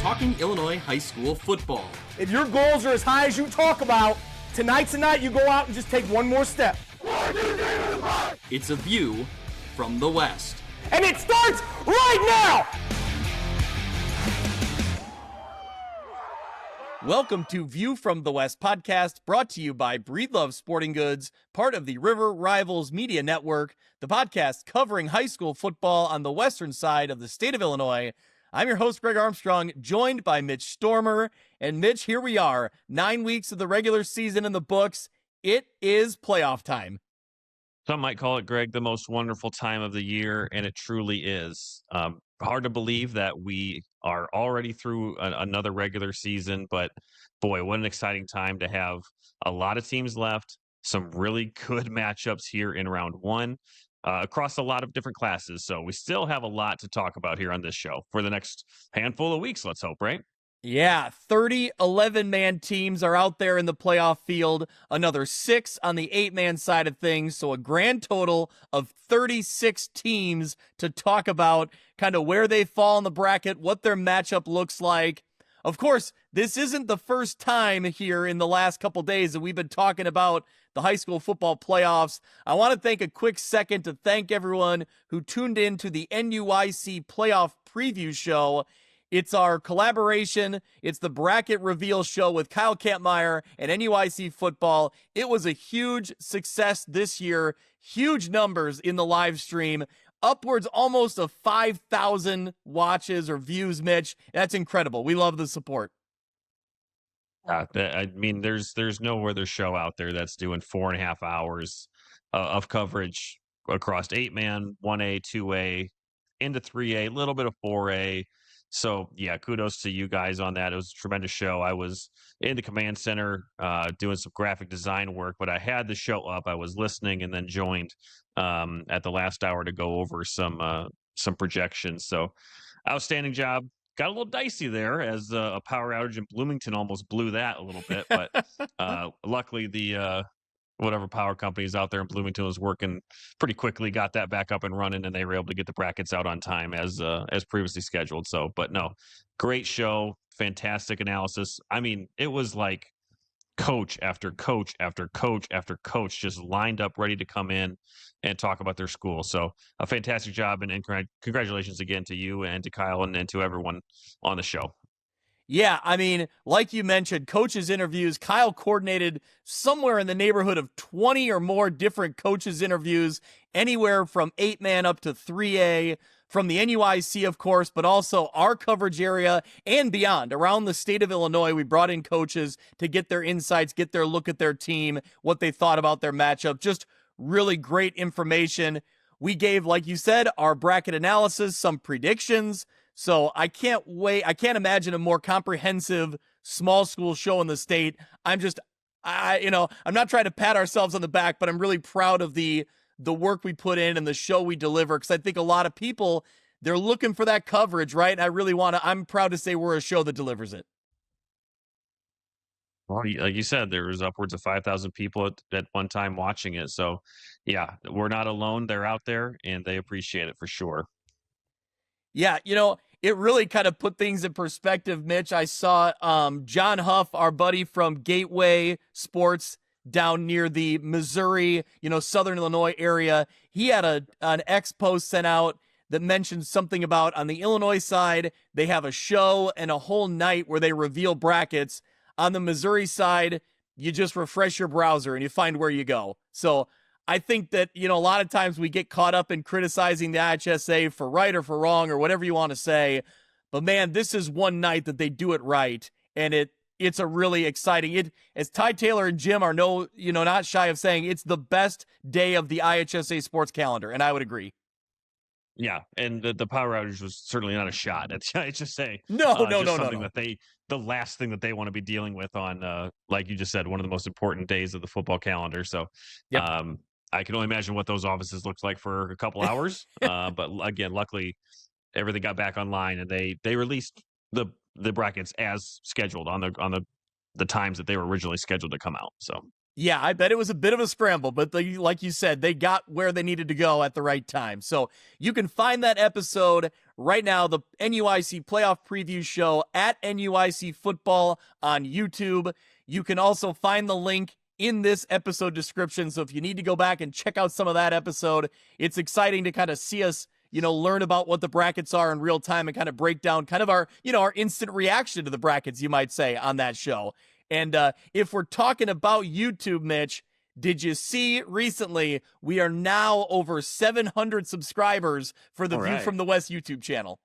talking Illinois high school football. If your goals are as high as you talk about, tonight's the night you go out and just take one more step. It's a view from the West. And it starts right now! Welcome to View from the West podcast, brought to you by Breedlove Sporting Goods, part of the River Rivals Media Network, the podcast covering high school football on the western side of the state of Illinois. I'm your host, Greg Armstrong, joined by Mitch Stormer. And Mitch, here we are, 9 weeks of the regular season in the books. It is playoff time. Some might call it, Greg, the most wonderful time of the year, and it truly is. Hard to believe that we are already through another regular season, but boy, what an exciting time to have a lot of teams left, some really good matchups here in round one across a lot of different classes. So we still have a lot to talk about here on this show for the next handful of weeks, let's hope, right? Yeah, 30 11-man teams are out there in the playoff field, another 6 on the 8-man side of things, so a grand total of 36 teams to talk about kind of where they fall in the bracket, what their matchup looks like. Of course, this isn't the first time here in the last couple days that we've been talking about the high school football playoffs. I want to take a quick second to thank everyone who tuned in to the NUIC playoff preview show. It's our collaboration. It's the bracket reveal show with Kyle Kampmeyer and NUIC football. It was a huge success this year. Huge numbers in the live stream. Upwards almost of 5,000 watches or views, Mitch. That's incredible. We love the support. I mean, there's no other show out there that's doing 4.5 hours of coverage across 8-man, 1A, 2A, into 3A, a little bit of 4A. So, yeah, kudos to you guys on that. It was a tremendous show. I was in the command center doing some graphic design work, but I had the show up. I was listening and then joined at the last hour to go over some projections. So, outstanding job. Got a little dicey there as a power outage in Bloomington almost blew that a little bit. But luckily, the whatever power company is out there in Bloomington was working pretty quickly, got that back up and running, and they were able to get the brackets out on time as previously scheduled. So, but no, great show, fantastic analysis. I mean, it was like coach after coach after coach after coach just lined up ready to come in and talk about their school. So a fantastic job, and congratulations again to you and to Kyle and to everyone on the show. Yeah, I mean, like you mentioned, coaches' interviews. Kyle coordinated somewhere in the neighborhood of 20 or more different coaches' interviews, anywhere from 8-man up to 3A, from the NUIC, of course, but also our coverage area and beyond. Around the state of Illinois, we brought in coaches to get their insights, get their look at their team, what they thought about their matchup. Just really great information. We gave, like you said, our bracket analysis, some predictions. So I can't wait. I can't imagine a more comprehensive small school show in the state. I'm not trying to pat ourselves on the back, but I'm really proud of the work we put in and the show we deliver. Cause I think a lot of people, they're looking for that coverage, right? And I'm proud to say we're a show that delivers it. Well, like you said, there was upwards of 5,000 people at one time watching it. So yeah, we're not alone. They're out there and they appreciate it for sure. Yeah, it really kind of put things in perspective, Mitch. I saw John Huff, our buddy from Gateway Sports down near the Missouri, Southern Illinois area. He had an X post sent out that mentioned something about on the Illinois side, they have a show and a whole night where they reveal brackets. On the Missouri side, you just refresh your browser and you find where you go. So I think that, a lot of times we get caught up in criticizing the IHSA for right or for wrong or whatever you want to say. But man, this is one night that they do it right. And it's a really exciting, as Ty Taylor and Jim are not shy of saying, it's the best day of the IHSA sports calendar. And I would agree. Yeah. And the power outage was certainly not a shot at the IHSA. No. The last thing that they want to be dealing with on, like you just said, one of the most important days of the football calendar. So, yep. I can only imagine what those offices looked like for a couple hours. But again, luckily everything got back online and they released the brackets as scheduled on the times that they were originally scheduled to come out. So yeah, I bet it was a bit of a scramble, but like you said, they got where they needed to go at the right time. So you can find that episode right now, the NUIC playoff preview show at NUIC Football on YouTube. You can also find the link in this episode description. So if you need to go back and check out some of that episode, it's exciting to kind of see us, learn about what the brackets are in real time and kind of break down kind of our instant reaction to the brackets, you might say, on that show. And if we're talking about YouTube, Mitch, did you see recently we are now over 700 subscribers for the View from the West YouTube channel?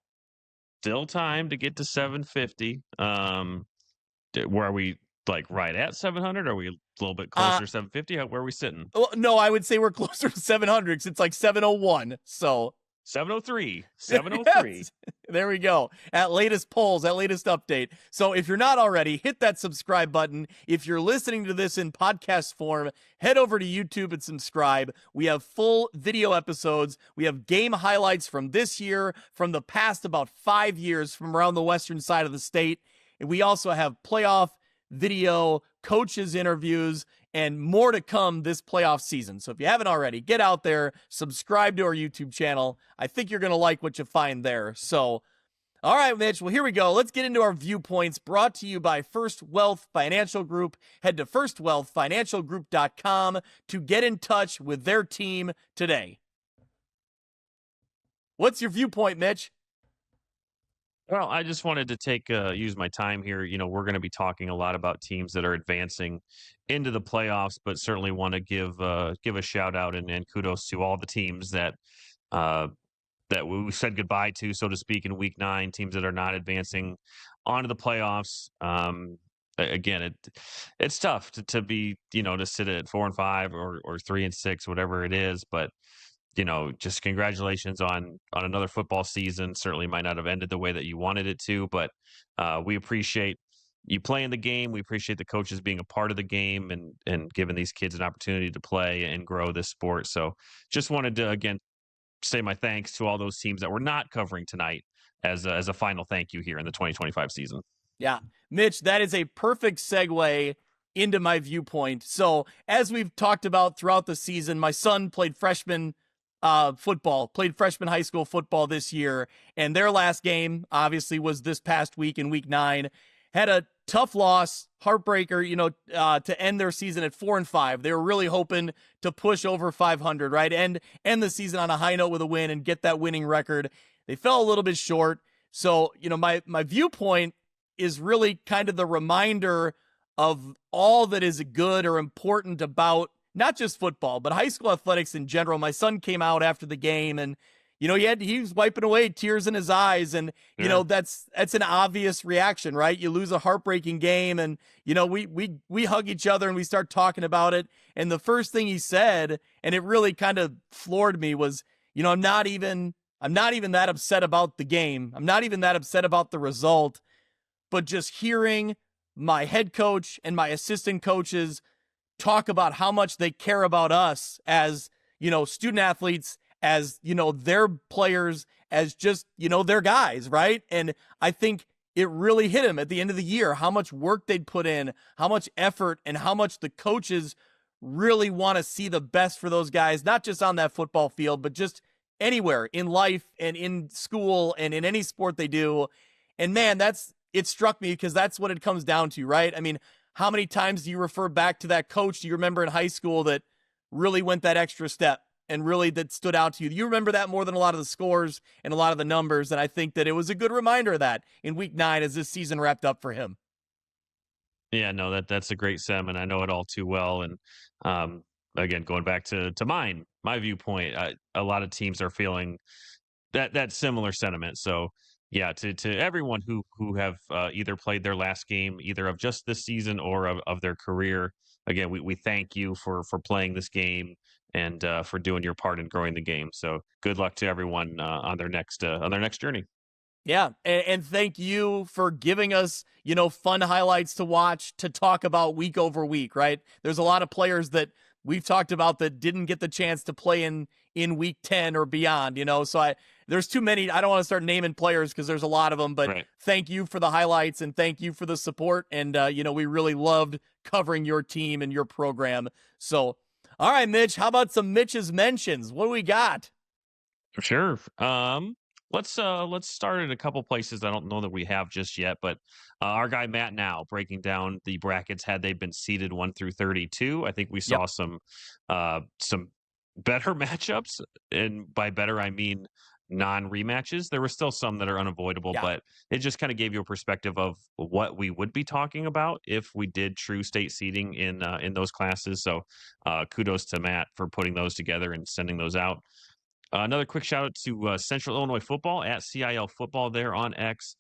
Still time to get to 750. Where are we, like, right at 700? Are we a little bit closer to 750? Where are we sitting? Well, no, I would say we're closer to 700 because it's like 701. So 703. 703. Yes. There we go. At latest polls, at latest update. So if you're not already, hit that subscribe button. If you're listening to this in podcast form, head over to YouTube and subscribe. We have full video episodes. We have game highlights from this year, from the past about 5 years from around the western side of the state. And we also have playoff video, coaches interviews, and more to come this playoff season. So if you haven't already, get out there, subscribe to our YouTube channel. I think you're going to like what you find there. So, all right, Mitch, well, here we go. Let's get into our viewpoints, brought to you by First Wealth Financial Group. Head to firstwealthfinancialgroup.com to get in touch with their team today. What's your viewpoint, Mitch? Well, I just wanted to use my time here. We're going to be talking a lot about teams that are advancing into the playoffs, but certainly want to give a shout out and kudos to all the teams that we said goodbye to, so to speak, in Week 9. Teams that are not advancing onto the playoffs. Again, it's tough to be to sit at 4-5 or 3-6, whatever it is, but. Just congratulations on another football season. Certainly might not have ended the way that you wanted it to, but we appreciate you playing the game. We appreciate the coaches being a part of the game and giving these kids an opportunity to play and grow this sport. So just wanted to, again, say my thanks to all those teams that we're not covering tonight as a final thank you here in the 2025 season. Yeah, Mitch, that is a perfect segue into my viewpoint. So as we've talked about throughout the season, my son played freshman high school football this year, and their last game obviously was this past week in Week 9. Had a tough loss, heartbreaker, to end their season at 4-5. They were really hoping to push over 500, right? End the season on a high note with a win and get that winning record. They fell a little bit short. So, my viewpoint is really kind of the reminder of all that is good or important about not just football, but high school athletics in general. My son came out after the game and, he was wiping away tears in his eyes. And, that's an obvious reaction, right? You lose a heartbreaking game and, we hug each other and we start talking about it. And the first thing he said, and it really kind of floored me, was, I'm not even that upset about the game. I'm not even that upset about the result, but just hearing my head coach and my assistant coaches talk about how much they care about us as, student athletes, as, their players, as just, their guys, right? And I think it really hit him at the end of the year, how much work they'd put in, how much effort, and how much the coaches really want to see the best for those guys, not just on that football field, but just anywhere in life and in school and in any sport they do. And man, it struck me because that's what it comes down to, right? I mean, how many times do you refer back to that coach do you remember in high school that really went that extra step and really that stood out to you? You remember that more than a lot of the scores and a lot of the numbers. And I think that it was a good reminder of that in Week 9 as this season wrapped up for him. Yeah, no, that's a great sentiment. I know it all too well. And again, going back to my viewpoint, a lot of teams are feeling that similar sentiment. So yeah, to everyone who have either played their last game, either of just this season or of their career, again, we thank you for playing this game and for doing your part in growing the game. So good luck to everyone on their next journey. Yeah, and thank you for giving us, fun highlights to watch, to talk about week over week, right? There's a lot of players that we've talked about that didn't get the chance to play in Week 10 or beyond, so there's too many. I don't want to start naming players because there's a lot of them, but right. Thank you for the highlights and thank you for the support. And, we really loved covering your team and your program. So, all right, Mitch, how about some Mitch's mentions? What do we got? Sure. Let's start at a couple places I don't know that we have just yet, but our guy Matt now breaking down the brackets had they been seeded 1 through 32. I think we Yep. saw some better matchups, and by better I mean non-rematches. There were still some that are unavoidable, Yeah. but it just kind of gave you a perspective of what we would be talking about if we did true state seeding in those classes. So kudos to Matt for putting those together and sending those out. Another quick shout out to Central Illinois Football at CIL Football there on X.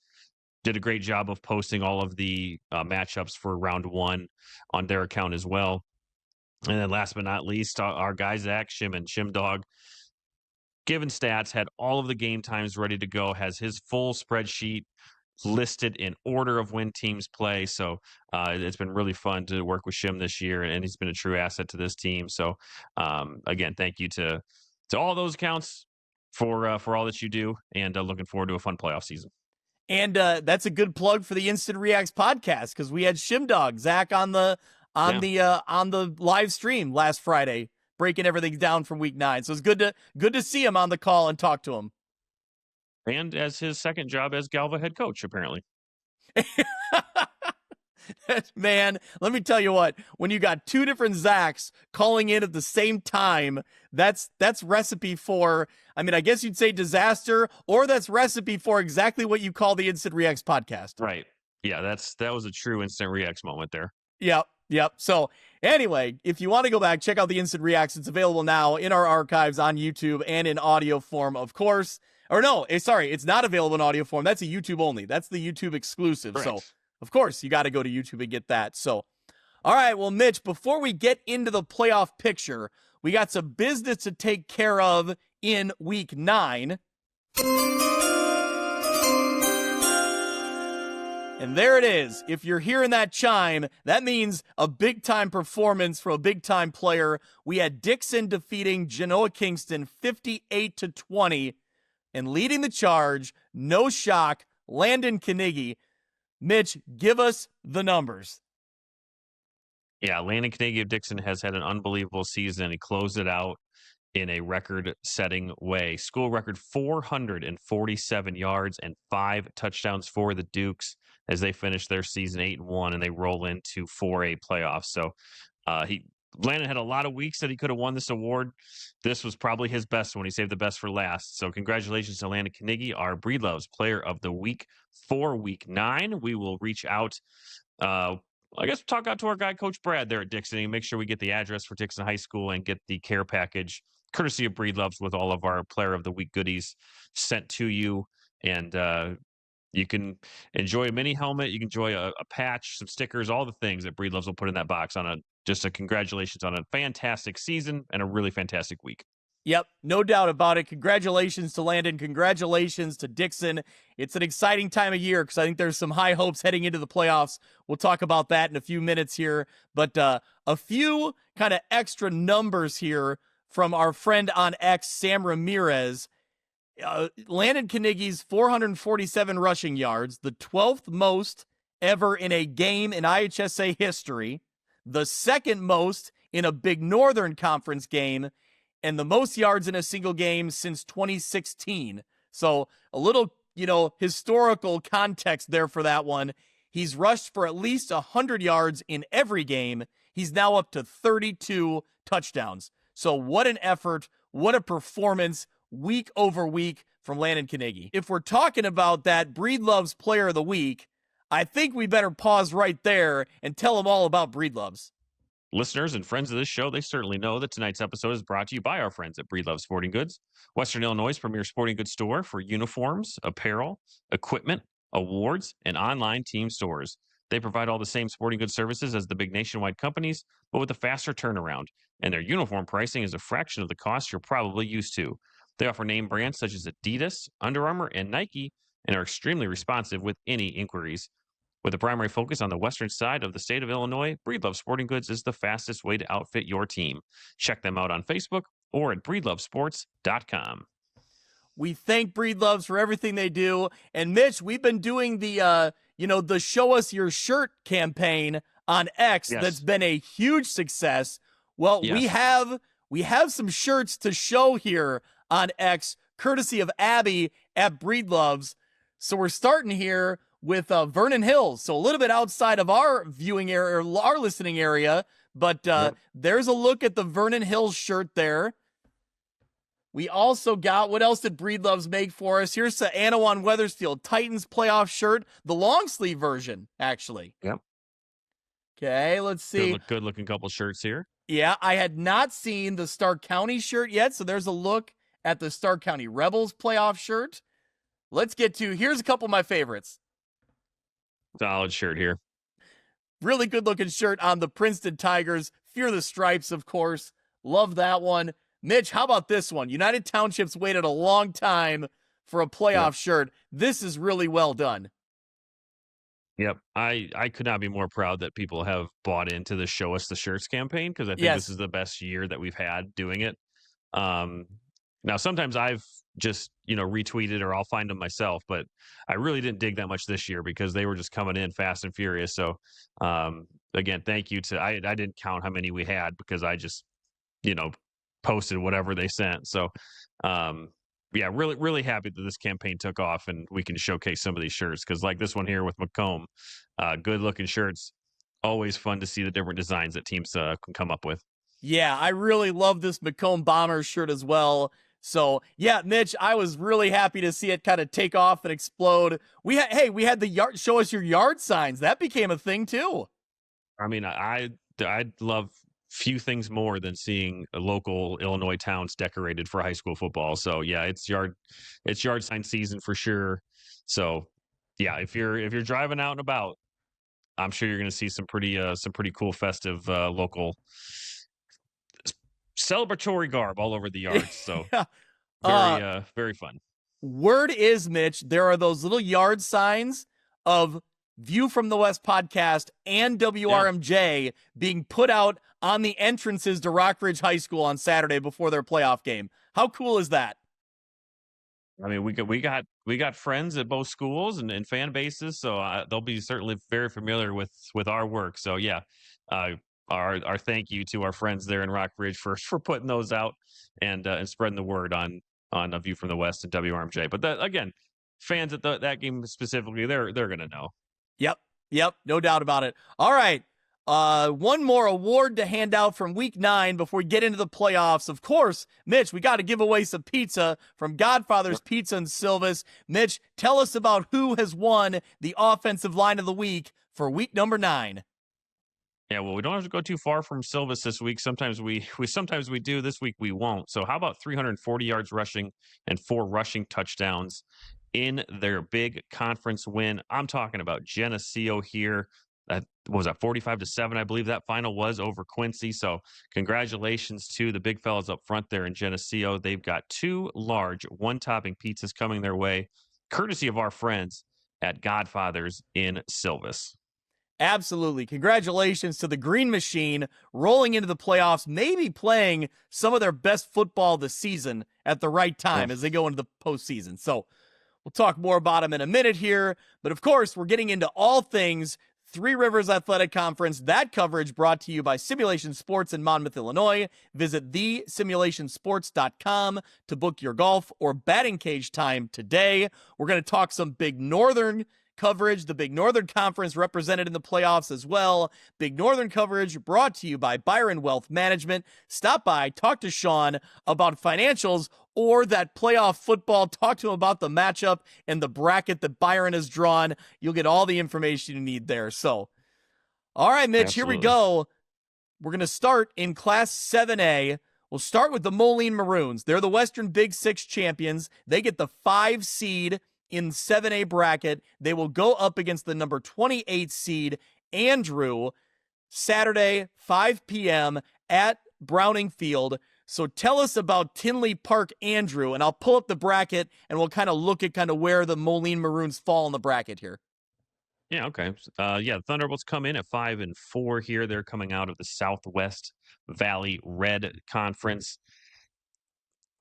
Did a great job of posting all of the matchups for round 1 on their account as well. And then last but not least, our guy Zach Shimdog, given stats, had all of the game times ready to go, has his full spreadsheet listed in order of when teams play. So it's been really fun to work with Shim this year, and he's been a true asset to this team. So again, thank you to all those accounts for all that you do, and looking forward to a fun playoff season. And that's a good plug for the Instant Reacts podcast, because we had Shimdog Zach on the live stream last Friday, breaking everything down from week 9. So it's good to see him on the call and talk to him. And as his second job as Galva head coach, apparently. Man, let me tell you what, when you got 2 different Zachs calling in at the same time, that's recipe for, I mean, I guess you'd say disaster, or that's recipe for exactly what you call the Instant Reacts podcast. Right. Yeah, that was a true Instant Reacts moment there. Yep. So anyway, if you want to go back, check out the Instant Reacts. It's available now in our archives on YouTube and in audio form, of course. Or no, sorry, it's not available in audio form. That's a YouTube only. That's the YouTube exclusive. Correct. So, of course, you got to go to YouTube and get that. So, all right, well, Mitch, before we get into the playoff picture, we got some business to take care of in week 9. And there it is. If you're hearing that chime, that means a big-time performance from a big-time player. We had Dixon defeating Genoa Kingston 58-20. And leading the charge, no shock, Landon Carnegie. Mitch, give us the numbers. Yeah, Landon Carnegie of Dixon has had an unbelievable season. He closed it out in a record-setting way. School record 447 yards and 5 touchdowns for the Dukes as they finish their season 8-1 and they roll into 4A playoffs. So Landon had a lot of weeks that he could have won this award. This was probably his best one. He saved the best for last. So congratulations to Landon Carnegie, our Breedlove's Player of the Week for Week 9. We will reach out, I guess talk out to our guy, Coach Brad, there at Dixon, and make sure we get the address for Dixon High School and get the care package, courtesy of Breedlove's, with all of our Player of the Week goodies sent to you. And you can enjoy a mini helmet. You can enjoy a patch, some stickers, all the things that Breedlove's will put in that box on just a congratulations on a fantastic season and a really fantastic week. Yep, no doubt about it. Congratulations to Landon. Congratulations to Dixon. It's an exciting time of year because I think there's some high hopes heading into the playoffs. We'll talk about that in a few minutes here. But a few kind of extra numbers here from our friend on X, Sam Ramirez. Landon Carnegie's 447 rushing yards, the 12th most ever in a game in IHSA history, the second most in a Big Northern Conference game, and the most yards in a single game since 2016. So a little, historical context there for that one. He's rushed for at least 100 yards in every game. He's now up to 32 touchdowns. So what an effort, what a performance week over week from Landon Carnegie. If we're talking about that Breedlove's Player of the Week, I think we better pause right there and tell them all about Breedlove's. Listeners and friends of this show, they certainly know that tonight's episode is brought to you by our friends at Breedlove Sporting Goods, Western Illinois' premier sporting goods store for uniforms, apparel, equipment, awards, and online team stores. They provide all the same sporting goods services as the big nationwide companies, but with a faster turnaround, and their uniform pricing is a fraction of the cost you're probably used to. They offer name brands such as Adidas, Under Armour, and Nike, and are extremely responsive with any inquiries. With a primary focus on the western side of the state of Illinois, Breedlove Sporting Goods is the fastest way to outfit your team. Check them out on Facebook or at breedlovesports.com. We thank Breedlove's for everything they do. And Mitch, we've been doing the Show Us Your Shirt campaign on X. Yes. That's been a huge success. Well, Yes. we have some shirts to show here on X courtesy of Abby at Breedloves. So we're starting here with Vernon Hills, so a little bit outside of our viewing area, or our listening area, but there's a look at the Vernon Hills shirt there. We also got, what else did Breedloves make for us? Here's the Anawan Wethersfield Titans playoff shirt, the long sleeve version, actually. Yep. Okay, let's see. Good looking couple shirts here. Yeah, I had not seen the Stark County shirt yet, so there's a look at the Stark County Rebels playoff shirt. Let's get to, here's a couple of my favorites. Solid shirt here. Really good looking shirt on the Princeton Tigers. Fear the Stripes, of course. Love that one. Mitch, how about this one? United Townships waited a long time for a playoff shirt. This is really well done. Yep. I could not be more proud that people have bought into the Show Us the Shirts campaign, because I think this is the best year that we've had doing it. Now, sometimes I've just, retweeted, or I'll find them myself, but I really didn't dig that much this year because they were just coming in fast and furious. So, again, thank you to, I didn't count how many we had because I just, posted whatever they sent. So, yeah, really, really happy that this campaign took off and we can showcase some of these shirts, because like this one here with Macomb, good looking shirts. Always fun to see the different designs that teams can come up with. Yeah, I really love this Macomb Bombers shirt as well. So, yeah, Mitch, I was really happy to see it kind of take off and explode. We had the yard, show us your yard signs. That became a thing too. I mean, I'd love few things more than seeing local Illinois towns decorated for high school football. So yeah, it's yard sign season for sure. So yeah, if you're driving out and about, I'm sure you're going to see some pretty cool festive local celebratory garb all over the yards. So very fun. Word is, Mitch, there are those little yard signs of View from the West podcast and WRMJ being put out on the entrances to Rockridge High School on Saturday before their playoff game. How cool is that? I mean, we got friends at both schools and fan bases, so they'll be certainly very familiar with our work. So yeah, our thank you to our friends there in Rockridge for putting those out and spreading the word on A View from the West and WRMJ. But that, again, fans at that game specifically, they're gonna know. Yep, no doubt about it. All right, one more award to hand out from Week 9 before we get into the playoffs. Of course, Mitch, we got to give away some pizza from Godfather's Pizza in Silvis. Mitch, tell us about who has won the Offensive Line of the Week for Week number 9. Yeah, well, we don't have to go too far from Silvis this week. Sometimes we do. This week we won't. So how about 340 yards rushing and 4 rushing touchdowns in their big conference win? I'm talking about Geneseo here. That was at 45-7, I believe that final was, over Quincy. So congratulations to the big fellas up front there in Geneseo. They've got 2 large one-topping pizzas coming their way, courtesy of our friends at Godfather's in Silvis. Absolutely. Congratulations to the Green Machine rolling into the playoffs, maybe playing some of their best football this season at the right time as they go into the postseason. So we'll talk more about them in a minute here. But of course, we're getting into all things Three Rivers Athletic Conference. That coverage brought to you by Simulation Sports in Monmouth, Illinois. Visit thesimulationsports.com to book your golf or batting cage time today. We're going to talk some Big Northern coverage, the Big Northern Conference represented in the playoffs as well. Big Northern coverage brought to you by Byron Wealth Management. Stop by, talk to Sean about financials or that playoff football. Talk to him about the matchup and the bracket that Byron has drawn. You'll get all the information you need there. So, all right, Mitch, Here we go. We're going to start in Class 7A. We'll start with the Moline Maroons. They're the Western Big Six champions. They get the 5 seed in 7A bracket. They will go up against the number 28 seed, Andrew, Saturday, 5 p.m. at Browning Field. So tell us about Tinley Park, Andrew, and I'll pull up the bracket and we'll kind of look at kind of where the Moline Maroons fall in the bracket here. Yeah, okay. The Thunderbolts come in at 5-4 here. They're coming out of the Southwest Valley Red Conference.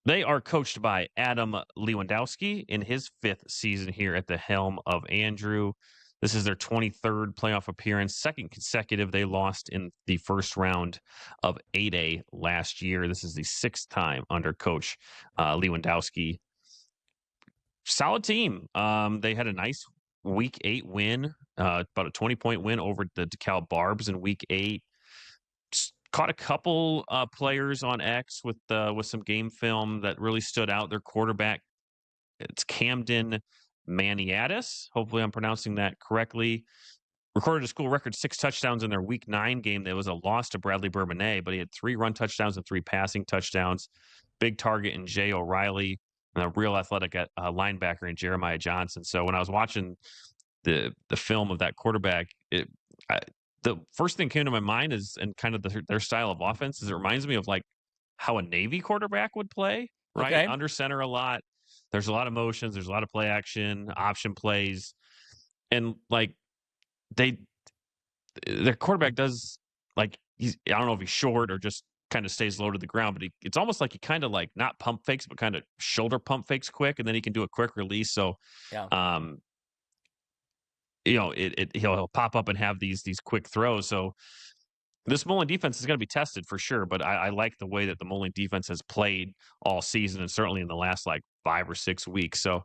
They are coached by Adam Lewandowski in his 5th season here at the helm of Andrew. This is their 23rd playoff appearance, 2nd consecutive. They lost in the first round of 8A last year. This is the 6th time under Coach Lewandowski. solid team. They had a nice Week 8 win, about a 20-point win over the DeKalb Barbs in Week 8. Caught a couple players on X with some game film that really stood out. Their quarterback, it's Camden Maniatis. Hopefully, I'm pronouncing that correctly. Recorded a school record 6 touchdowns in their Week 9 game. That was a loss to Bradley Bourbonnais, but he had 3 run touchdowns and 3 passing touchdowns. Big target in Jay O'Reilly, and a real athletic linebacker in Jeremiah Johnson. So when I was watching the film of that quarterback, the first thing came to my mind is, and kind of their style of offense, is it reminds me of like how a Navy quarterback would play, right? Okay. Under center a lot. There's a lot of motions. There's a lot of play action, option plays, and like their quarterback does, like, I don't know if he's short or just kind of stays low to the ground, but it's almost like he kind of like not pump fakes, but kind of shoulder pump fakes quick, and then he can do a quick release. So, Yeah. he'll pop up and have these quick throws. So this Moline defense is going to be tested for sure, but I like the way that the Moline defense has played all season, and certainly in the last like 5 or 6 weeks. So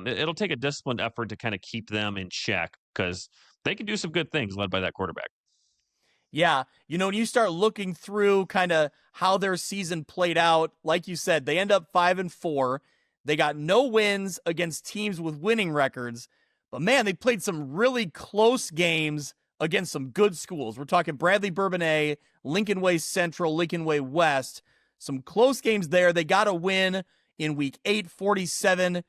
it'll take a disciplined effort to kind of keep them in check, because they can do some good things led by that quarterback. Yeah, when you start looking through kind of how their season played out, like you said, they end up 5-4. They got no wins against teams with winning records, but man, they played some really close games against some good schools. We're talking Bradley Bourbonnais, Lincoln Way Central, Lincoln Way West. Some close games there. They got a win in Week 8, 47-28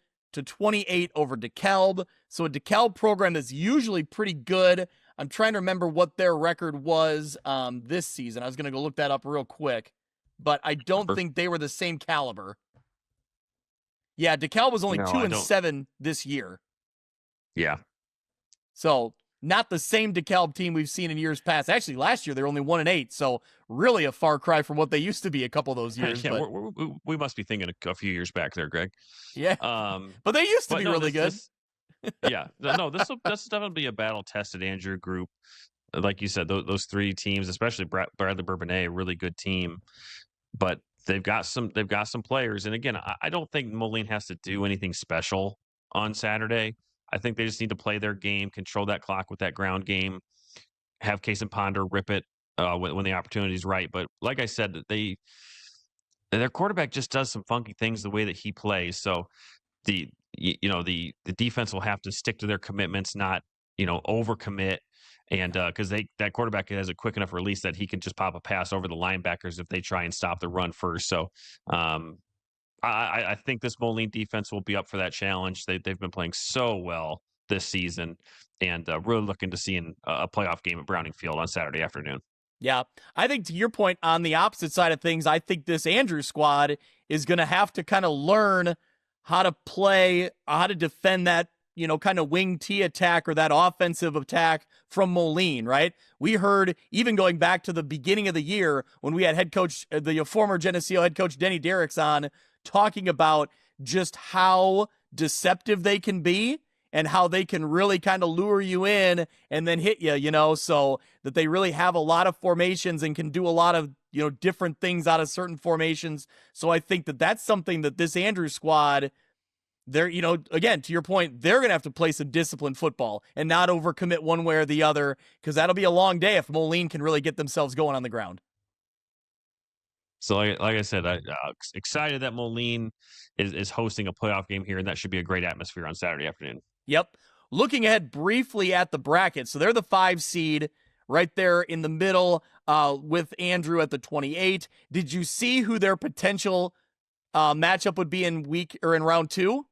over DeKalb. So a DeKalb program that's usually pretty good. I'm trying to remember what their record was this season. I was going to go look that up real quick, but I don't think they were the same caliber. Yeah, DeKalb was only 2-7 this year. Yeah. So not the same DeKalb team we've seen in years past. Actually, last year they were only 1-8. So really a far cry from what they used to be a couple of those years. Yeah, we must be thinking a few years back there, Greg. Yeah. But they used to be really good. Yeah. No, this will definitely be a battle-tested Andrew group. Like you said, those 3 teams, especially Bradley Bourbonnais, a really good team. But they've got some players. And again, I don't think Moline has to do anything special on Saturday. I think they just need to play their game, control that clock with that ground game, have Case and Ponder rip it when the opportunity is right. But like I said, their quarterback just does some funky things the way that he plays. So the defense will have to stick to their commitments, not overcommit, and because that quarterback has a quick enough release that he can just pop a pass over the linebackers if they try and stop the run first. So I think this Moline defense will be up for that challenge. They've been playing so well this season, and really looking to see a playoff game at Browning Field on Saturday afternoon. Yeah, I think to your point, on the opposite side of things, I think this Andrew squad is going to have to kind of learn how to play, how to defend that, kind of wing T attack or that offensive attack from Moline, right? We heard, even going back to the beginning of the year when we had head coach, the former Geneseo head coach Denny Derricks on, talking about just how deceptive they can be and how they can really kind of lure you in and then hit you, so that they really have a lot of formations and can do a lot of, different things out of certain formations. So I think that that's something that this Andrew squad, they're, again, to your point, they're going to have to play some disciplined football and not overcommit one way or the other, because that'll be a long day if Moline can really get themselves going on the ground. So like I said, I'm excited that Moline is hosting a playoff game here, and that should be a great atmosphere on Saturday afternoon. Yep. Looking ahead briefly at the bracket. So they're the 5 seed right there in the middle with Andrew at the 28. Did you see who their potential matchup would be in round 2?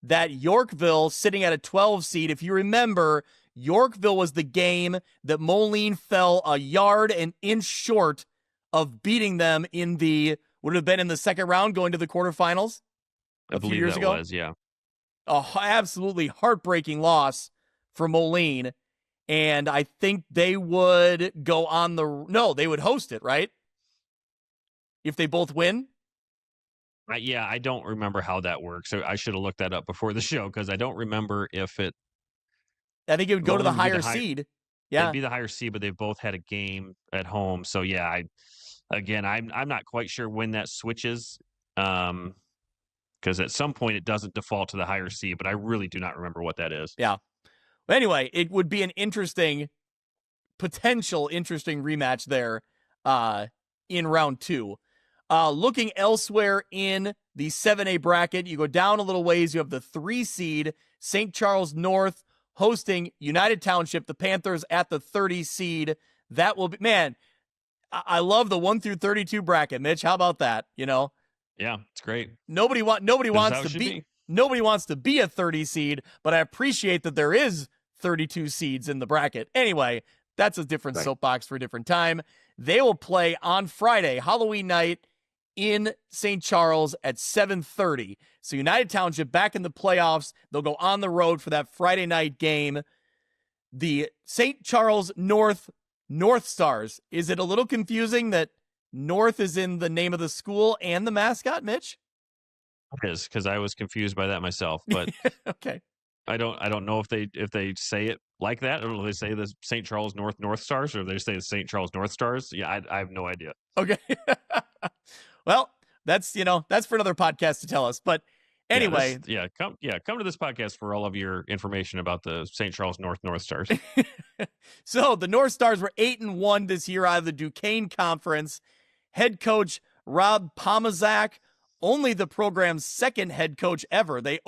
That Yorkville sitting at a 12 seed. If you remember, Yorkville was the game that Moline fell a yard and inch short of beating them in would have been in the second round going to the quarterfinals a few years ago. Yeah. Absolutely heartbreaking loss for Moline. And I think they would go on they would host it, right? If they both win? Yeah, I don't remember how that works. So I should have looked that up before the show, because I don't remember if it. I think it would go to the higher seed. Yeah, it'd be the higher seed, but they've both had a game at home. So yeah, I'm not quite sure when that switches. Because because at some point it doesn't default to the higher seed, but I really do not remember what that is. Yeah. But anyway, it would be an potential interesting rematch there in round 2. Looking elsewhere in the 7A bracket, you go down a little ways. You have the 3 seed, St. Charles North, hosting United Township, the Panthers at the 30 seed. That will be, man, I love the 1 through 32 bracket, Mitch. How about that? You know? Yeah, it's great. Nobody wants to be. Nobody wants to be a 30 seed, but I appreciate that there is 32 seeds in the bracket. Anyway, that's a different soapbox for a different time. They will play on Friday, Halloween night, in St. Charles at 7:30. So United Township back in the playoffs. They'll go on the road for that Friday night game. The St. Charles North Stars. Is it a little confusing that North is in the name of the school and the mascot, Mitch? It is, because I was confused by that myself, but okay. I don't know if they say it like that, or if they say the St. Charles North Stars, or if they say the St. Charles North Stars. Yeah, I have no idea. Okay. Well, that's for another podcast to tell us. But anyway, come to this podcast for all of your information about the St. Charles North Stars. So the North Stars were 8-1 this year out of the Duquesne Conference. Head coach Rob Pomazak, only the program's second head coach ever. The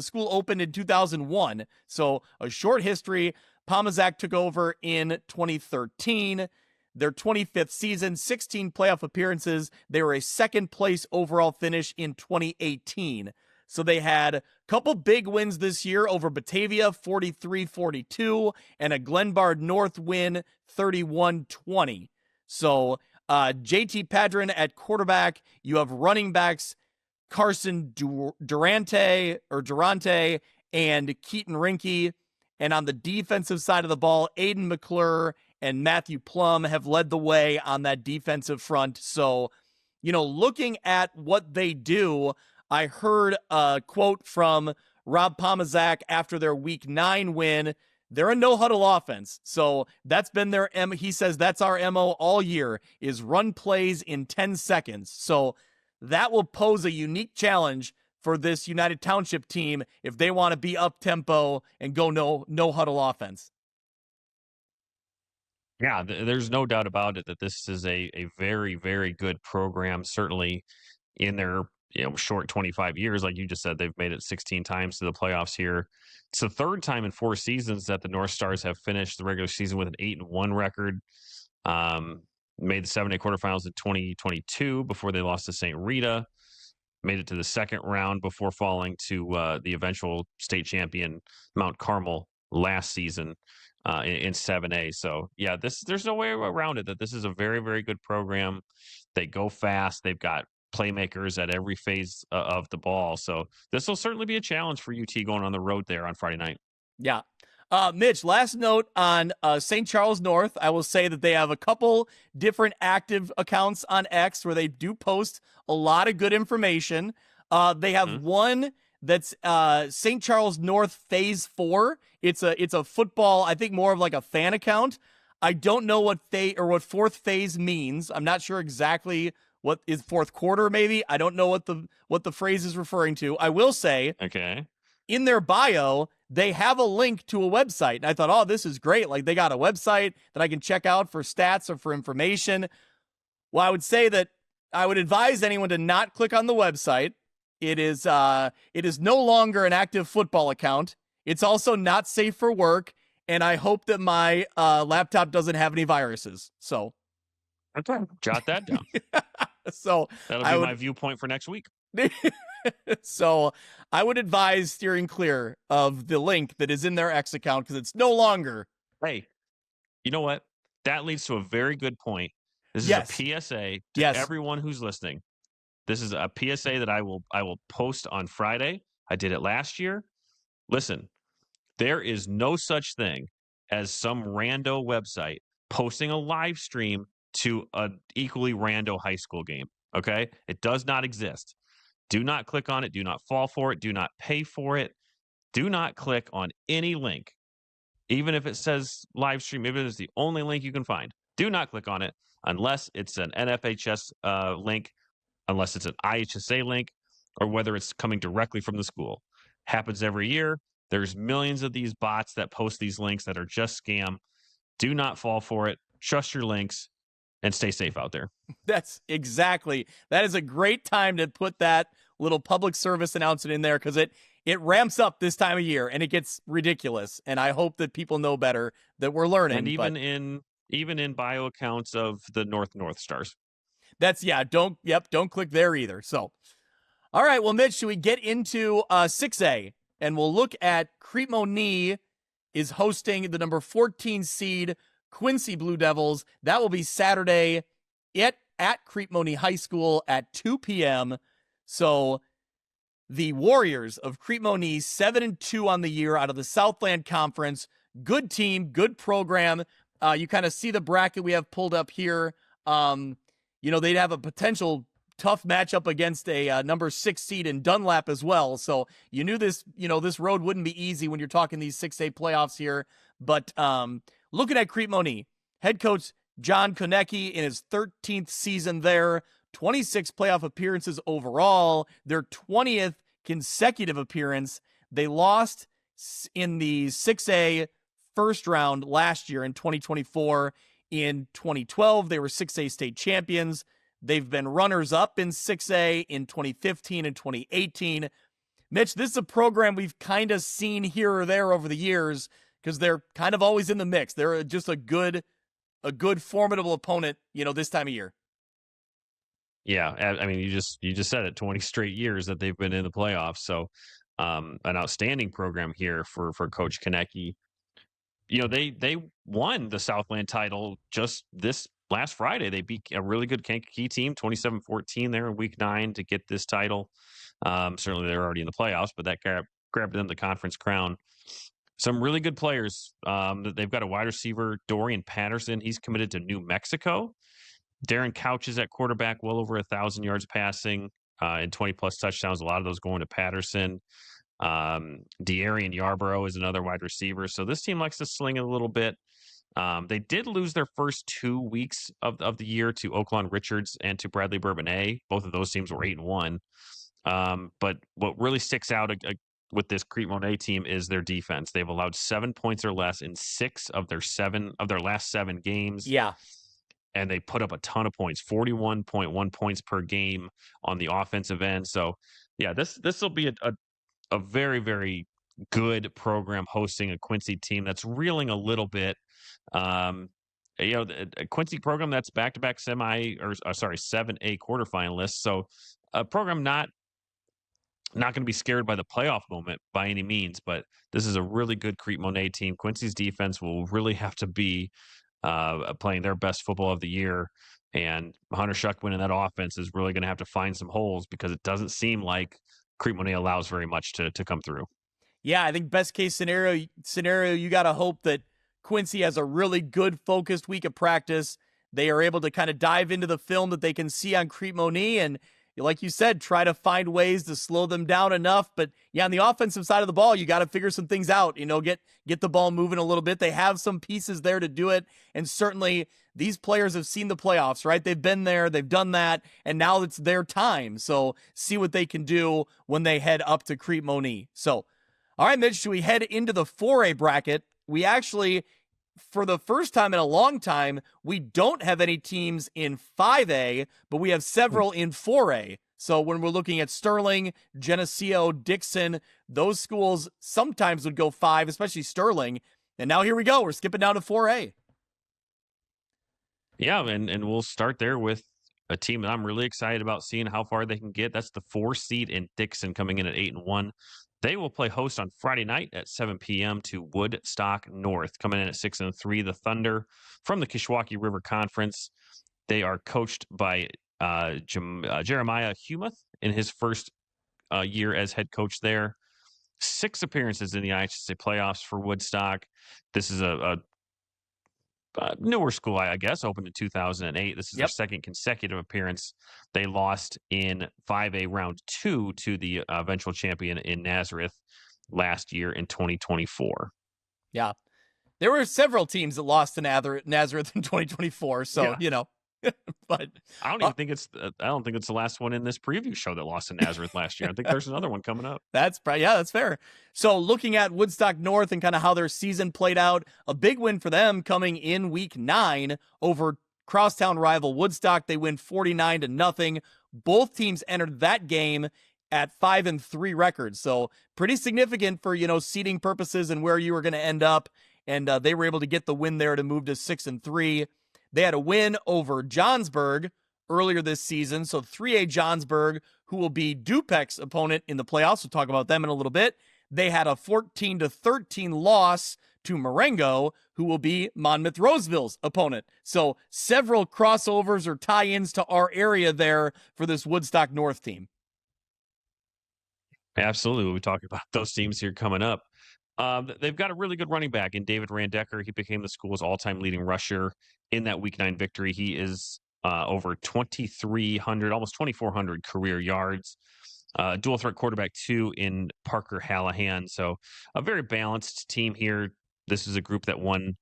school opened in 2001, so a short history. Pomazak took over in 2013. Their 25th season, 16 playoff appearances. They were a second place overall finish in 2018. So they had a couple big wins this year over Batavia, 43-42, and a Glenbard North win, 31-20. So JT Padron at quarterback. You have running backs Carson Durante and Keaton Rinke. And on the defensive side of the ball, Aiden McClure and Matthew Plum have led the way on that defensive front. So, looking at what they do, I heard a quote from Rob Pomazak after their Week 9 win. They're a no-huddle offense. So that's been their he says that's our MO all year, is run plays in 10 seconds. So that will pose a unique challenge for this United Township team if they want to be up-tempo and go no-huddle offense. Yeah, there's no doubt about it that this is a very, very good program. Certainly in their short 25 years, like you just said, they've made it 16 times to the playoffs here. It's the third time in 4 seasons that the North Stars have finished the regular season with an 8-1 record. Made the 7A quarterfinals in 2022 before they lost to St. Rita. Made it to the second round before falling to the eventual state champion Mount Carmel last season. In 7A. So, yeah, there's no way around it that this is a very, very good program. They go fast. They've got playmakers at every phase of the ball. So this will certainly be a challenge for UT going on the road there on Friday night. Yeah. Mitch, last note on St. Charles North. I will say that they have a couple different active accounts on X where they do post a lot of good information. They have one that's St. Charles North Phase 4. It's a football, I think more of like a fan account. I don't know what fourth phase means. I'm not sure exactly what is fourth quarter maybe. I don't know what the phrase is referring to. I will say, okay, in their bio, they have a link to a website. And I thought, oh, this is great. Like they got a website that I can check out for stats or for information. Well, I would say that I would advise anyone to not click on the website. It is no longer an active football account. It's also not safe for work, and I hope that my laptop doesn't have any viruses. So, okay, jot that down. So that'll be my viewpoint for next week. So I would advise steering clear of the link that is in their X account because it's no longer. Hey, you know what? That leads to a very good point. This is a PSA to everyone who's listening. This is a PSA that I will post on Friday. I did it last year. Listen, there is no such thing as some rando website posting a live stream to an equally rando high school game. Okay? It does not exist. Do not click on it. Do not fall for it. Do not pay for it. Do not click on any link. Even if it says live stream, even if it's the only link you can find. Do not click on it unless it's an NFHS link, unless it's an IHSA link, or whether it's coming directly from the school. Happens every year. There's millions of these bots that post these links that are just scam. Do not fall for it. Trust your links and stay safe out there. That is a great time to put that little public service announcement in there, because it ramps up this time of year and it gets ridiculous. And I hope that people know better, that we're learning. And even in bio accounts of the North Stars. Don't click there either. So, all right, well, Mitch, should we get into 6A? And we'll look at Crete-Monee is hosting the number 14 seed Quincy Blue Devils. That will be Saturday at Crete-Monee High School at 2 p.m. So the Warriors of Crete-Monee, 7-2 on the year out of the Southland Conference. Good team, good program. You kind of see the bracket we have pulled up here. They'd have a potential tough matchup against a number 6 seed in Dunlap as well. So you knew this road wouldn't be easy when you're talking these 6A playoffs here. But looking at Crete-Monee, head coach John Konecki in his 13th season there, 26 playoff appearances overall, their 20th consecutive appearance. They lost in the 6A first round last year in 2024. In 2012, they were 6A state champions. They've been runners-up in 6A in 2015 and 2018. Mitch, this is a program we've kind of seen here or there over the years because they're kind of always in the mix. They're just a good, formidable opponent, this time of year. Yeah, I mean, you just said it, 20 straight years that they've been in the playoffs. So an outstanding program here for Coach Konecki. They won the Southland title just this last Friday. They beat a really good Kankakee team, 27-14 there in week 9 to get this title. Certainly they're already in the playoffs, but that grabbed them the conference crown. Some really good players. They've got a wide receiver, Dorian Patterson. He's committed to New Mexico. Darren Couch is at quarterback, well over 1,000 yards passing and 20-plus touchdowns. A lot of those going to Patterson. De'Arian Yarborough is another wide receiver. So this team likes to sling it a little bit. They did lose their first 2 weeks of the year to Oaklawn Richards and to Bradley Bourbonnais. Both of those teams were 8-1. But what really sticks out with this Crete-Monee team is their defense. They've allowed 7 points or less in 6 of their last 7 games. Yeah. And they put up a ton of points, 41.1 points per game on the offensive end. So, yeah, this will be a very, very good program hosting a Quincy team that's reeling a little bit. A Quincy program that's back-to-back 7A quarterfinalists. So a program not going to be scared by the playoff moment by any means, but this is a really good Crete-Monee team. Quincy's defense will really have to be playing their best football of the year. And Hunter Shuck winning that offense is really going to have to find some holes because it doesn't seem like Crete-Monee allows very much to come through. Yeah, I think best case scenario, you got to hope that Quincy has a really good focused week of practice. They are able to kind of dive into the film that they can see on Crete-Monee and, like you said, try to find ways to slow them down enough. But yeah, on the offensive side of the ball, you got to figure some things out, get the ball moving a little bit. They have some pieces there to do it. And certainly these players have seen the playoffs, right? They've been there, they've done that, and now it's their time. So see what they can do when they head up to Crete-Monee. So, all right, Mitch, should we head into the 4A bracket? We actually, for the first time in a long time, we don't have any teams in 5A, but we have several in 4A. So when we're looking at Sterling, Geneseo, Dixon, those schools sometimes would go 5, especially Sterling. And now here we go. We're skipping down to 4A. Yeah, and we'll start there with a team that I'm really excited about seeing how far they can get. That's the 4 seed in Dixon coming in at 8-1. They will play host on Friday night at 7 p.m. to Woodstock North. Coming in at 6-3, the Thunder from the Kishwaukee River Conference. They are coached by Jeremiah Humuth in his first year as head coach there. 6 appearances in the IHSA playoffs for Woodstock. This is a newer school, I guess, opened in 2008. This is their second consecutive appearance. They lost in 5A round 2 to the eventual champion in Nazareth last year in 2024. Yeah. There were several teams that lost to Nazareth in 2024. So, But I don't even think it's. I don't think it's the last one in this preview show that lost to Nazareth last year. I think there's another one coming up. that's fair. So looking at Woodstock North and kind of how their season played out, a big win for them coming in week 9 over crosstown rival Woodstock. They win 49-0. Both teams entered that game at 5-3 records. So pretty significant for, seeding purposes and where you were going to end up. And they were able to get the win there to move to 6-3. They had a win over Johnsburg earlier this season. So 3A Johnsburg, who will be Dupex's opponent in the playoffs. We'll talk about them in a little bit. They had a 14-13 loss to Marengo, who will be Monmouth Roseville's opponent. So several crossovers or tie-ins to our area there for this Woodstock North team. Absolutely. We talk about those teams here coming up. They've got a really good running back in David Randecker. He became the school's all-time leading rusher in that Week 9 victory. He is over 2,300, almost 2,400 career yards. Dual threat quarterback too in Parker Hallahan. So a very balanced team here. This is a group that won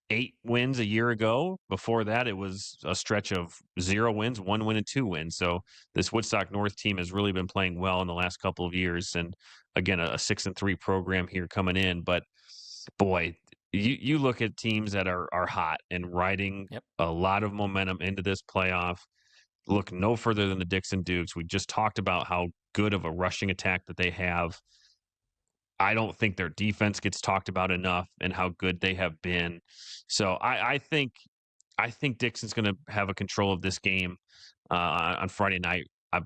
8 wins a year ago. Before that, it was a stretch of 0 wins, 1 win, and 2 wins. So this Woodstock North team has really been playing well in the last couple of years. And again, a 6-3 program here coming in. But boy, you look at teams that are hot and riding a lot of momentum into this playoff. Look no further than the Dixon Dukes. We just talked about how good of a rushing attack that they have. I don't think their defense gets talked about enough and how good they have been. So I think Dixon's going to have a control of this game on Friday night. I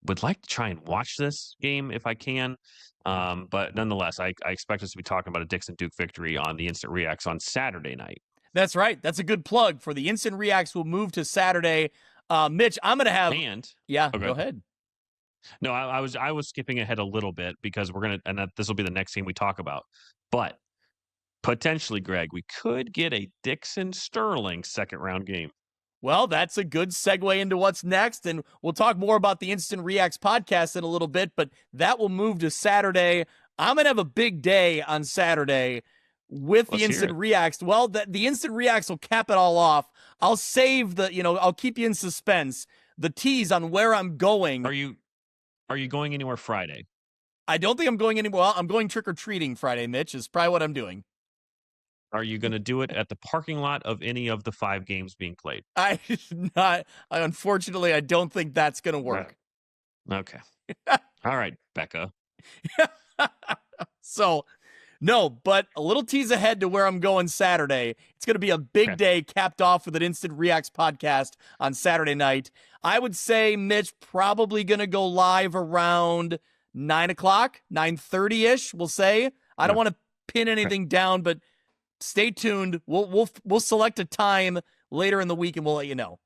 would like to try and watch this game if I can. But nonetheless, I expect us to be talking about a Dixon Duke victory on the Instant Reacts on Saturday night. That's right. That's a good plug for the Instant Reacts. We'll move to Saturday. Mitch, I'm going to have... Go ahead. No, I was skipping ahead a little bit because this will be the next game we talk about. But potentially, Greg, we could get a Dixon Sterling second round game. Well, that's a good segue into what's next, and we'll talk more about the Instant Reacts podcast in a little bit, but that will move to Saturday. I'm going to have a big day on Saturday with the Instant Reacts. Well, the Instant Reacts will cap it all off. I'll save I'll keep you in suspense. The tease on where I'm going. Are you going anywhere Friday? I don't think I'm going anywhere. Well, I'm going trick-or-treating Friday, Mitch, is probably what I'm doing. Are you going to do it at the parking lot of any of the 5 games being played? Unfortunately, I don't think that's going to work. Okay. All right, Becca. So, no, but a little tease ahead to where I'm going Saturday. It's going to be a big day capped off with an Instant Reacts podcast on Saturday night. I would say, Mitch, probably going to go live around 9 o'clock, 9:30-ish, we'll say. I don't want to pin anything down, but stay tuned. We'll select a time later in the week, and we'll let you know.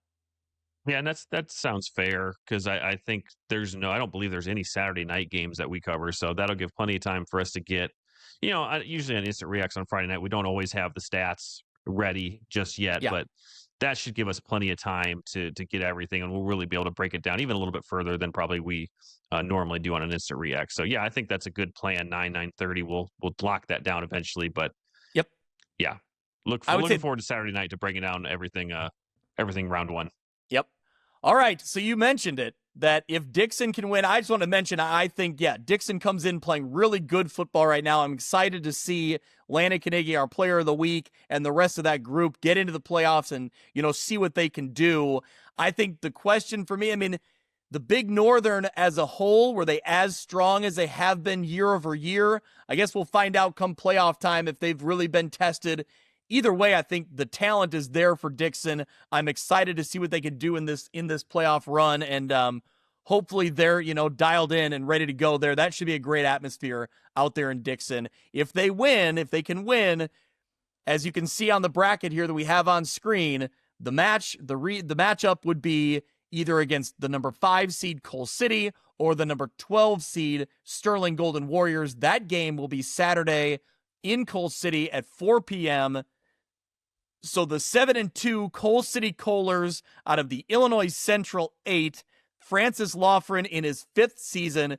Yeah, and that sounds fair because I think I don't believe there's any Saturday night games that we cover, so that'll give plenty of time for us to get, usually on Instant Reacts on Friday night, we don't always have the stats ready just yet, but that should give us plenty of time to get everything, and we'll really be able to break it down even a little bit further than probably we normally do on an Instant React. So yeah, I think that's a good plan. 9:30. We'll lock that down eventually, but looking forward to Saturday night to breaking down everything round 1. Yep. All right. So you mentioned it, that if Dixon can win, I just want to mention, I think, Dixon comes in playing really good football right now. I'm excited to see Landon Carnegie, our player of the week, and the rest of that group get into the playoffs and, see what they can do. I think the question for me, the Big Northern as a whole, were they as strong as they have been year over year? I guess we'll find out come playoff time if they've really been tested. Either way, I think the talent is there for Dixon. I'm excited to see what they can do in this playoff run, and hopefully they're dialed in and ready to go there. That should be a great atmosphere out there in Dixon. If they can win, as you can see on the bracket here that we have on screen, the matchup would be either against the number 5 seed Coal City or the number 12 seed Sterling Golden Warriors. That game will be Saturday in Coal City at 4 p.m. So the 7-2 Coal City Coalers out of the Illinois Central 8, Francis Loughran in his 5th season.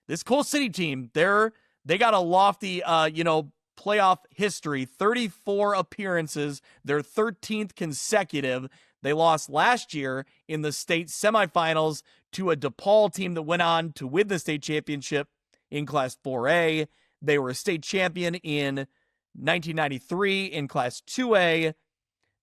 This Coal City team, they got a lofty, playoff history, 34 appearances, their 13th consecutive. They lost last year in the state semifinals to a DePaul team that went on to win the state championship in Class 4A. They were a state champion in 1993 in Class 2A.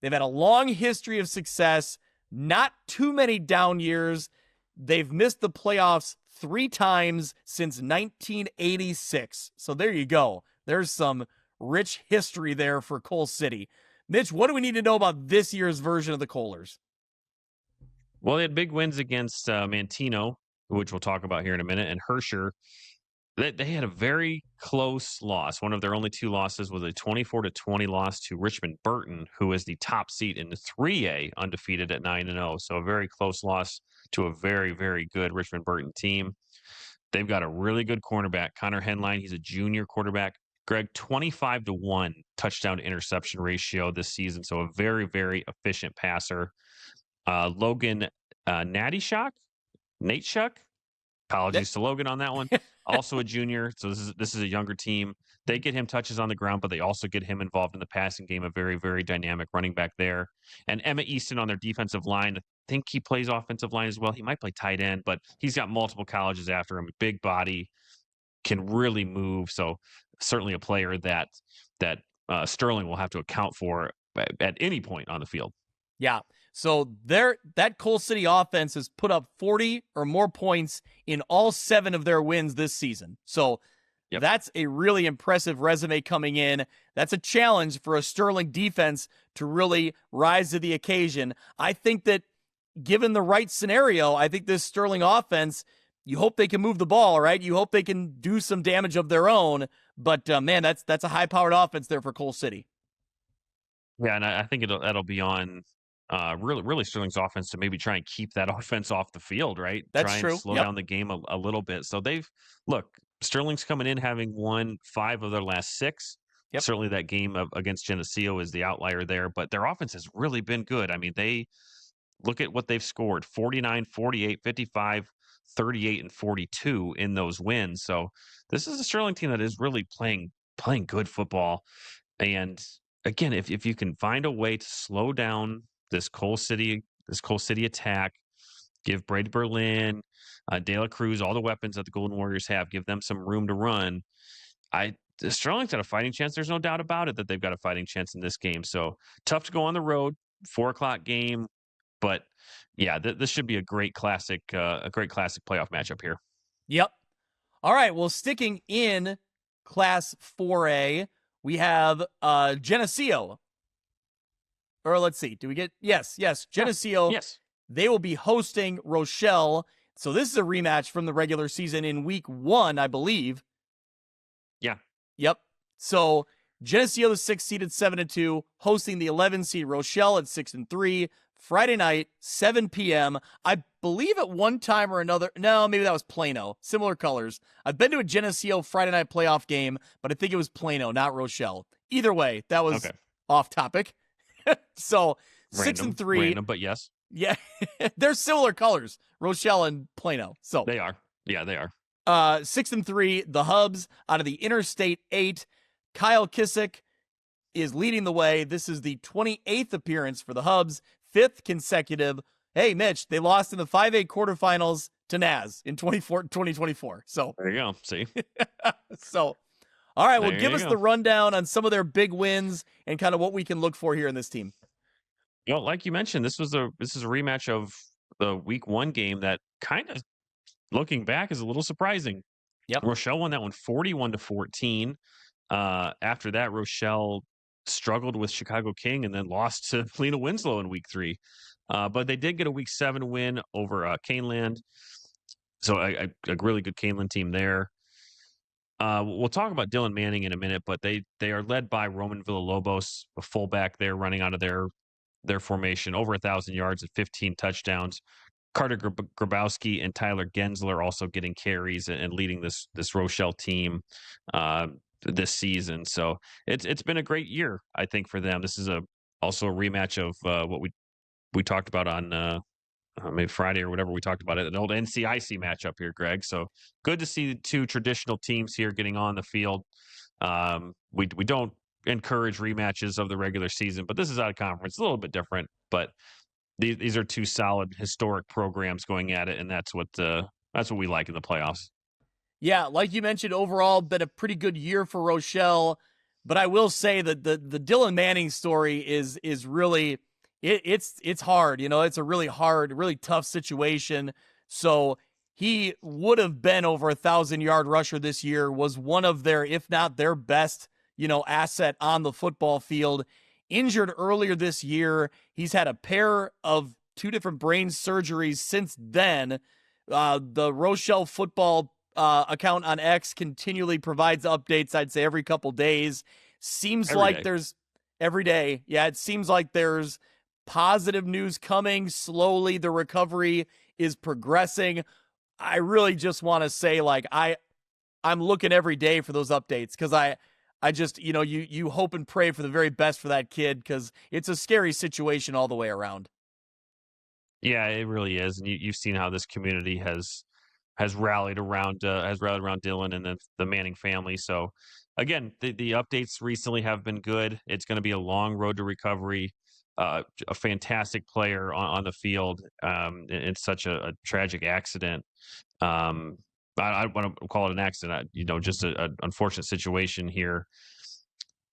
They've had a long history of success, not too many down years. They've missed the playoffs 3 times since 1986. So there you go. There's some rich history there for Coal City. Mitch, what do we need to know about this year's version of the Kohlers? Well, they had big wins against Mantino, which we'll talk about here in a minute, and Herscher. They had a very close loss. One of their only 2 losses was a 24-20 loss to Richmond Burton, who is the top seed in the 3A, undefeated at 9-0. So a very close loss to a very, very good Richmond Burton team. They've got a really good cornerback, Connor Henline. He's a junior quarterback. Greg, 25-1 touchdown to interception ratio this season. So a very, very efficient passer. Logan Nate Shuck. Apologies to Logan on that one. Also a junior. So this is a younger team. They get him touches on the ground, but they also get him involved in the passing game. A very, very dynamic running back there. And Emmett Easton on their defensive line. I think he plays offensive line as well. He might play tight end, but he's got multiple colleges after him. Big body, can really move. So certainly a player that Sterling will have to account for at any point on the field. Yeah. So that Coal City offense has put up 40 or more points in all 7 of their wins this season. So that's a really impressive resume coming in. That's a challenge for a Sterling defense to really rise to the occasion. I think that given the right scenario, I think this Sterling offense, you hope they can move the ball, right? You hope they can do some damage of their own. But man, that's a high-powered offense there for Coal City. Yeah, and I think that'll be on really Sterling's offense to maybe try and keep that offense off the field, right? That's try true. And slow down the game a little bit. So Sterling's coming in having won 5 of their last 6. Yep. Certainly that game against Geneseo is the outlier there, but their offense has really been good. I mean, they look at what they've scored: 49, 48, 55, 38, and 42 in those wins. So this is a Sterling team that is really playing good football. And again, if you can find a way to slow down this Coal City attack, give Brady Berlin, De La Cruz, all the weapons that the Golden Warriors have, give them some room to run. Sterling's got a fighting chance. There's no doubt about it that they've got a fighting chance in this game. So tough to go on the road, 4:00 game, but yeah, this should be a great classic playoff matchup here. Yep. All right. Well, sticking in Class 4A, we have Geneseo. Or let's see. Do we get yes, Geneseo. Yes. They will be hosting Rochelle. So this is a rematch from the regular season in week 1, I believe. Yeah. Yep. So Geneseo, the 6th seed at 7-2, hosting the 11 seed Rochelle at 6-3. Friday night, 7 p.m. I believe at one time or another. No, maybe that was Plano. Similar colors. I've been to a Geneseo Friday night playoff game, but I think it was Plano, not Rochelle. Either way, that was off topic. So 6-3. Random, but yes. Yeah, they're similar colors, Rochelle and Plano. So they are. Yeah, they are. 6-3, the Hubs out of the Interstate 8. Kyle Kissick is leading the way. This is the 28th appearance for the Hubs, 5th consecutive. Hey, Mitch, they lost in the 5A quarterfinals to Naz in 2024. So there you go. See? So, all right, well, There give you us go. the rundown on some of their big wins and kind of what we can look for here in this team. Well, like you mentioned, this is a rematch of the week 1 game that kind of, looking back, is a little surprising. Yep. Rochelle won that one 41-14. After that, Rochelle struggled with Chicago King and then lost to Lena Winslow in week 3. But they did get a week 7 win over Caneland. So a really good Caneland team there. We'll talk about Dylan Manning in a minute, but they are led by Roman Villalobos, a fullback there running out of their formation, over 1,000 yards and 15 touchdowns. Carter Grabowski and Tyler Gensler also getting carries and leading this Rochelle team this season. So it's been a great year, I think, for them. This is also a rematch of what we talked about on maybe Friday or whatever we talked about it, an old NCIC matchup here, Greg. So good to see the 2 traditional teams here getting on the field. We don't encourage rematches of the regular season, but this is out of conference, a little bit different. But these are two solid historic programs going at it, and that's what we like in the playoffs. Yeah, like you mentioned, overall been a pretty good year for Rochelle, but I will say that the Dylan Manning story is really it's hard. You know, it's a really hard, really tough situation. So he would have been over 1,000-yard rusher this year. Was one of their, if not their best, asset on the football field. Injured earlier this year. He's had a pair of two different brain surgeries since then. The Rochelle football account on X continually provides updates, I'd say every couple days. Seems Every like day. there's every day. Yeah, it seems like there's positive news coming. Slowly, the recovery is progressing. I really just want to say, like, I'm looking every day for those updates because I just, you hope and pray for the very best for that kid because it's a scary situation all the way around. Yeah, it really is, and you've seen how this community has rallied around Dylan and the Manning family. So again, the updates recently have been good. It's going to be a long road to recovery. A fantastic player on the field. It's such a tragic accident. I want to call it an accident. Just an unfortunate situation here.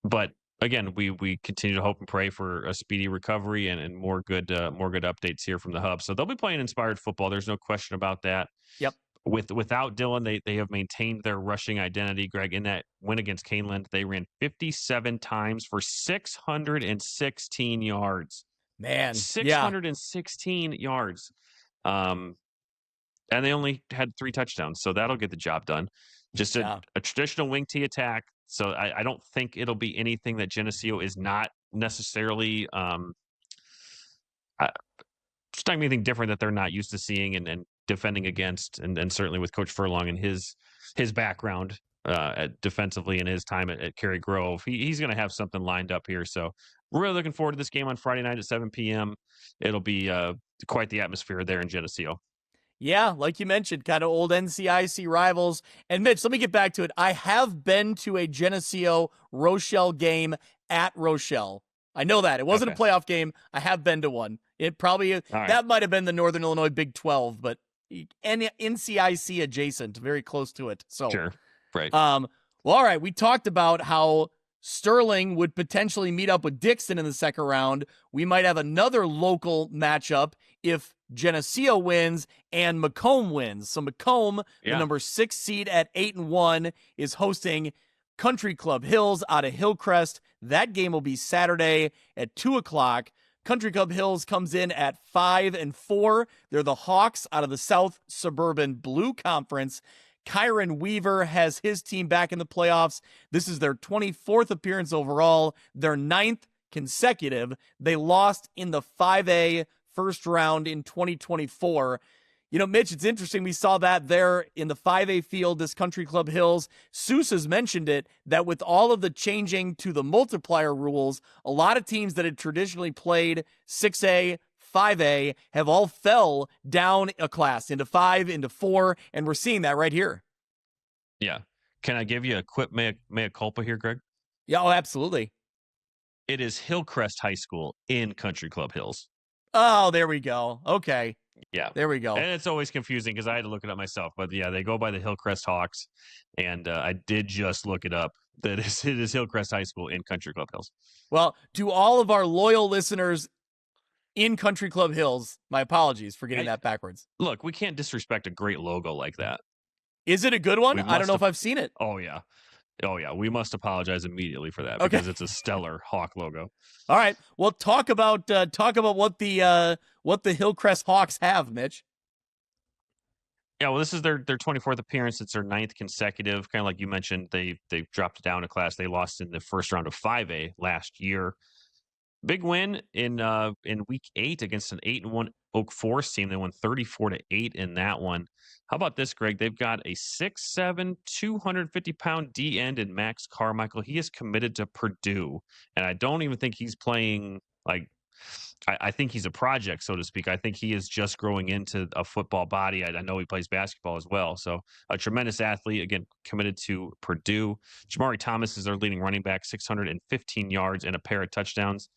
But again, we continue to hope and pray for a speedy recovery and more good updates here from the hub. So they'll be playing inspired football. There's no question about that. Yep. Without Dylan, they have maintained their rushing identity. Greg, in that win against Caneland, they ran 57 times for 616 yards. Man, yeah. 616 yards. And they only had 3 touchdowns, so that'll get the job done. Just Yeah. a traditional wing T attack. So I don't think it'll be anything that Geneseo is not necessarily just not anything different that they're not used to seeing and defending against, and certainly with Coach Furlong and his background defensively and his time at Cary Grove, he's going to have something lined up here. So we're really looking forward to this game on Friday night at 7 p.m. It'll be quite the atmosphere there in Geneseo. Yeah, like you mentioned, kind of old NCIC rivals. And Mitch, let me get back to it. I have been to a Geneseo Rochelle game at Rochelle. I know that. It wasn't Okay. a playoff game. I have been to one. It probably, right. that might have been the Northern Illinois Big 12, but NCIC adjacent, very close to it. So, Sure. Right. well, all right. We talked about how Sterling would potentially meet up with Dixon in the second round. We might have another local matchup if Geneseo wins and Macomb wins. So Macomb, the number 6 seed at 8-1, is hosting Country Club Hills out of Hillcrest. That game will be Saturday at 2:00. Country Club Hills comes in at 5-4. They're the Hawks out of the South Suburban Blue Conference. Kyron Weaver has his team back in the playoffs. This is their 24th appearance overall, their 9th consecutive. They lost in the 5A first round in 2024. Mitch, it's interesting. We saw that there in the 5A field, this Country Club Hills. Seuss has mentioned it, that with all of the changing to the multiplier rules, a lot of teams that had traditionally played 6A, 5A have all fell down a class into 5, into 4, and we're seeing that right here. Yeah. Can I give you a quick mea culpa here, Greg? Yeah, oh, absolutely. It is Hillcrest High School in Country Club Hills. Oh, there we go. Okay. Yeah. There we go. And it's always confusing because I had to look it up myself. But yeah, they go by the Hillcrest Hawks. And I did just look it up. It is Hillcrest High School in Country Club Hills. Well, to all of our loyal listeners in Country Club Hills, my apologies for getting that backwards. Look, we can't disrespect a great logo like that. Is it a good one? I don't know if I've seen it. Oh, yeah. Oh, yeah. We must apologize immediately for that because it's a stellar Hawk logo. All right. Well, talk about what the Hillcrest Hawks have, Mitch. Yeah, well, this is their 24th appearance. It's their 9th consecutive. Kind of like you mentioned, they dropped down a class. They lost in the first round of 5A last year. Big win in week 8 against an 8-1 Oak Forest team. They won 34-8 in that one. How about this, Greg? They've got a 6'7", 250-pound D end in Max Carmichael. He is committed to Purdue, and I don't even think he's playing like I think he's a project, so to speak. I think he is just growing into a football body. I know he plays basketball as well. So a tremendous athlete, again, committed to Purdue. Jamari Thomas is their leading running back, 615 yards and a pair of touchdowns.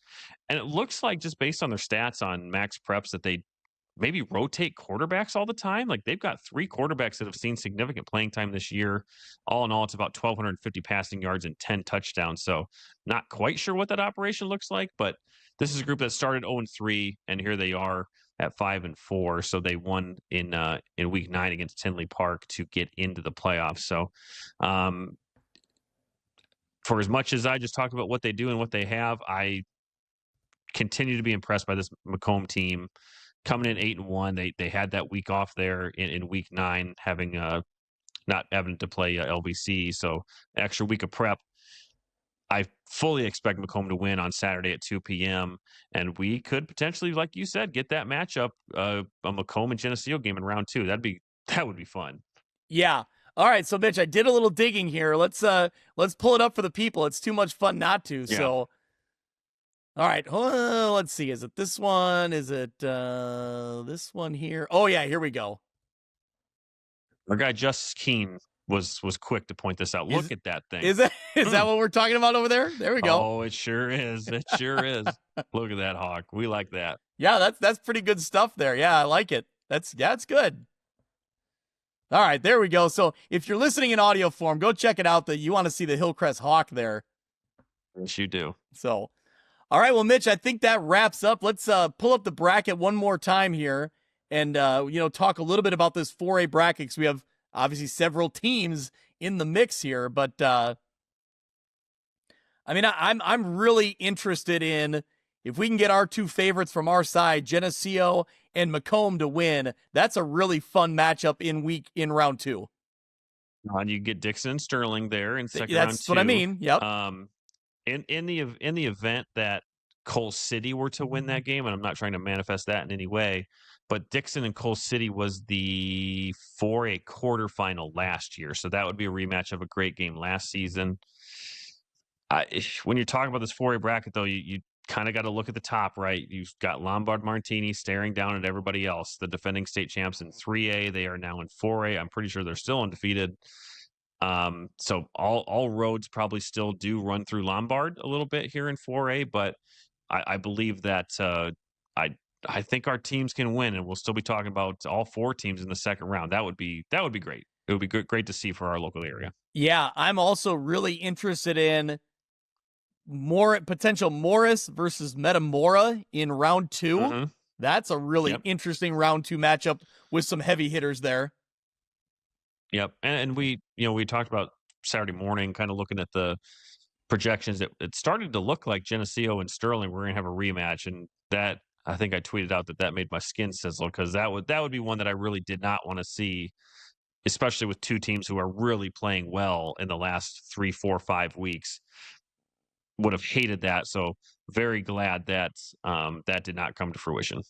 And it looks like, just based on their stats on Max Preps, that they maybe rotate quarterbacks all the time. Like, they've got 3 quarterbacks that have seen significant playing time this year. All in all, it's about 1,250 passing yards and 10 touchdowns. So not quite sure what that operation looks like, but this is a group that started 0-3, and here they are at 5-4. So they won in week 9 against Tinley Park to get into the playoffs. So for as much as I just talked about what they do and what they have, I continue to be impressed by this Macomb team. Coming in 8-1, they had that week off there in week 9, having not having to play LBC, so extra week of prep. I fully expect Macomb to win on Saturday at 2 p.m. and we could potentially, like you said, get that matchup, a Macomb and Geneseo game in round 2. That would be fun. Yeah. All right, so Mitch, I did a little digging here. Let's pull it up for the people. It's too much fun not to. Yeah. So. All right, let's see. Is it this one? Is it this one here? Oh, yeah, here we go. Our guy Justice Keene was quick to point this out. Look at that thing. Is that what we're talking about over there? There we go. Oh, it sure is. It sure is. Look at that hawk. We like that. Yeah, that's pretty good stuff there. Yeah, I like it. It's good. All right, there we go. So if you're listening in audio form, go check it out. That you want to see the Hillcrest Hawk there. Yes, you do. So. All right, well, Mitch, I think that wraps up. Let's pull up the bracket one more time here and, talk a little bit about this 4A bracket, because we have obviously several teams in the mix here. But, I'm really interested in, if we can get our 2 favorites from our side, Geneseo and Macomb, to win. That's a really fun matchup in round 2. And you get Dixon and Sterling there in second round 2. That's what I mean, yep. In the event that Coal City were to win that game, and I'm not trying to manifest that in any way, but Dixon and Coal City was the 4A quarterfinal last year, so that would be a rematch of a great game last season. When you're talking about this 4A bracket, though, you kind of got to look at the top, right? You've got Lombard Martini staring down at everybody else, the defending state champs in 3A. They are now in 4A. I'm pretty sure they're still undefeated. So all roads probably still do run through Lombard a little bit here in 4A, but I believe that I think our teams can win, and we'll still be talking about all 4 teams in the second round. That would be great. It would be great to see for our local area. Yeah, I'm also really interested in more potential Morris versus Metamora in round 2. Mm-hmm. That's a really interesting round 2 matchup with some heavy hitters there. Yep. And we talked about Saturday morning, kind of looking at the projections. It started to look like Geneseo and Sterling were going to have a rematch. And that, I think I tweeted out that made my skin sizzle, because that would be one that I really did not want to see, especially with 2 teams who are really playing well in the last 3, 4, 5 weeks. Would have hated that. So very glad that that did not come to fruition.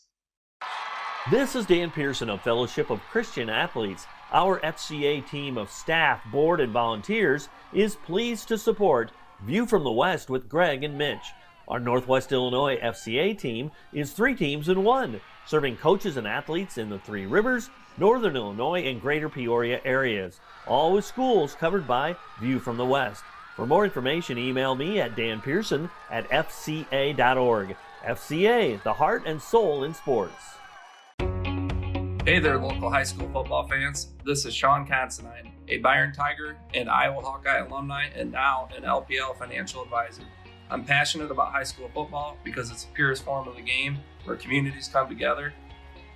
This is Dan Pearson of Fellowship of Christian Athletes. Our FCA team of staff, board, and volunteers is pleased to support View from the West with Greg and Mitch. Our Northwest Illinois FCA team is 3 teams in 1, serving coaches and athletes in the 3 Rivers, Northern Illinois, and Greater Peoria areas, all with schools covered by View from the West. For more information, email me at danpearson@fca.org. FCA, the heart and soul in sports. Hey there, local high school football fans. This is Sean Considine, a Byron Tiger and Iowa Hawkeye alumni, and now an LPL financial advisor. I'm passionate about high school football because it's the purest form of the game where communities come together.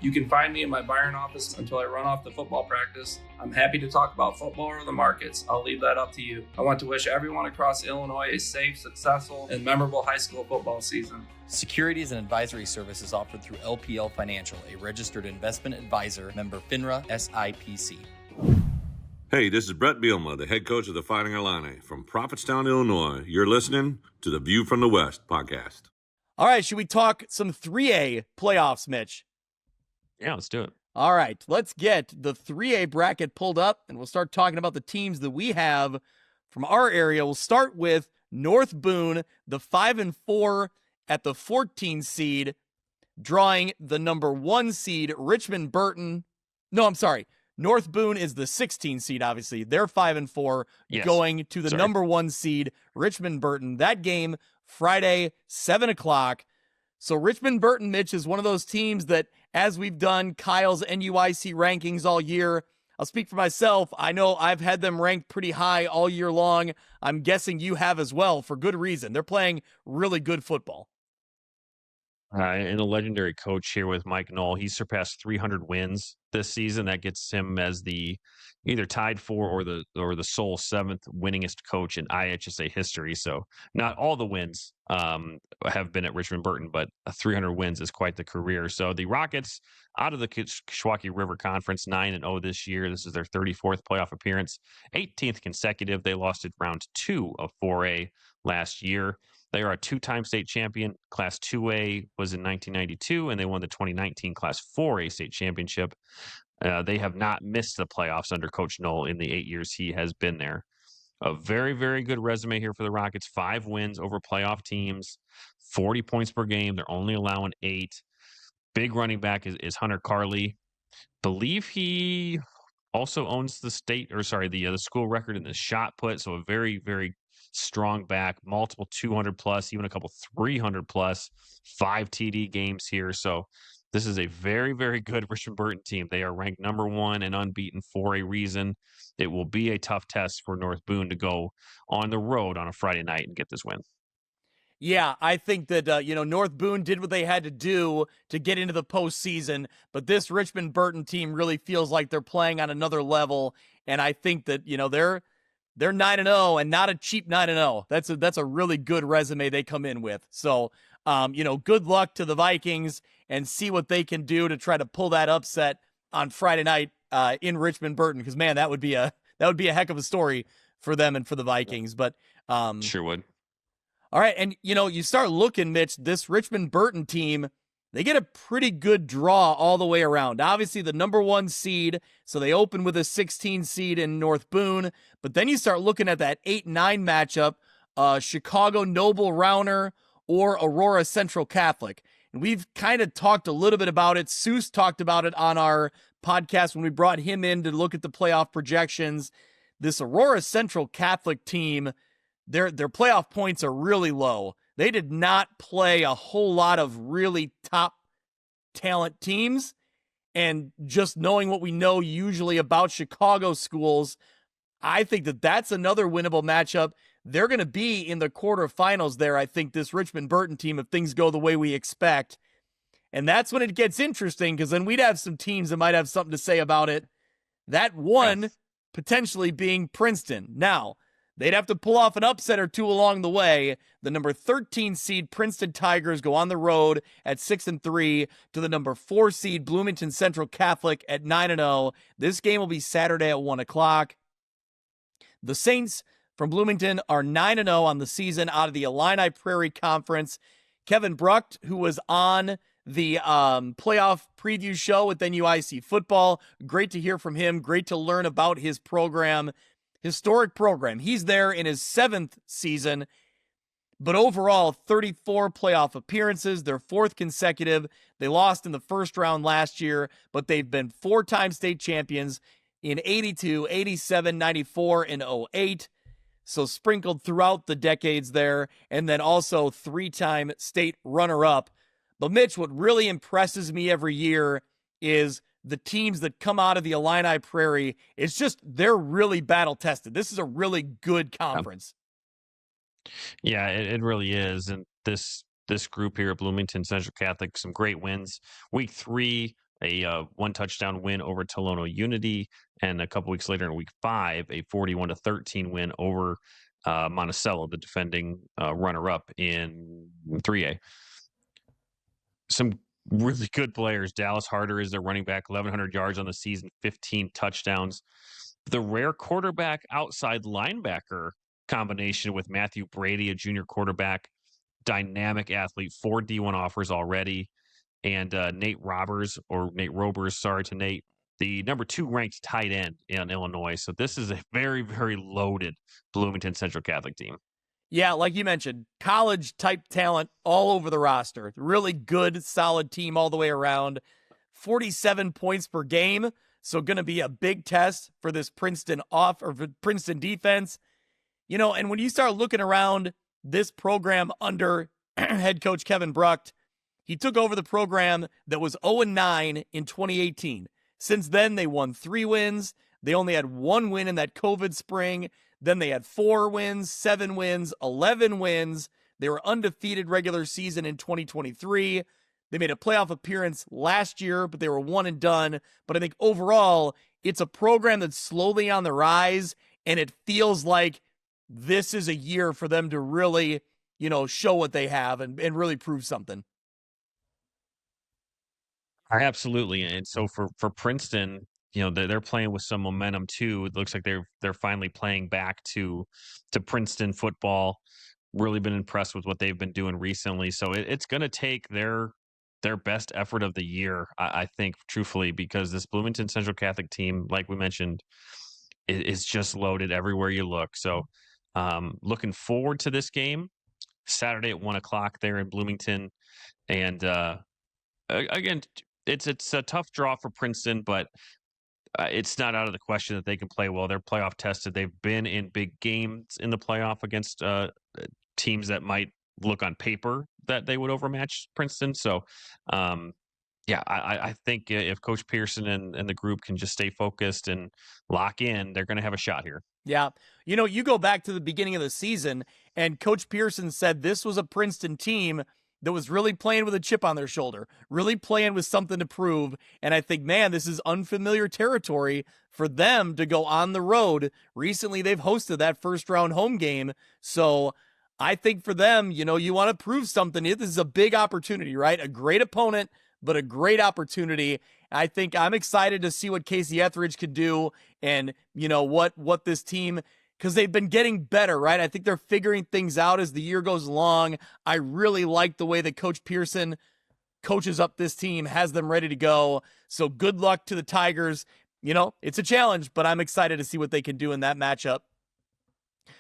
You can find me in my Byron office until I run off to football practice. I'm happy to talk about football or the markets. I'll leave that up to you. I want to wish everyone across Illinois a safe, successful, and memorable high school football season. Securities and advisory services offered through LPL Financial, a registered investment advisor, member FINRA SIPC. Hey, this is Brett Bielma, the head coach of the Fighting Illini from Prophetstown, Illinois. You're listening to the View from the West podcast. All right, should we talk some 3A playoffs, Mitch? Yeah, let's do it. All right, let's get the 3A bracket pulled up, and we'll start talking about the teams that we have from our area. We'll start with North Boone, the 5-4 at the 14 seed, drawing the number 1 seed, Richmond Burton. No, I'm sorry. North Boone is the 16 seed, obviously. They're 5-4, Yes. going to the Sorry. number 1 seed, Richmond Burton. That game, Friday, 7 o'clock. So Richmond Burton, Mitch, is one of those teams that, as we've done Kyle's NUIC rankings all year, I'll speak for myself. I know I've had them ranked pretty high all year long. I'm guessing you have as well, for good reason. They're playing really good football. And a legendary coach here with Mike Knoll. He surpassed 300 wins this season. That gets him as the either tied for or the sole 7th winningest coach in IHSA history. So not all the wins have been at Richmond Burton, but 300 wins is quite the career. So the Rockets, out of the Kishwaukee River Conference, 9-0 this year. This is their 34th playoff appearance, 18th consecutive. They lost at round 2 of 4A last year. They are a 2-time state champion. Class 2A was in 1992, and they won the 2019 Class 4A state championship. They have not missed the playoffs under Coach Knoll in the 8 years he has been there. A very, very good resume here for the Rockets. 5 wins over playoff teams, 40 points per game. They're only allowing 8. Big running back is Hunter Carley. Believe he also owns the school record in the shot put. So a very, very strong back, multiple 200 plus, even a couple 300 plus, 5 TD games here. So this is a very, very good Richmond Burton team. They are ranked number 1 and unbeaten for a reason. It will be a tough test for North Boone to go on the road on a Friday night and get this win. Yeah, I think that, North Boone did what they had to do to get into the postseason, but this Richmond Burton team really feels like they're playing on another level, and I think that, they're 9-0 and not a cheap 9-0. That's a really good resume they come in with. So, good luck to the Vikings and see what they can do to try to pull that upset on Friday night in Richmond Burton, because, man, that would be a heck of a story for them and for the Vikings. But sure would. All right, and you start looking, Mitch, this Richmond Burton team, they get a pretty good draw all the way around. Obviously, the number 1 seed, so they open with a 16 seed in North Boone, but then you start looking at that 8-9 matchup, Chicago Noble Rauner or Aurora Central Catholic. And we've kind of talked a little bit about it. Seuss talked about it on our podcast when we brought him in to look at the playoff projections. This Aurora Central Catholic team, their playoff points are really low. They did not play a whole lot of really top talent teams. And just knowing what we know usually about Chicago schools, I think that that's another winnable matchup. They're going to be in the quarterfinals there, I think, this Richmond Burton team, if things go the way we expect. And that's when it gets interesting, because then we'd have some teams that might have something to say about it. That one potentially being Princeton. Now, they'd have to pull off an upset or two along the way. The number 13 seed Princeton Tigers go on the road at 6-3 to the number 4 seed Bloomington Central Catholic at 9-0. This game will be Saturday at 1 o'clock. The Saints from Bloomington are 9-0 on the season out of the Illini Prairie Conference. Kevin Brucht, who was on the playoff preview show with NUIC football, great to hear from him. Great to learn about his program. Historic program. He's there in his 7th season, but overall 34 playoff appearances, their 4th consecutive. They lost in the first round last year, but they've been 4-time state champions in 82, 87, 94, and 08. So sprinkled throughout the decades there, and then also 3-time state runner-up. But Mitch, what really impresses me every year is the teams that come out of the Illini Prairie. It's just, they're really battle tested. This is a really good conference. Yeah, it really is. And this group here at Bloomington Central Catholic, some great wins. Week 3, a 1-touchdown win over Tolono Unity, and a couple weeks later in week 5, a 41-13 win over Monticello, the defending runner-up in 3A. Some really good players. Dallas Harder is their running back, 1,100 yards on the season, 15 touchdowns. The rare quarterback outside linebacker combination with Matthew Brady, a junior quarterback, dynamic athlete, 4 D1 offers already, and Nate Robers, sorry to Nate, the number 2 ranked tight end in Illinois. So this is a very, very loaded Bloomington Central Catholic team. Yeah, like you mentioned, college-type talent all over the roster. Really good, solid team all the way around. 47 points per game, so going to be a big test for this Princeton Princeton defense. And when you start looking around this program under head coach Kevin Brucht, he took over the program that was 0-9 in 2018. Since then, they won 3 wins. They only had 1 win in that COVID spring. Then they had 4 wins, 7 wins, 11 wins. They were undefeated regular season in 2023. They made a playoff appearance last year, but they were one and done. But I think overall, it's a program that's slowly on the rise, and it feels like this is a year for them to really, show what they have and really prove something. Absolutely. And so for Princeton, they're playing with some momentum too. It looks like they're finally playing back to Princeton football. Really been impressed with what they've been doing recently. So it's going to take their best effort of the year, I think, truthfully, because this Bloomington Central Catholic team, like we mentioned, is just loaded everywhere you look. So looking forward to this game Saturday at 1:00 there in Bloomington. And again, it's a tough draw for Princeton, but it's not out of the question that they can play well. They're playoff tested. They've been in big games in the playoff against teams that might look on paper that they would overmatch Princeton. So, I think if Coach Pearson and the group can just stay focused and lock in, they're going to have a shot here. Yeah. You go back to the beginning of the season, and Coach Pearson said this was a Princeton team that was really playing with a chip on their shoulder, really playing with something to prove. And I think, man, this is unfamiliar territory for them to go on the road. Recently, they've hosted that first-round home game. So I think for them, you want to prove something. This is a big opportunity, right? A great opponent, but a great opportunity. I think I'm excited to see what Casey Etheridge could do and, what this team, because they've been getting better, right? I think they're figuring things out as the year goes along. I really like the way that Coach Pearson coaches up this team, has them ready to go. So good luck to the Tigers. It's a challenge, but I'm excited to see what they can do in that matchup.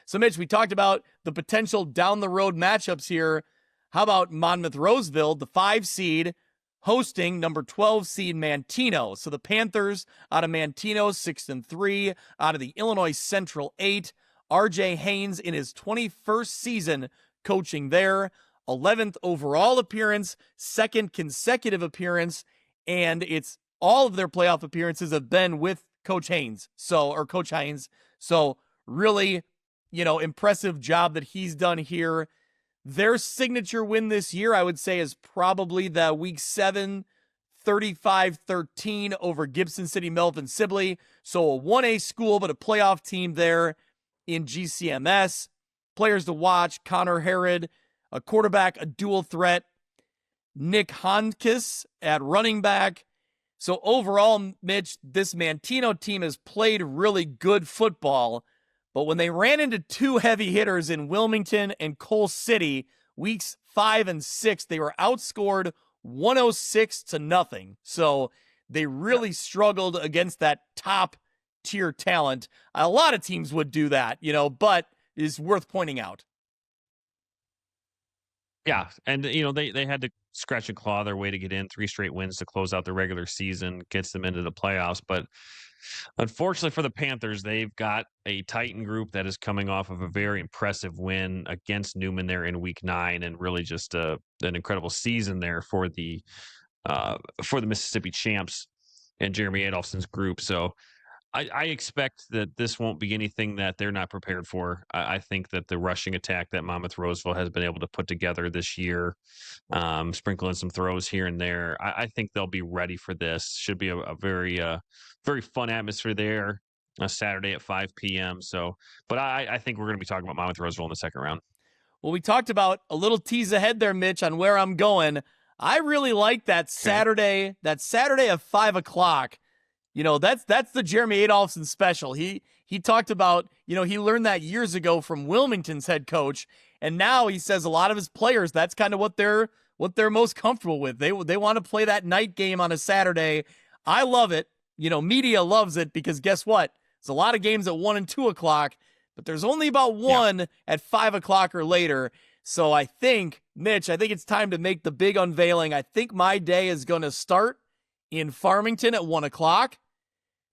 So, Mitch, we talked about the potential down-the-road matchups here. How about Monmouth-Roseville, the 5 seed, hosting number 12 seed Manteno. So the Panthers out of Manteno, 6-3, out of the Illinois Central 8. RJ Haynes in his 21st season coaching there. 11th overall appearance, 2nd consecutive appearance, and it's all of their playoff appearances have been with Coach Haynes. Coach Haynes. So really, impressive job that he's done here. Their signature win this year, I would say, is probably the Week 7 35-13 over Gibson City Melvin Sibley. So a 1A school, but a playoff team there in GCMS. Players to watch: Connor Herod, a quarterback, a dual threat. Nick Honkis at running back. So overall, Mitch, this Manteno team has played really good football. But when they ran into 2 heavy hitters in Wilmington and Coal City, weeks 5 and 6, they were outscored 106-0. So they really struggled against that top tier talent. A lot of teams would do that, but it's worth pointing out. Yeah, and they had to scratch and claw their way to get in. 3 straight wins to close out the regular season, gets them into the playoffs. But unfortunately for the Panthers, they've got a Titan group that is coming off of a very impressive win against Newman there in Week 9, and really just an incredible season there for the Mississippi champs and Jeremy Adolphson's group. So I expect that this won't be anything that they're not prepared for. I think that the rushing attack that Monmouth-Roseville has been able to put together this year, sprinkling some throws here and there, I think they'll be ready for this. Should be a very fun atmosphere there, a Saturday at 5 p.m. So, but I think we're going to be talking about Monmouth-Roseville in the second round. Well, we talked about a little tease ahead there, Mitch, on where I'm going. I really like that Saturday, at 5 o'clock. That's the Jeremy Adolphson special. He talked about, he learned that years ago from Wilmington's head coach, and now he says a lot of his players, that's kind of what they're most comfortable with. They want to play that night game on a Saturday. I love it. Media loves it because guess what? There's a lot of games at 1 and 2 o'clock, but there's only about one at 5 o'clock or later. So I think, Mitch, it's time to make the big unveiling. I think my day is going to start in Farmington at 1 o'clock.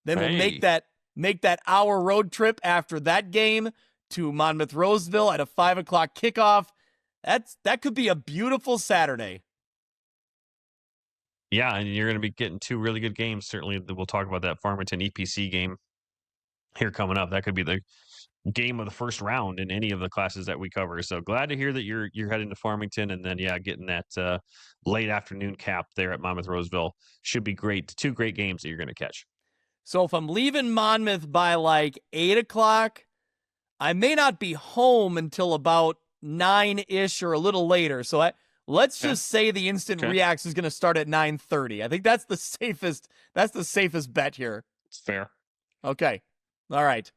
Then we'll make that hour road trip after that game to Monmouth Roseville at a 5 o'clock kickoff. That could be a beautiful Saturday. Yeah, and you're going to be getting two really good games. Certainly, we'll talk about that Farmington EPC game here coming up. That could be the game of the first round in any of the classes that we cover. So glad to hear that you're heading to Farmington, and then getting that late afternoon cap there at Monmouth Roseville should be great. Two great games that you're going to catch. So if I'm leaving Monmouth by like 8 o'clock, I may not be home until about 9-ish or a little later. So let's just say the instant reacts is going to start at 9:30. I think that's the safest bet here. It's fair. Okay. All right.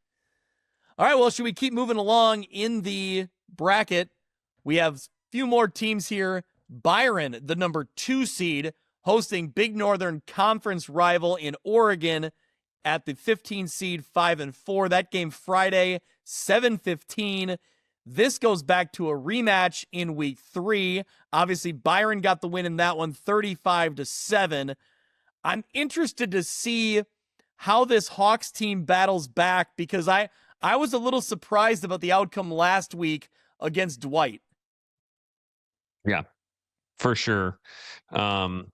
Well, should we keep moving along in the bracket? We have a few more teams here. Byron, the number 2 seed, hosting Big Northern Conference rival in Oregon at the 15 seed 5-4. That game Friday, 7:15. This goes back to a rematch in week 3. Obviously, Byron got the win in that one, 35-7. I'm interested to see how this Hawks team battles back, because I was a little surprised about the outcome last week against Dwight. Yeah, for sure. And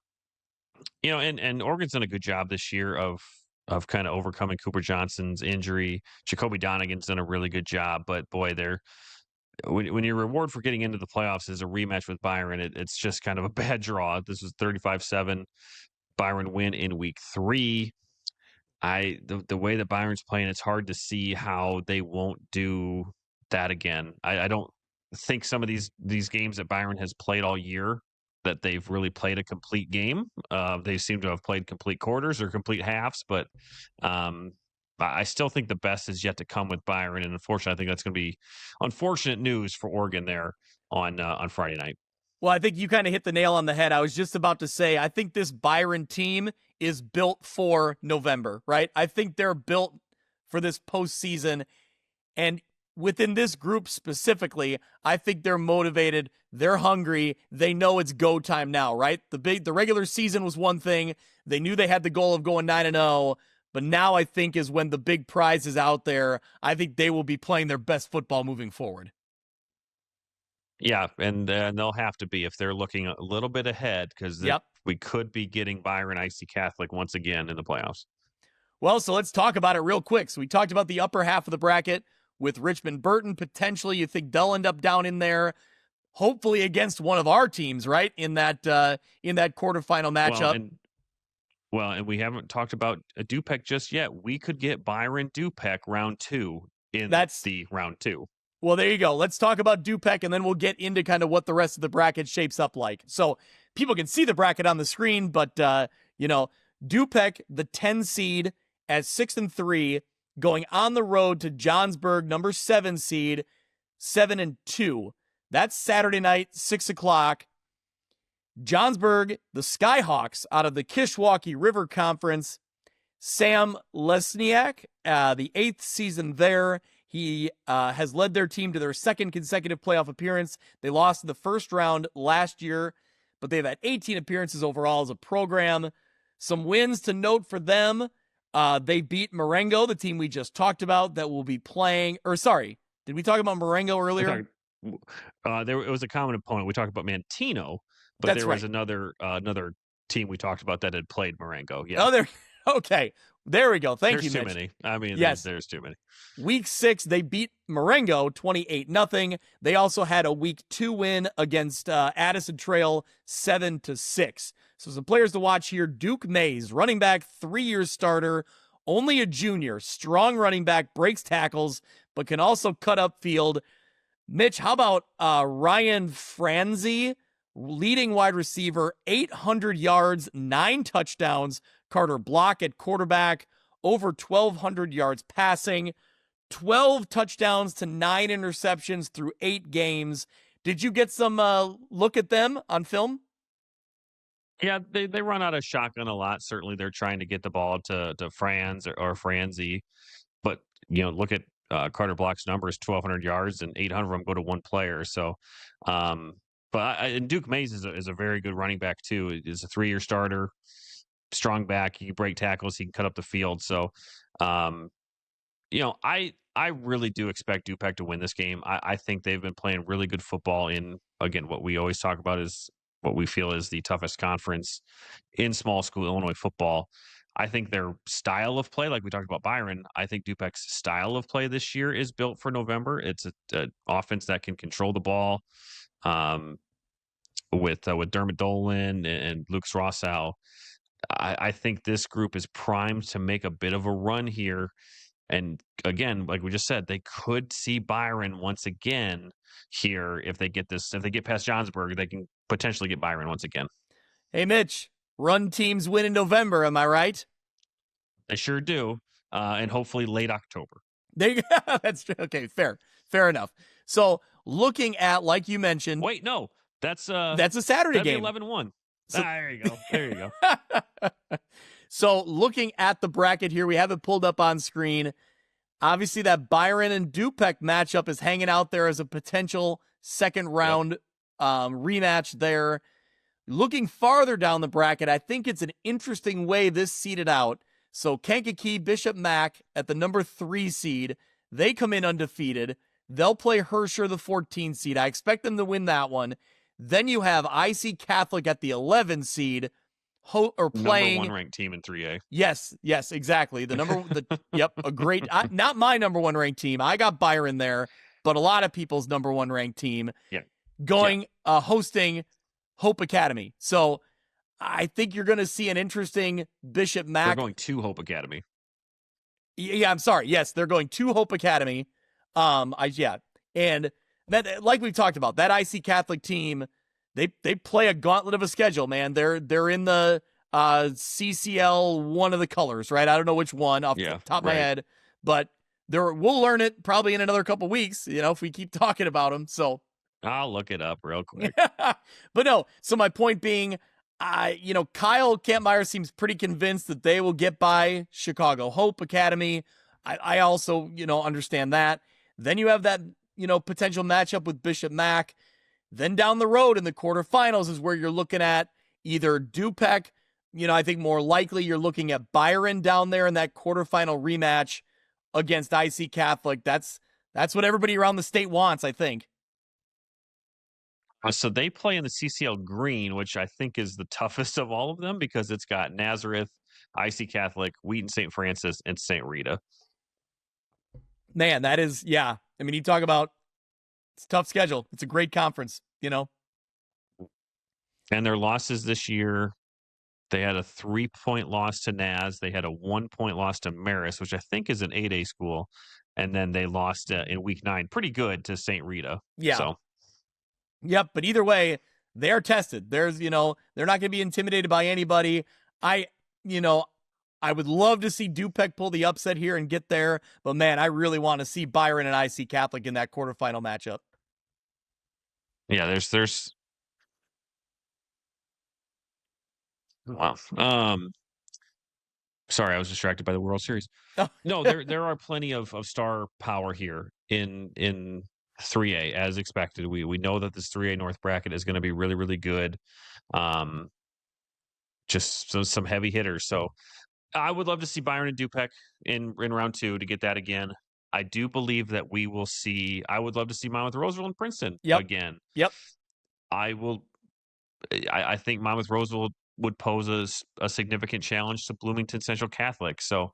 Oregon's done a good job this year of kind of overcoming Cooper Johnson's injury. Jacoby Donegan's done a really good job, but boy, when your reward for getting into the playoffs is a rematch with Byron, it's just kind of a bad draw. This was 35-7. Byron win in week 3. The way that Byron's playing, it's hard to see how they won't do that again. I don't think some of these games that Byron has played all year that they've really played a complete game. They seem to have played complete quarters or complete halves, but I still think the best is yet to come with Byron. And unfortunately, I think that's going to be unfortunate news for Oregon there on Friday night. Well, I think you kind of hit the nail on the head. I was just about to say, I think this Byron team is built for November, right? I think they're built for this postseason. And within this group specifically, I think they're motivated. They're hungry. They know it's go time now, right? The regular season was one thing. They knew they had the goal of going 9-0. But now I think is when the big prize is out there. I think they will be playing their best football moving forward. Yeah, and they'll have to be if they're looking a little bit ahead, because we could be getting Byron Icy Catholic once again in the playoffs. Well, so let's talk about it real quick. So we talked about the upper half of the bracket with Richmond Burton. Potentially, you think they'll end up down in there, hopefully against one of our teams, right? In that quarterfinal matchup. Well, and we haven't talked about Dupek just yet. We could get Byron Dupek round 2 in the round 2. Well, there you go. Let's talk about Dupek, and then we'll get into kind of what the rest of the bracket shapes up like. So people can see the bracket on the screen, but, Dupek, the 10 seed at 6-3, going on the road to Johnsburg, number 7 seed, 7-2. That's Saturday night, 6 o'clock. Johnsburg, the Skyhawks out of the Kishwaukee River Conference. Sam Lesniak, the 8th season there. He has led their team to their 2nd consecutive playoff appearance. They lost in the first round last year, but they've had 18 appearances overall as a program. Some wins to note for them. They beat Marengo, the team we just talked about, that will be playing. Or sorry, did we talk about Marengo earlier? It was a common opponent. We talked about Mantino, but there was another team we talked about that had played Marengo. Yeah. Okay. There we go. Thank you, Mitch. There's too many. I mean, yes. There's too many. Week 6, they beat Marengo 28-0. They also had a week 2 win against Addison Trail 7-6. So some players to watch here. Duke Mays, running back, 3-year starter, only a junior, strong running back, breaks tackles, but can also cut up field. Mitch, how about Ryan Franzi, leading wide receiver, 800 yards, 9 touchdowns. Carter Block at quarterback, over 1,200 yards passing, 12 touchdowns to 9 interceptions through 8 games. Did you get some look at them on film? Yeah, they run out of shotgun a lot. Certainly, they're trying to get the ball to Franz or Franzi. But, look at Carter Block's number is 1,200 yards, and 800 of them go to one player. So, and Duke Mays is a very good running back too. He's a 3-year starter, strong back. He can break tackles. He can cut up the field. So, I really do expect Dupek to win this game. I think they've been playing really good football in, again, what we always talk about is what we feel is the toughest conference in small school Illinois football. I think their style of play, like we talked about Byron, I think Dupek's style of play this year is built for November. It's an offense that can control the ball with Dermot Dolan and Luke Rossow. I think this group is primed to make a bit of a run here. And again, like we just said, they could see Byron once again here if they get past Johnsburg, they can potentially get Byron once again. Hey, Mitch, run teams win in November, am I right? They sure do. And hopefully late October. That's okay. Fair enough. So looking at, like you mentioned. Wait, no, that's a Saturday game. 11-1. So, there you go. There you go. So looking at the bracket here, we have it pulled up on screen. Obviously, that Byron and Dupek matchup is hanging out there as a potential second round rematch there. Looking farther down the bracket, I think it's an interesting way this seeded out. So Kankakee, Bishop Mack at the number 3 seed. They come in undefeated. They'll play Herscher, the 14 seed. I expect them to win that one. Then you have IC Catholic at the 11 seed. Playing number 1 ranked team in 3A. Yes, exactly. A great, not my number 1 ranked team. I got Byron there, but a lot of people's number 1 ranked team. Yeah. Hosting Hope Academy. So I think you're going to see an interesting Bishop Mack. They're going to Hope Academy. Yeah, I'm sorry. Yes, they're going to Hope Academy. And that, like we've talked about, that IC Catholic team. They play a gauntlet of a schedule, man. They're in the CCL one of the colors, right? I don't know which one off the top of my head, but we'll learn it probably in another couple weeks, if we keep talking about them. So I'll look it up real quick. But no, so my point being, Kyle Kampmeyer seems pretty convinced that they will get by Chicago Hope Academy. I also, understand that. Then you have that, potential matchup with Bishop Mack. Then down the road in the quarterfinals is where you're looking at either Dupek. I think more likely you're looking at Byron down there in that quarterfinal rematch against IC Catholic. That's what everybody around the state wants, I think. So they play in the CCL Green, which I think is the toughest of all of them because it's got Nazareth, IC Catholic, Wheaton St. Francis, and St. Rita. Man, that is, yeah. I mean, you talk about it's a tough schedule. It's a great conference, And their losses this year, they had a 3-point loss to Naz. They had a 1-point loss to Marist, which I think is an 8A school. And then they lost in week 9 pretty good to St. Rita. Yeah. So. Yep. But either way, they're tested. There's, they're not going to be intimidated by anybody. I would love to see Dupek pull the upset here and get there, but man, I really want to see Byron and IC Catholic in that quarterfinal matchup. Yeah, there's wow. Sorry, I was distracted by the World Series. No, there are plenty of star power here in 3A as expected. We know that this 3A North bracket is going to be really, really good. Just some heavy hitters. So I would love to see Byron and Dupek in round 2 to get that again. I do believe that we will see. I would love to see Monmouth Roseville and Princeton again. Yep. I think Monmouth Roseville would pose a significant challenge to Bloomington Central Catholic. So,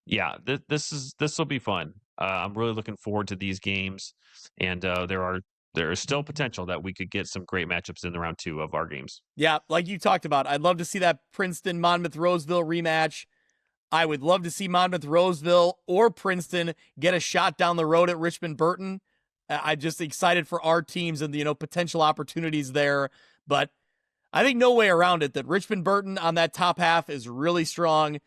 yeah, this will be fun. I'm really looking forward to these games, and there is still potential that we could get some great matchups in the round 2 of our games. Yeah, like you talked about, I'd love to see that Princeton Monmouth Roseville rematch. I would love to see Monmouth Roseville or Princeton get a shot down the road at Richmond Burton. I'm just excited for our teams and the potential opportunities there. But I think no way around it that Richmond Burton on that top half is really strong.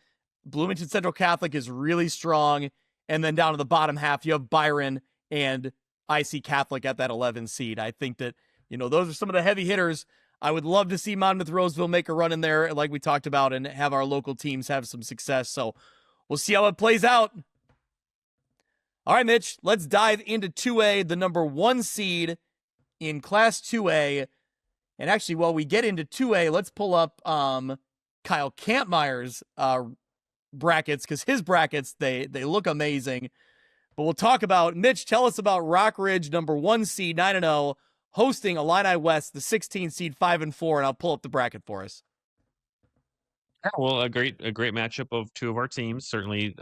Bloomington Central Catholic is really strong. And then down to the bottom half, you have Byron and IC Catholic at that 11 seed. I think that, those are some of the heavy hitters. I would love to see Monmouth Roseville make a run in there, like we talked about, and have our local teams have some success. So we'll see how it plays out. All right, Mitch, let's dive into 2A, the number 1 seed in Class 2A. And actually, while we get into 2A, let's pull up Kyle Kampmeyer's brackets, because his brackets, they look amazing. But we'll talk about, Mitch, tell us about Rock Ridge, number 1 seed, 9-0, hosting Illini West, the 16 seed, 5-4, and I'll pull up the bracket for us. Yeah, well, a great matchup of two of our teams. Certainly,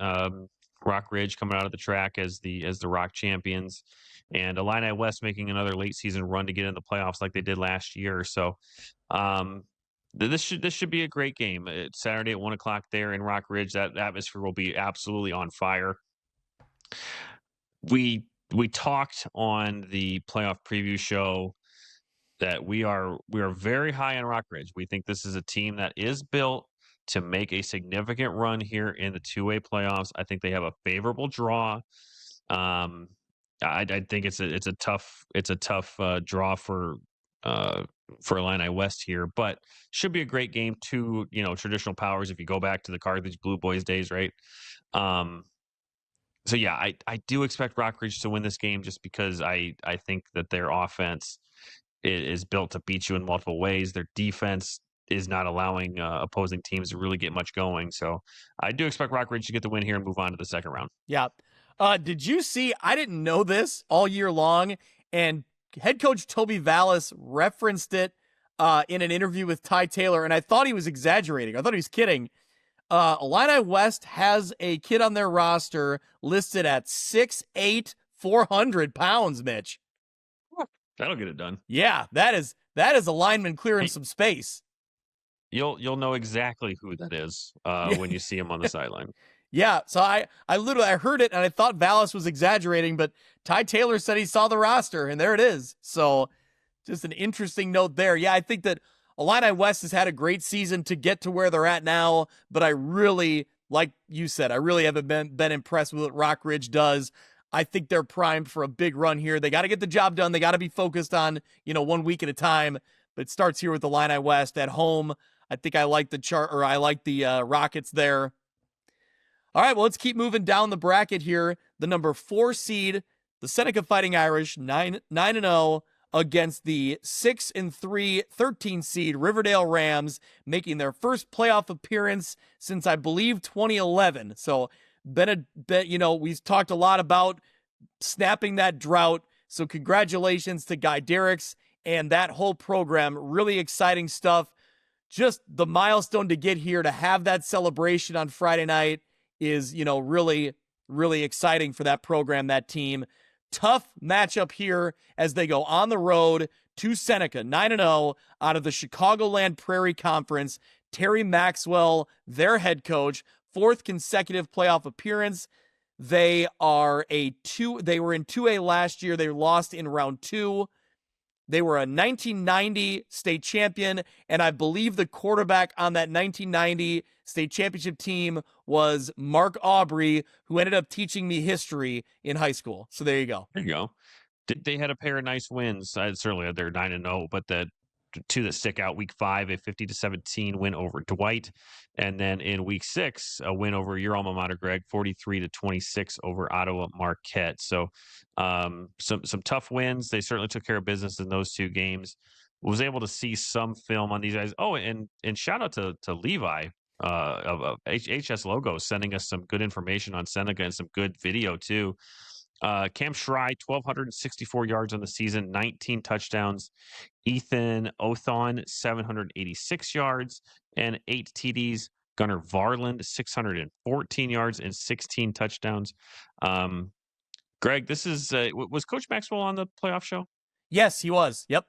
Rock Ridge coming out of the track as the Rock champions, and Illini West making another late season run to get in the playoffs like they did last year. So, this should be a great game. It's Saturday at 1:00 there in Rock Ridge. That atmosphere will be absolutely on fire. We talked on the playoff preview show that we are very high on Rock Ridge. We think this is a team that is built to make a significant run here in the 2A playoffs. I think they have a favorable draw. I think it's a tough draw for Illini West here, but should be a great game. Two traditional powers. If you go back to the Carthage Blue Boys days, right? So yeah, I do expect Rock Ridge to win this game just because I think that their offense is built to beat you in multiple ways. Their defense is not allowing opposing teams to really get much going. So I do expect Rock Ridge to get the win here and move on to the second round. Yeah. Did you see, I didn't know this all year long, and head coach Toby Vallis referenced it in an interview with Ty Taylor, and I thought he was exaggerating. I thought he was kidding. Illini West has a kid on their roster listed at 6'8", 400 pounds, Mitch. That'll get it done. Yeah, that is a lineman clearing some space. You'll know exactly who that is when you see him on the sideline. Yeah, so I heard it and I thought Vallis was exaggerating, but Ty Taylor said he saw the roster and there it is. So just an interesting note there. Yeah, I think that Illini West has had a great season to get to where they're at now, but I really, like you said, I really haven't been impressed with what Rock Ridge does. I think they're primed for a big run here. They got to get the job done. They got to be focused on, 1 week at a time. But it starts here with the Illini West at home. I think I like the Rockets there. All right, well, let's keep moving down the bracket here. The number 4 seed, the Seneca Fighting Irish, 9-0 against the 6-3, 13 seed Riverdale Rams, making their first playoff appearance since I believe 2011. So we've talked a lot about snapping that drought. So congratulations to Guy Derricks and that whole program. Really exciting stuff. Just the milestone to get here, to have that celebration on Friday night is, really, really exciting for that program, that team. Tough matchup here as they go on the road to Seneca, 9-0 out of the Chicagoland Prairie Conference. Terry Maxwell, their head coach, 4th consecutive playoff appearance. They were in 2A last year. They lost in round 2. They were a 1990 state champion, and I believe the quarterback on that 1990 state championship team was Mark Aubrey, who ended up teaching me history in high school. So there you go. There you go. They had a pair of nice wins. Certainly they're 9-0, but the two that stick out: week 5, a 50-17 win over Dwight, and then in week 6, a win over your alma mater, Greg, 43-26 over Ottawa Marquette. So some tough wins. They certainly took care of business in those two games. Was able to see some film on these guys. Oh, and shout out to Levi of HS Logos, sending us some good information on Seneca and some good video too. Cam Schrei, 1,264 yards on the season, 19 touchdowns. Ethan Othon, 786 yards and 8 TDs. Gunnar Varland, 614 yards and 16 touchdowns. Greg, this is was Coach Maxwell on the playoff show? Yes, he was. Yep.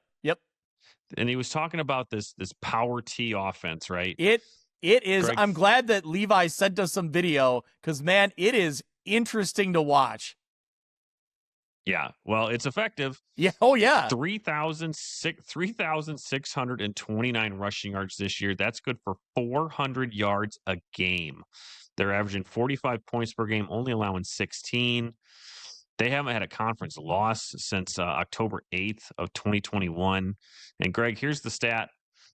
And he was talking about this power T offense, right? It is. Greg, I'm glad that Levi sent us some video because, man, it is interesting to watch. Yeah, well, it's effective. Yeah. Oh, yeah. 3,629 rushing yards this year. That's good for 400 yards a game. They're averaging 45 points per game, only allowing 16. They haven't had a conference loss since October 8th of 2021. And Greg, here's the stat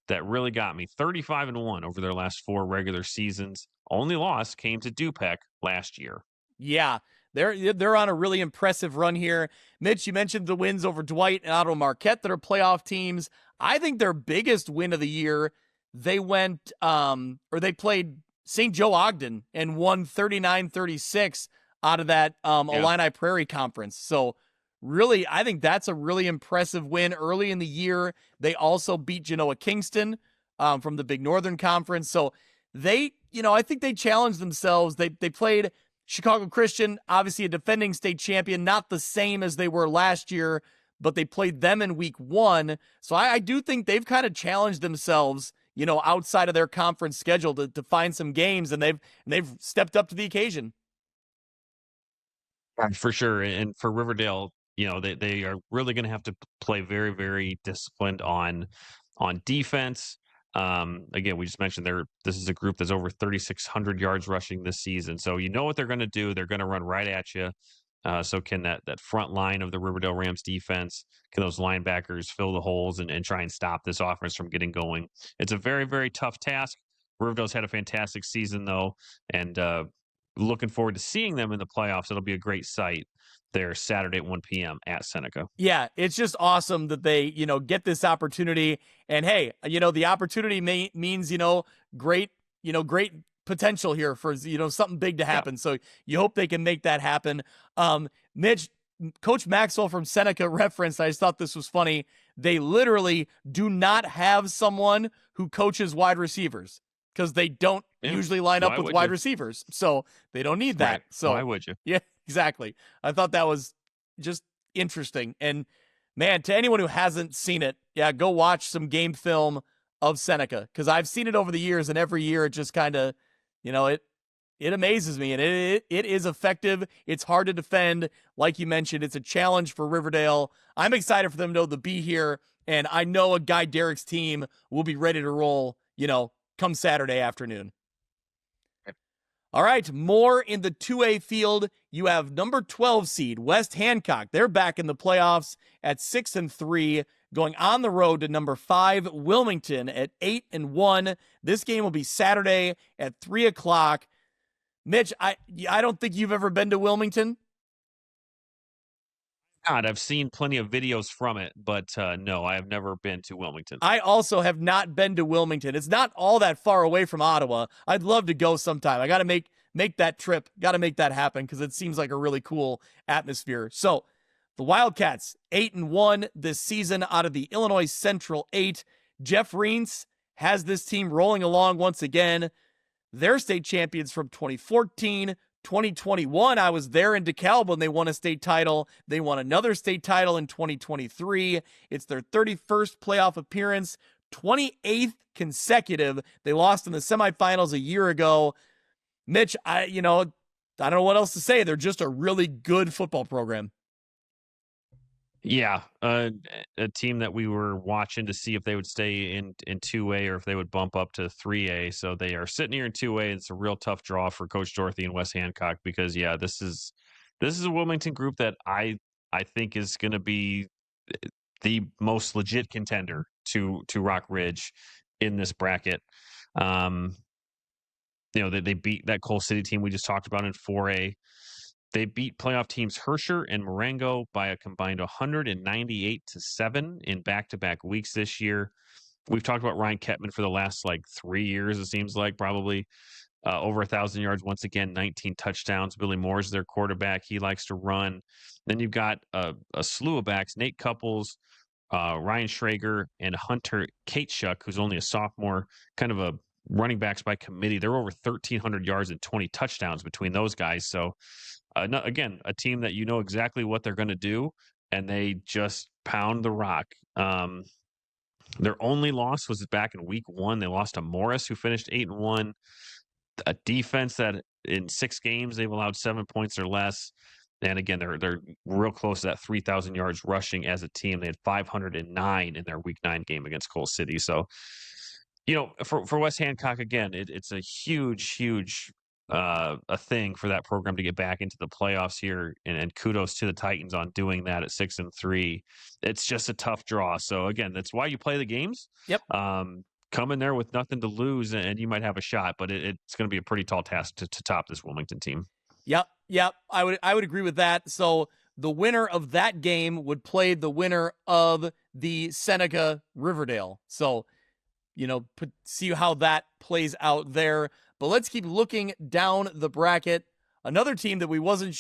that really got me: 35-1 over their last 4 regular seasons. Only loss came to Dupec last year. Yeah, they're on a really impressive run here. Mitch, you mentioned the wins over Dwight and Ottawa Marquette that are playoff teams. I think their biggest win of the year, they went they played St. Joe Ogden and won 39-36 out of that Illini Prairie Conference. So really, I think that's a really impressive win early in the year. They also beat Genoa Kingston from the Big Northern Conference. So they, I think they challenged themselves. They played Chicago Christian, obviously a defending state champion, not the same as they were last year, but they played them in week 1. So I do think they've kind of challenged themselves, outside of their conference schedule to find some games, and they've stepped up to the occasion. For sure. And for Riverdale, they are really going to have to play very, very disciplined on defense. Again, we just mentioned this is a group that's over 3,600 yards rushing this season. So what they're going to do. They're going to run right at you. So can that front line of the Riverdale Rams defense, can those linebackers fill the holes and try and stop this offense from getting going? It's a very, very tough task. Riverdale's had a fantastic season, though, and looking forward to seeing them in the playoffs. It'll be a great sight there Saturday at 1 p.m. at Seneca. Yeah, it's just awesome that they, get this opportunity. And hey, the opportunity means, great potential here for, something big to happen. Yeah. So you hope they can make that happen. Mitch, Coach Maxwell from Seneca referenced, I just thought this was funny. They literally do not have someone who coaches wide receivers because they don't usually line up with wide receivers. So they don't need that. Right. So why would you? Yeah, exactly. I thought that was just interesting. And man, to anyone who hasn't seen it, go watch some game film of Seneca, because I've seen it over the years, and every year it just kind of, it amazes me, and it is effective. It's hard to defend. Like you mentioned, it's a challenge for Riverdale. I'm excited for them to be here, and I know a Guy Derrick's team will be ready to roll, come Saturday afternoon. All right, more in the 2A field. You have number 12 seed West Hancock. They're back in the playoffs at 6-3, going on the road to number 5 Wilmington at 8-1. This game will be Saturday at 3:00. Mitch, I don't think you've ever been to Wilmington. God, I've seen plenty of videos from it, but no, I have never been to Wilmington. I also have not been to Wilmington. It's not all that far away from Ottawa. I'd love to go sometime. I got to make that trip. Got to make that happen because it seems like a really cool atmosphere. So the Wildcats, 8-1 this season out of the Illinois Central 8. Jeff Reentz has this team rolling along once again. They're state champions from 2014. 2021, I was there in DeKalb when they won a state title. They won another state title in 2023. It's their 31st playoff appearance, 28th consecutive. They lost in the semifinals a year ago. Mitch, I don't know what else to say. They're just a really good football program. Yeah, a team that we were watching to see if they would stay in 2A or if they would bump up to 3A. So they are sitting here in 2A. It's a real tough draw for Coach Dorothy and West Hancock because this is a Wilmington group that I think is going to be the most legit contender to Rock Ridge in this bracket. They beat that Coal City team we just talked about in 4A. They beat playoff teams Herscher and Marengo by a combined 198-7 in back-to-back weeks this year. We've talked about Ryan Kettman for the last 3 years, it seems like, probably over 1,000 yards. Once again, 19 touchdowns. Billy Moore's their quarterback. He likes to run. Then you've got a slew of backs, Nate Couples, Ryan Schrager, and Hunter Kateshuk, who's only a sophomore, kind of a running backs by committee. They're over 1,300 yards and 20 touchdowns between those guys. So, again, a team that exactly what they're going to do, and they just pound the rock. Their only loss was back in week 1. They lost to Morris, who finished 8-1. A defense that in 6 games they've allowed 7 points or less. And again, they're real close to that 3,000 yards rushing as a team. They had 509 in their week 9 game against Coal City. So, for West Hancock, again, it's a huge a thing for that program to get back into the playoffs here, and kudos to the Titans on doing that at 6-3. It's just a tough draw. So again, that's why you play the games. Yep. Come in there with nothing to lose, and you might have a shot, but it's going to be a pretty tall task to top this Wilmington team. Yep. Yep, I would agree with that. So the winner of that game would play the winner of the Seneca Riverdale. So, see how that plays out there. But let's keep looking down the bracket. Another team that we weren't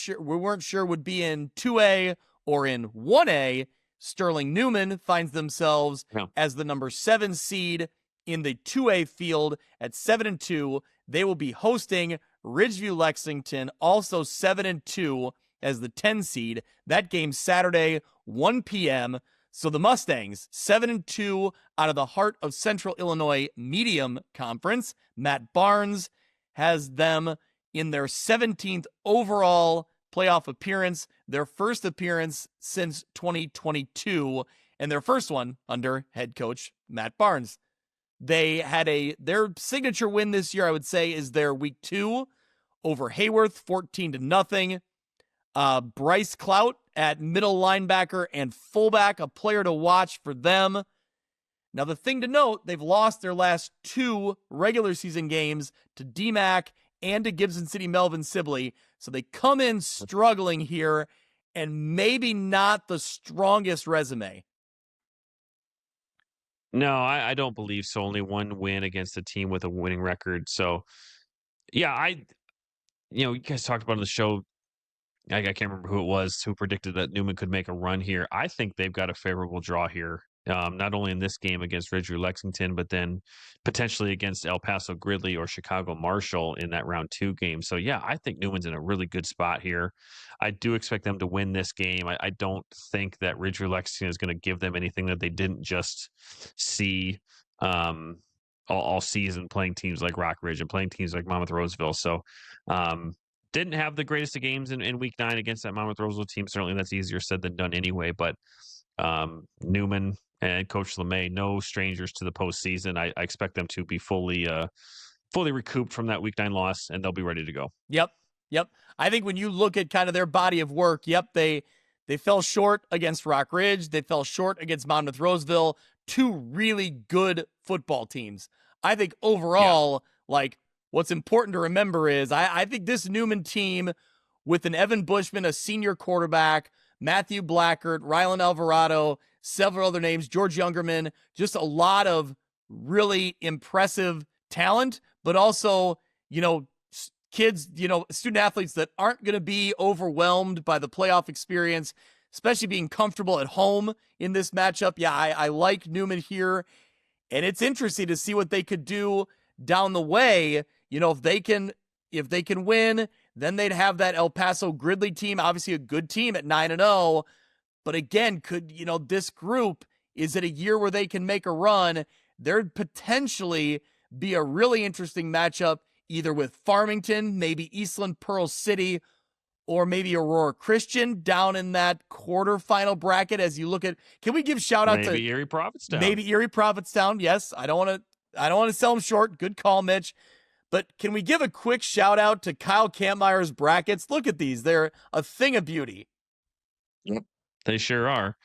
sure would be in 2A or in 1A, Sterling Newman finds themselves as the number 7 seed in the 2A field at 7-2. They will be hosting Ridgeview Lexington, also 7-2 as the 10 seed. That game Saturday, 1 p.m. So the Mustangs, 7-2 out of the heart of Central Illinois Medium Conference. Matt Barnes has them in their 17th overall playoff appearance, their first appearance since 2022, and their first one under head coach Matt Barnes. They had their signature win this year, I would say, is their week 2 over Hayworth, 14-0. Bryce Clout at middle linebacker and fullback, a player to watch for them. Now, the thing to note, they've lost their last 2 regular season games to DMAC and to Gibson City Melvin Sibley. So they come in struggling here and maybe not the strongest resume. No, I don't believe so. Only one win against a team with a winning record. So, yeah, you guys talked about on the show, I can't remember who it was who predicted that Newman could make a run here. I think they've got a favorable draw here, not only in this game against Ridgeview Lexington, but then potentially against El Paso Gridley or Chicago Marshall in that round 2 game. So, yeah, I think Newman's in a really good spot here. I do expect them to win this game. I don't think that Ridgeview Lexington is going to give them anything that they didn't just see all season, playing teams like Rock Ridge and playing teams like Monmouth Roseville. So, didn't have the greatest of games in week 9 against that Monmouth Roseville team. Certainly that's easier said than done anyway. But Newman and Coach LeMay, no strangers to the postseason. I expect them to be fully recouped from that week 9 loss, and they'll be ready to go. Yep. I think when you look at kind of their body of work, they fell short against Rock Ridge. They fell short against Monmouth Roseville. 2 really good football teams. I think overall, what's important to remember is I think this Newman team with an Evan Bushman, a senior quarterback, Matthew Blackert, Rylan Alvarado, several other names, George Youngerman, just a lot of really impressive talent, but also, kids, student athletes that aren't going to be overwhelmed by the playoff experience, especially being comfortable at home in this matchup. Yeah, I like Newman here, and it's interesting to see what they could do down the way. If they can win, then they'd have that El Paso Gridley team, obviously a good team at 9-0. But again, this group, is it a year where they can make a run? There'd potentially be a really interesting matchup either with Farmington, maybe Eastland, Pearl City, or maybe Aurora Christian down in that quarterfinal bracket. As you look at, can we give shout out to Erie Prophetstown? Maybe Erie Prophetstown. Yes, I don't want to sell them short. Good call, Mitch. But can we give a quick shout out to Kyle Kampmeyer's brackets? Look at these. They're a thing of beauty. Yep, they sure are.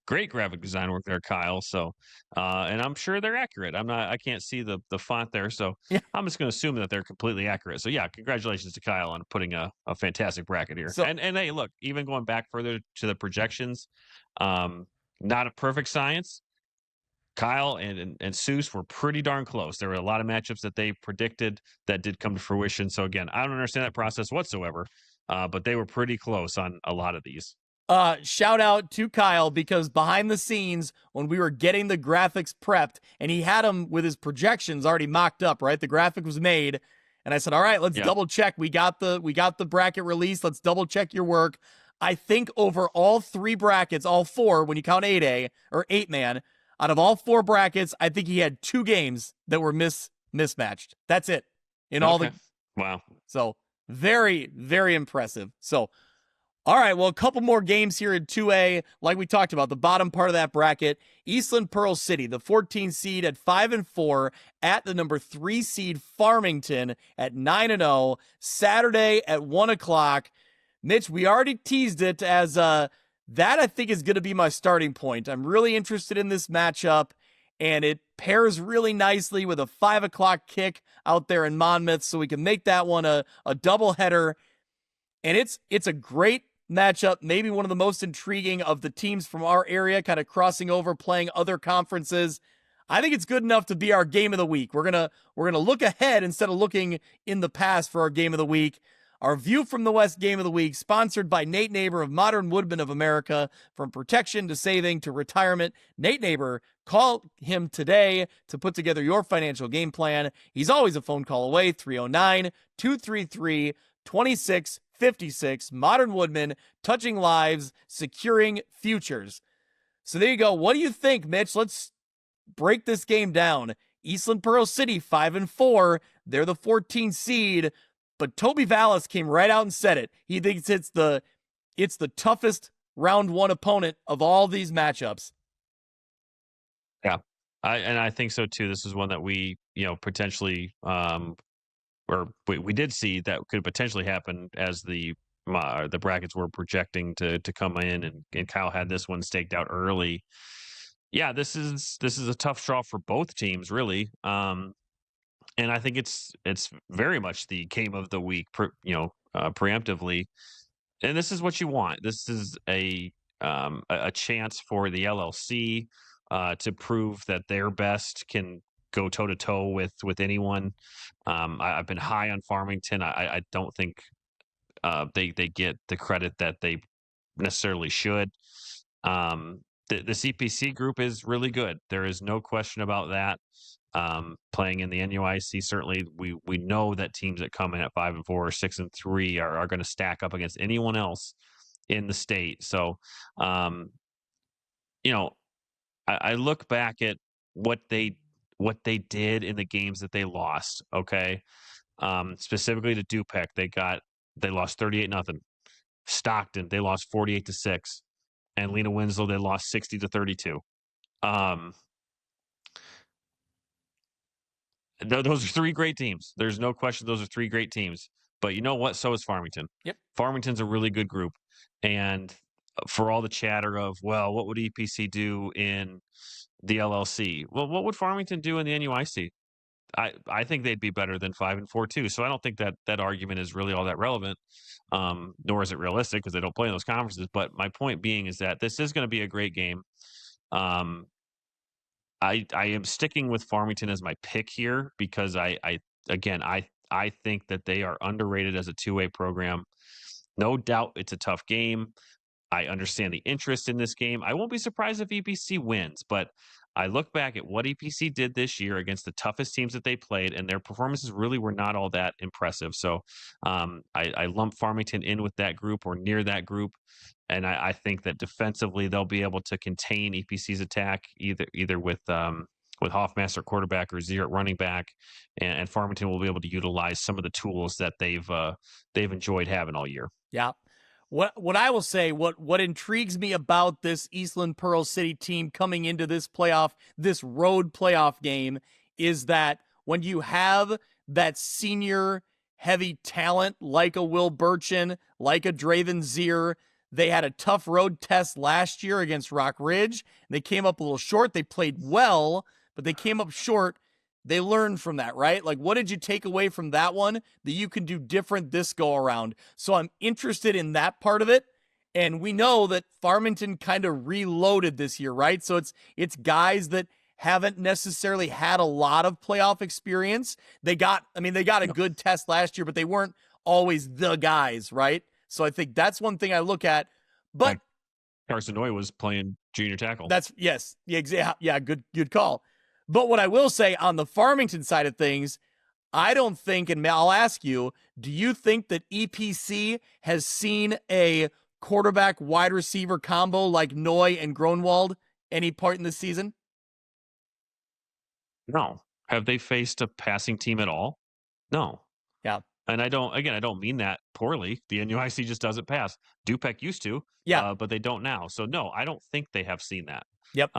Great graphic design work there, Kyle. So, and I'm sure they're accurate. I can't see the font there. So yeah. I'm just going to assume that they're completely accurate. So yeah, congratulations to Kyle on putting a fantastic bracket here. So, and hey, look, even going back further to the projections, not a perfect science. Kyle and Seuss were pretty darn close. There were a lot of matchups that they predicted that did come to fruition. So again, I don't understand that process whatsoever, but they were pretty close on a lot of these. Shout out to Kyle, because behind the scenes when we were getting the graphics prepped and he had them with his projections already mocked up, right? The graphic was made and I said, all right, let's double check. We got the bracket released. Let's double check your work. I think over all 3 brackets, all 4, when you count 8A or 8-man, out of all 4 brackets, I think he had 2 games that were mismatched. That's it. Wow. So very, very impressive. So, all right, well, a couple more games here in 2A. Like we talked about, the bottom part of that bracket, Eastland Pearl City, the 14 seed at 5-4 at the number 3 seed Farmington at 9-0, Saturday at 1:00. Mitch, we already teased it as that I think is going to be my starting point. I'm really interested in this matchup, and it pairs really nicely with a 5:00 kick out there in Monmouth, so we can make that one a doubleheader. And it's a great matchup, maybe one of the most intriguing of the teams from our area kind of crossing over, playing other conferences. I think it's good enough to be our game of the week. We're going to look ahead instead of looking in the past for our game of the week. Our View from the West game of the week, sponsored by Nate Neighbor of Modern Woodmen of America. From protection to saving to retirement, Nate Neighbor, call him today to put together your financial game plan. He's always a phone call away, 309-233-2656. Modern Woodmen, touching lives, securing futures. So there you go. What do you think, Mitch? Let's break this game down. Eastland Pearl City, 5-4. They're the 14th seed. But Toby Vallis came right out and said it. He thinks it's the toughest round one opponent of all these matchups. Yeah, I think so too. This is one that we potentially or we did see that could potentially happen as the brackets were projecting to come in, and Kyle had this one staked out early. Yeah, this is a tough draw for both teams, really. And I think it's very much the game of the week, preemptively. And this is what you want. This is a chance for the LLC to prove that their best can go toe to toe with anyone. I've been high on Farmington. I don't think they get the credit that they necessarily should. The CPC group is really good. There is no question about that. Playing in the NUIC, certainly we know that teams that come in at 5-4 or 6-3 are going to stack up against anyone else in the state. So, I look back at what they did in the games that they lost. Okay, specifically to Dupec, they lost 38-0. Stockton, they lost 48-6, and Lena Winslow, they lost 60-32. Those are three great teams. There's no question those are three great teams. But you know what? So is Farmington. Yep. Farmington's a really good group. And for all the chatter of, well, what would EPC do in the LLC? Well, what would Farmington do in the NUIC? I think they'd be better than 5-4 too. So I don't think that argument is really all that relevant, nor is it realistic because they don't play in those conferences. But my point being is that this is going to be a great game. I am sticking with Farmington as my pick here because I think that they are underrated as a two-way program. No doubt it's a tough game. I understand the interest in this game. I won't be surprised if EPC wins, but I look back at what EPC did this year against the toughest teams that they played, and their performances really were not all that impressive. So I lump Farmington in with that group or near that group. And I think that defensively they'll be able to contain EPC's attack either with Hoffmaster quarterback or Zier at running back, and Farmington will be able to utilize some of the tools that they've enjoyed having all year. Yeah. What I will say, what intrigues me about this Eastland Pearl City team coming into this road playoff game is that when you have that senior heavy talent like a Will Burchin, like a Draven Zier, they had a tough road test last year against Rock Ridge. They came up a little short. They played well, but they came up short. They learned from that, right? Like, what did you take away from that one that you can do different this go around? So I'm interested in that part of it. And we know that Farmington kind of reloaded this year, right? So it's guys that haven't necessarily had a lot of playoff experience. They got a good test last year, but they weren't always the guys, right? So I think that's one thing I look at. But like Carson Noy was playing junior tackle. Good call. But what I will say on the Farmington side of things, I don't think, and I'll ask you, do you think that EPC has seen a quarterback wide receiver combo like Noy and Gronwald any part in this season? No. Have they faced a passing team at all? No. Yeah. And I don't mean that poorly. The NUIC just doesn't pass. Dupec used to, but they don't now. So no, I don't think they have seen that. Yep.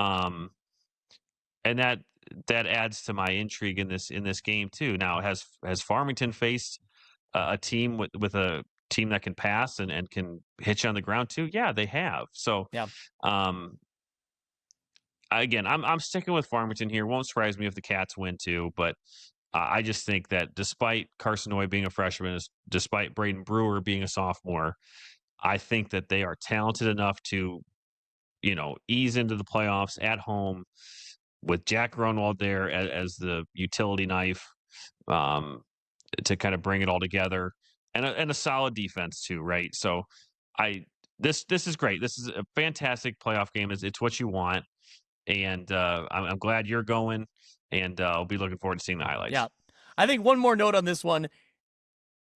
And that adds to my intrigue in this game too. Now, has Farmington faced a team with a team that can pass and can hit you on the ground too? Yeah, they have. So again, I'm sticking with Farmington here. Won't surprise me if the Cats win too, but I just think that despite Carson Noy being a freshman, despite Braden Brewer being a sophomore, I think that they are talented enough to, ease into the playoffs at home with Jack Grunwald there as the utility knife, to kind of bring it all together, and a solid defense too, right? So, this is great. This is a fantastic playoff game. It's what you want, and I'm glad you're going, and I'll be looking forward to seeing the highlights. Yeah, I think one more note on this one: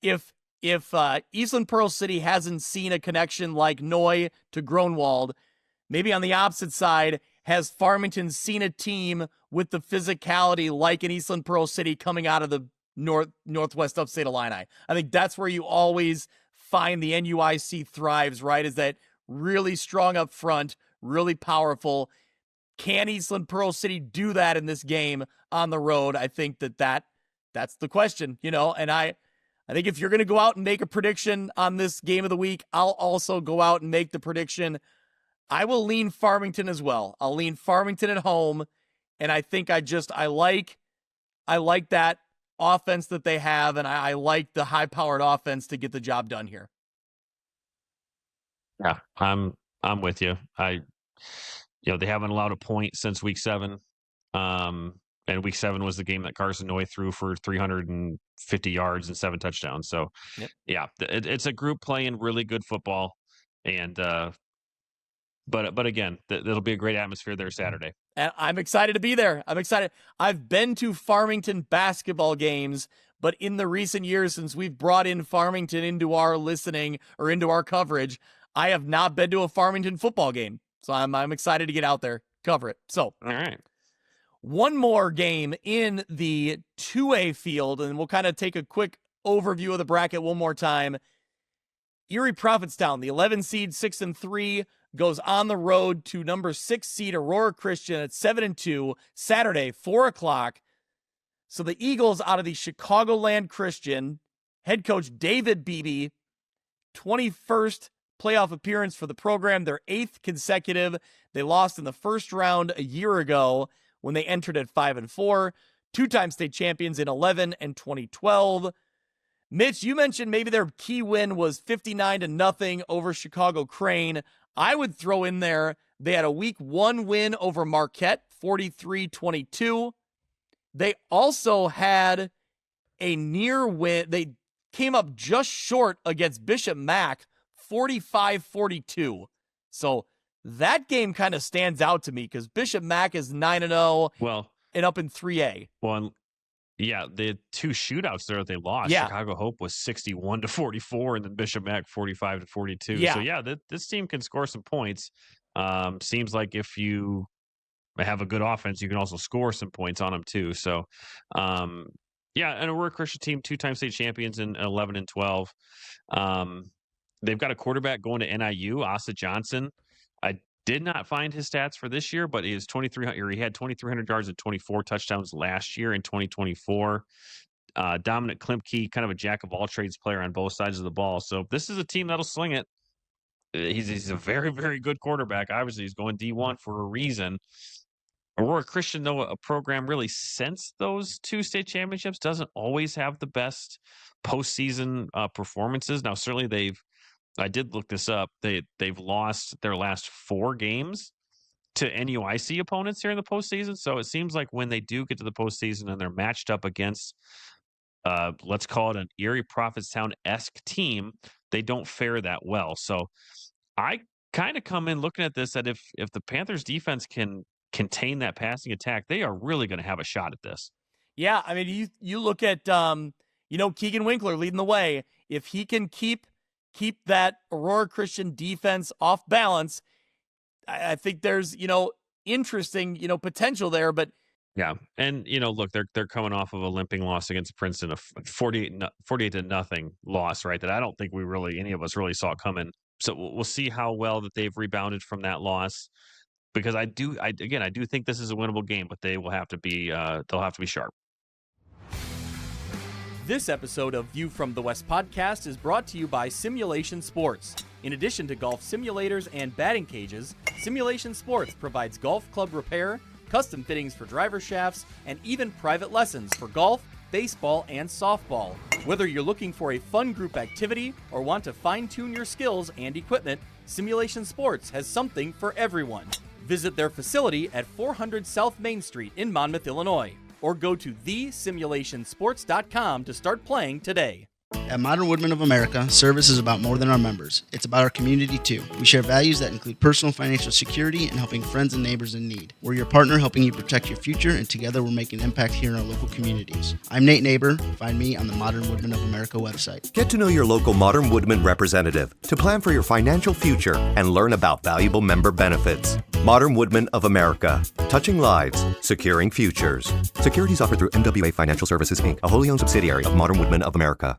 if Eastland Pearl City hasn't seen a connection like Noy to Grunwald, maybe on the opposite side, has Farmington seen a team with the physicality like an Eastland Pearl City coming out of the Northwest Upstate Illini? I think that's where you always find the NUIC thrives, right? Is that really strong up front, really powerful. Can Eastland Pearl City do that in this game on the road? I think that's the question, and I think if you're going to go out and make a prediction on this game of the week, I'll also go out and make the prediction. I will lean Farmington as well. I'll lean Farmington at home, and I think I like that offense that they have, and I like the high-powered offense to get the job done here. Yeah, I'm with you. They haven't allowed a point since week 7. And week 7 was the game that Carson Noy threw for 350 yards and 7 touchdowns. So, yep. Yeah, it's a group playing really good football, and but again, it'll be a great atmosphere there Saturday. And I'm excited to be there. I'm excited. I've been to Farmington basketball games, but in the recent years since we've brought in Farmington into our listening or into our coverage, I have not been to a Farmington football game. So I'm excited to get out there, cover it. So, all right. One more game in the 2A field, and we'll kind of take a quick overview of the bracket one more time. Erie Prophetstown, the 11 seed, 6-3, goes on the road to number 6 seed Aurora Christian at 7-2, Saturday, 4:00. So the Eagles out of the Chicagoland Christian, head coach David Beebe, 21st playoff appearance for the program, their 8th consecutive. They lost in the first round a year ago when they entered at 5-4, 2-time state champions in 11 and 2012. Mitch, you mentioned maybe their key win was 59-0 over Chicago Crane. I would throw in there, they had a week 1 win over Marquette, 43-22. They also had a near win. They came up just short against Bishop Mack, 45-42. So that game kind of stands out to me because Bishop Mack is 9-0 and up in 3A. Well, yeah, the 2 shootouts there that they lost. Yeah. Chicago Hope was 61-44, and then Bishop Mack 45-42. Yeah. So yeah, this team can score some points. Seems like if you have a good offense, you can also score some points on them too. So, yeah, and Aurora Christian team, 2-time state champions in 11 and 12. They've got a quarterback going to NIU, Asa Johnson. I did not find his stats for this year, but he had 2,300 yards and 24 touchdowns last year in 2024. Dominic Klimke, kind of a jack of all trades player on both sides of the ball. So this is a team that'll sling it. He's a very, very good quarterback. Obviously, he's going D1 for a reason. Aurora Christian, though, a program really since those 2 state championships, doesn't always have the best postseason performances. Now, certainly I did look this up. They've lost their last 4 games to NUIC opponents here in the postseason. So it seems like when they do get to the postseason and they're matched up against, let's call it an Erie Prophetstown-esque team, they don't fare that well. So I kind of come in looking at this that if the Panthers defense can contain that passing attack, they are really going to have a shot at this. Yeah, I mean, you look at, Keegan Winkler leading the way. If he can keep that Aurora Christian defense off balance, I think there's, interesting, potential there. But yeah, and look, they're coming off of a limping loss against Princeton, a 48-0 loss, right? That I don't think any of us really saw coming. So we'll see how well that they've rebounded from that loss, because I do think this is a winnable game, but they'll have to be sharp. This episode of View from the West podcast is brought to you by Simulation Sports. In addition to golf simulators and batting cages, Simulation Sports provides golf club repair, custom fittings for driver shafts, and even private lessons for golf, baseball, and softball. Whether you're looking for a fun group activity or want to fine-tune your skills and equipment, Simulation Sports has something for everyone. Visit their facility at 400 South Main Street in Monmouth, Illinois, or go to thesimulationsports.com to start playing today. At Modern Woodmen of America, service is about more than our members. It's about our community, too. We share values that include personal financial security and helping friends and neighbors in need. We're your partner helping you protect your future, and together we're making an impact here in our local communities. I'm Nate Neighbor. Find me on the Modern Woodmen of America website. Get to know your local Modern Woodmen representative to plan for your financial future and learn about valuable member benefits. Modern Woodmen of America. Touching lives, securing futures. Securities offered through MWA Financial Services, Inc., a wholly owned subsidiary of Modern Woodmen of America.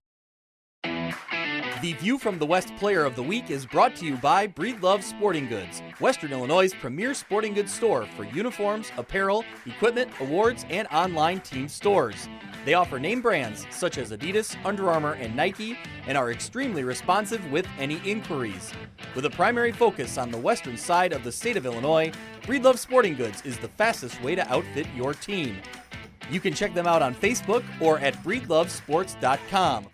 The View from the West Player of the Week is brought to you by Breedlove Sporting Goods, Western Illinois' premier sporting goods store for uniforms, apparel, equipment, awards, and online team stores. They offer name brands such as Adidas, Under Armour, and Nike, and are extremely responsive with any inquiries. With a primary focus on the western side of the state of Illinois, Breedlove Sporting Goods is the fastest way to outfit your team. You can check them out on Facebook or at breedlovesports.com.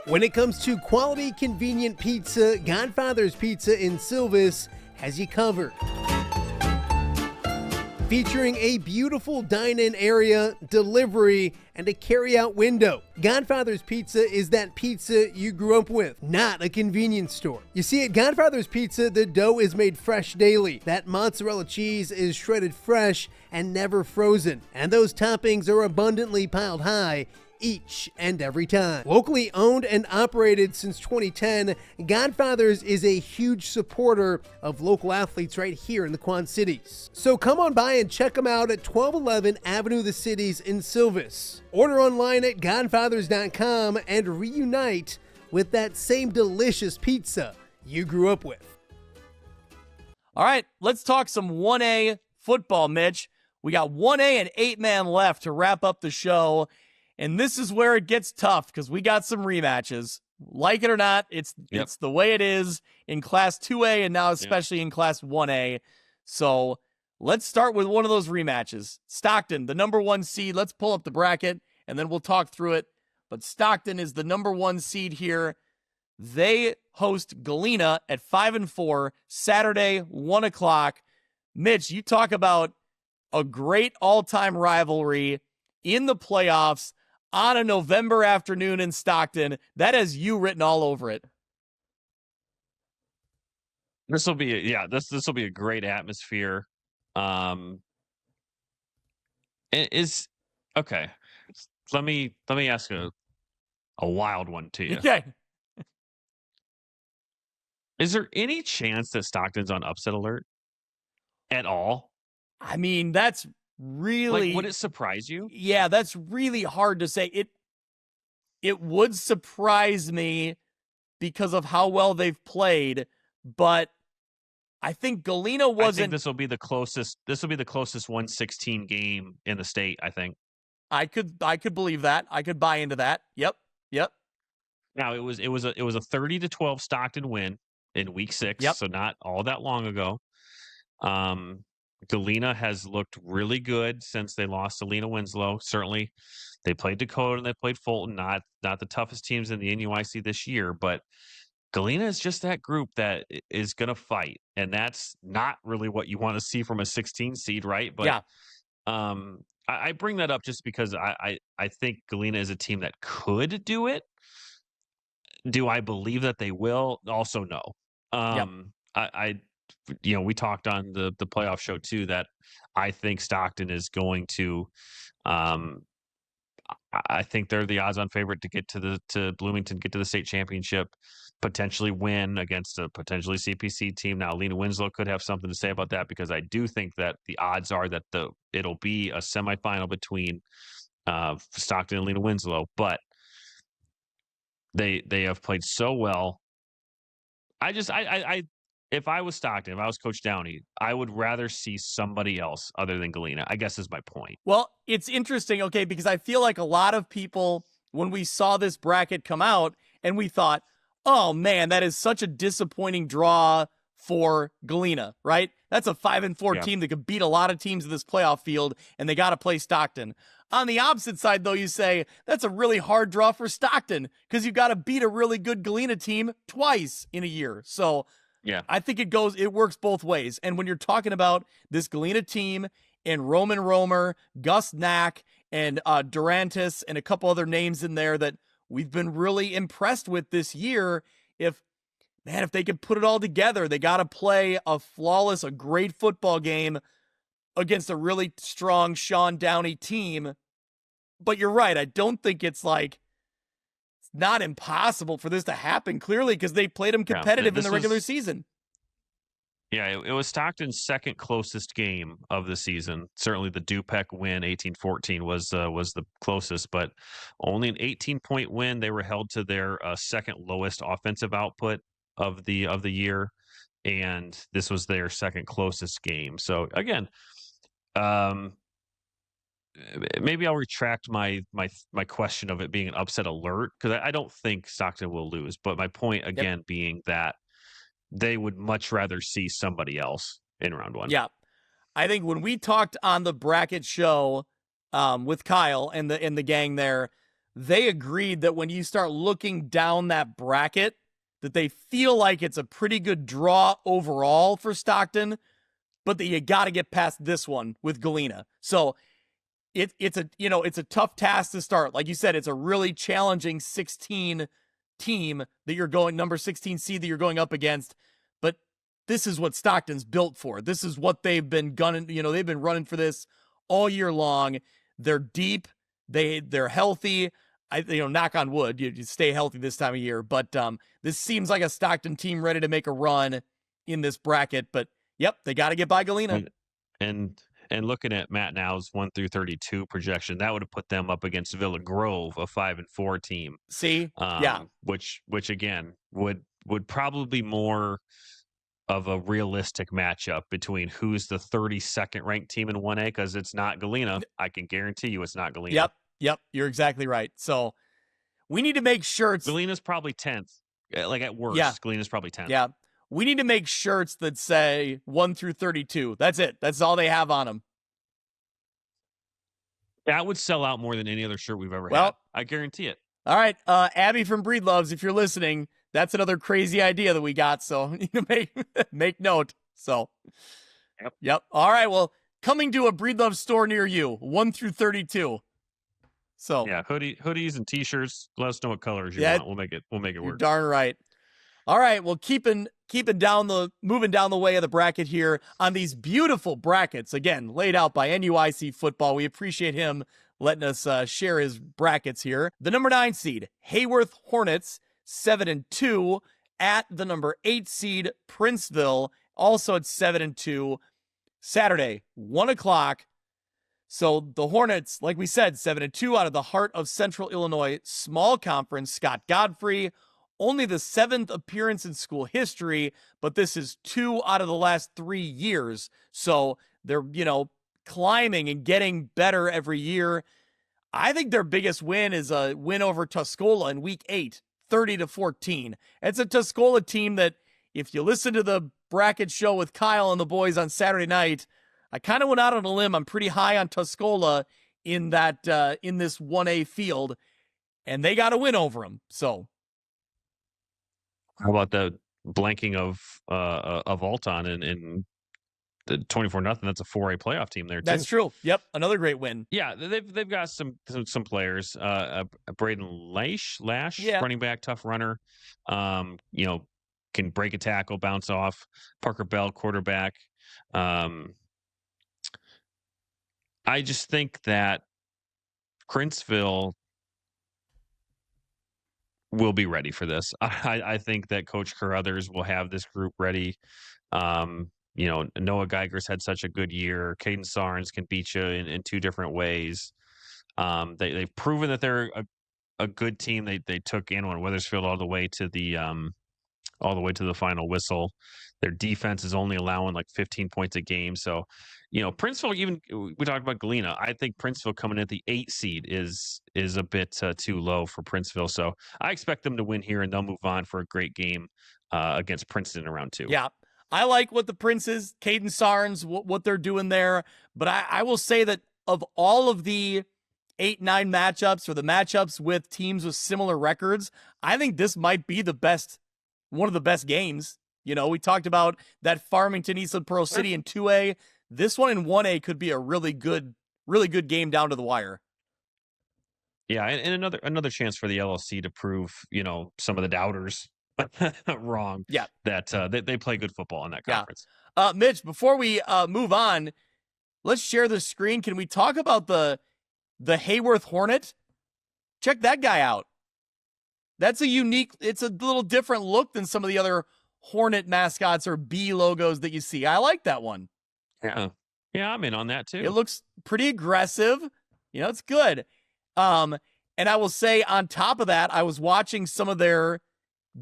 When it comes to quality, convenient pizza, Godfather's Pizza in Silvis has you covered. Featuring a beautiful dine-in area, delivery, and a carry-out window. Godfather's Pizza is that pizza you grew up with, not a convenience store. You see, at Godfather's Pizza, the dough is made fresh daily. That mozzarella cheese is shredded fresh and never frozen. And those toppings are abundantly piled high each and every time. Locally owned and operated since 2010, Godfather's is a huge supporter of local athletes right here in the Quad Cities. So come on by and check them out at 1211 Avenue of the Cities in Silvis. Order online at godfathers.com and reunite with that same delicious pizza you grew up with. All right, let's talk some 1A football, Mitch. We got 1A and 8-man left to wrap up the show. And this is where it gets tough because we got some rematches. Like it or not, it's the way it is in Class 2A and now especially in Class 1A. So let's start with one of those rematches. Stockton, the number 1 seed. Let's pull up the bracket and then we'll talk through it. But Stockton is the number 1 seed here. They host Galena at 5-4, Saturday, 1 o'clock. Mitch, you talk about a great all-time rivalry in the playoffs on a November afternoon in Stockton. That has you written all over it. This will be this will be a great atmosphere. Okay. Let me ask a wild one to you. Okay. Is there any chance that Stockton's on upset alert at all? I mean, that's really, like, would it surprise you? Yeah, that's really hard to say. It would surprise me because of how well they've played, but I think Galena wasn't. I think this will be the closest 116 game in the state, I think. I could believe that. I could buy into that. Yep. Now it was a 30-12 Stockton win in week 6, so not all that long ago. Galena has looked really good since they lost to Lena Winslow. Certainly, they played Dakota and they played Fulton, not the toughest teams in the NUIC this year, but Galena is just that group that is going to fight, and that's not really what you want to see from a 16 seed, right? But I bring that up just because I think Galena is a team that could do it. Do I believe that they will? Also, no. We talked on the playoff show too that I think Stockton is going to. I think they're the odds-on favorite to get to Bloomington, get to the state championship, potentially win against a potentially CPC team. Now, Lena Winslow could have something to say about that because I do think that the odds are that it'll be a semifinal between Stockton and Lena Winslow, but they have played so well. If I was Stockton, if I was Coach Downey, I would rather see somebody else other than Galena, I guess is my point. Well, it's interesting, okay, because I feel like a lot of people, when we saw this bracket come out, and we thought, oh man, that is such a disappointing draw for Galena, right? That's a 5-4 team that could beat a lot of teams in this playoff field, and they got to play Stockton. On the opposite side, though, you say that's a really hard draw for Stockton because you've got to beat a really good Galena team twice in a year. So I think it works both ways. And when you're talking about this Galena team and Roman Romer, Gus Knack, and Durantis, and a couple other names in there that we've been really impressed with this year, if they can put it all together, they got to play a great football game against a really strong Sean Downey team. But you're right. I don't think it's not impossible for this to happen, clearly, because they played them competitive in the regular season. Yeah, it was Stockton's second closest game of the season. Certainly the Dupec win, 18-14, was the closest, but only an 18-point win. They were held to their second lowest offensive output of the year, and this was their second closest game. So again, maybe I'll retract my question of it being an upset alert, because I don't think Stockton will lose. But my point again being that they would much rather see somebody else in round one. Yeah. I think when we talked on the bracket show with Kyle and the gang there, they agreed that when you start looking down that bracket, that they feel like it's a pretty good draw overall for Stockton, but that you got to get past this one with Galena. So it's a tough task to start. Like you said, it's a really challenging 16 team that you're going, number 16 seed that you're going up against. But this is what Stockton's built for. This is what they've been gunning. They've been running for this all year long. They're deep. They're healthy. Knock on wood, you stay healthy this time of year. But this seems like a Stockton team ready to make a run in this bracket. But yep, they got to get by Galena. And looking at Matt Now's 1-32 projection, that would have put them up against Villa Grove, a 5-4 team. See, which again would probably be more of a realistic matchup between who's the 32nd ranked team in 1A, because it's not Galena. I can guarantee you it's not Galena. Yep, you're exactly right. So we need to make shirts. Galena's probably 10th. Like at worst, Galena's probably 10th. Yeah. We need to make shirts that say 1-32. That's it. That's all they have on them. That would sell out more than any other shirt we've ever had. I guarantee it. All right. Abby from Breedloves, if you're listening, that's another crazy idea that we got. So you know, make note. So, yep. All right. Well, coming to a Breedlove store near you, 1-32. So yeah, hoodies and t-shirts. Let us know what colors you want. We'll make it you're work. Darn right. All right. Well, moving down the way of the bracket here on these beautiful brackets, again, laid out by NUIC Football. We appreciate him letting us share his brackets here. The number 9 seed, Hayworth Hornets, 7-2, at the number 8 seed, Princeville, also at 7-2. Saturday, 1:00. So the Hornets, like we said, 7-2 out of the heart of Central Illinois, small conference. Scott Godfrey, only the 7th appearance in school history, but this is 2 out of the last 3 years. So they're, climbing and getting better every year. I think their biggest win is a win over Tuscola in week 8, 30-14. It's a Tuscola team that, if you listen to the bracket show with Kyle and the boys on Saturday night, I kind of went out on a limb. I'm pretty high on Tuscola in this 1A field, and they got a win over them. So, how about the blanking of Alton and the 24-0? That's a 4A playoff team there too. That's true. Yep, another great win. Yeah, they've got some players. Braden Lash, running back, tough runner. Can break a tackle, bounce off. Parker Bell, quarterback. I just think that Princeville will be ready for this. I think that Coach Carruthers will have this group ready. Noah Geiger's had such a good year. Caden Sarnes can beat you in 2 different ways. They've proven that they're a good team. They took Anwan Wethersfield all the way to the final whistle. Their defense is only allowing like 15 points a game. So, Princeville, we talked about Galena. I think Princeville coming in at the 8 seed is a bit too low for Princeville. So I expect them to win here, and they'll move on for a great game against Princeton in round 2. Yeah. I like what the Princes, Caden Sarns, what they're doing there. But I will say that of all of the 8-9 matchups or the matchups with teams with similar records, I think this might be one of the best games. You know, we talked about that Farmington Eastland Pearl City in 2A. This one in 1A could be a really good game down to the wire. Yeah, and another chance for the LLC to prove, some of the doubters wrong. Yeah, that they play good football in that conference. Yeah. Mitch, before we move on, let's share the screen. Can we talk about the Hayworth Hornet? Check that guy out. It's a little different look than some of the other Hornet mascots or bee logos that you see. I like that one. Yeah, I'm in on that too. It looks pretty aggressive. It's good. And I will say on top of that, I was watching some of their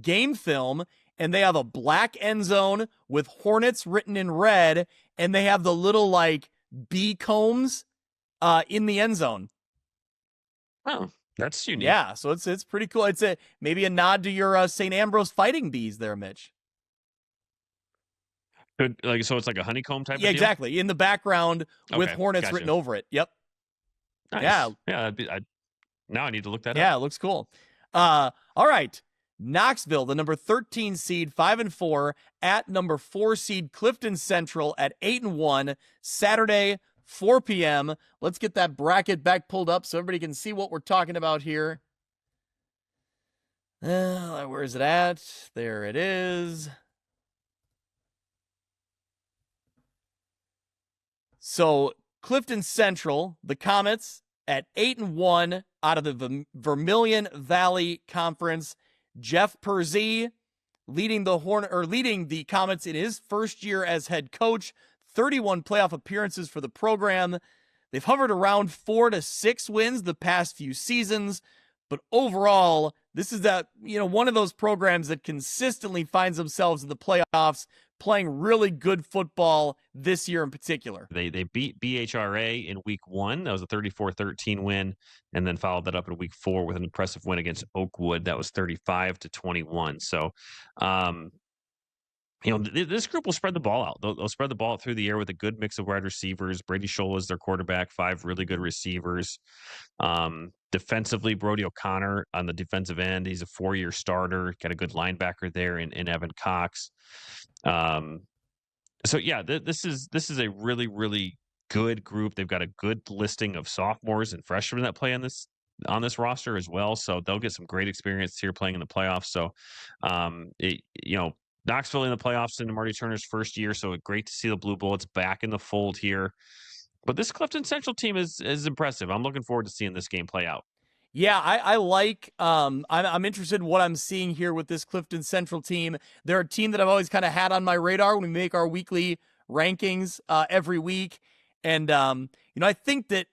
game film, and they have a black end zone with Hornets written in red, and they have the little like bee combs in the end zone. Oh, that's unique. Yeah, so it's pretty cool. It's maybe a nod to your St. Ambrose Fighting Bees there, Mitch. Good, so it's like a honeycomb type of deal? Exactly. In the background with Hornets written over it. Yep. Nice. Yeah. Yeah, now I need to look that up. Yeah, it looks cool. All right. Knoxville, the number 13 seed, 5-4, at number 4 seed Clifton Central at 8-1, Saturday, 4 p.m. Let's get that bracket back pulled up so everybody can see what we're talking about here. Where is it at? There it is. So Clifton Central, the Comets, at 8-1 out of the Vermilion Valley Conference. Jeff Perzee leading the Comets in his first year as head coach. 31 playoff appearances for the program. They've hovered around 4 to 6 wins the past few seasons, but overall, this is one of those programs that consistently finds themselves in the playoffs, playing really good football this year in particular. They beat BHRA in week 1. That was a 34-13 win, and then followed that up in week 4 with an impressive win against Oakwood. That was 35-21. So, this group will spread the ball out. They'll spread the ball out through the air with a good mix of wide receivers. Brady Scholl is their quarterback, 5 really good receivers. Defensively, Brody O'Connor on the defensive end. He's a 4-year starter. Got a good linebacker there in Evan Cox. So yeah, this is a really, really good group. They've got a good listing of sophomores and freshmen that play on this roster as well. So they'll get some great experience here playing in the playoffs. So, Knoxville in the playoffs in Marty Turner's first year. So great to see the Blue Bullets back in the fold here. But this Clifton Central team is impressive. I'm looking forward to seeing this game play out. Yeah, I like. I'm interested in what I'm seeing here with this Clifton Central team. They're a team that I've always kind of had on my radar when we make our weekly rankings every week, and I think that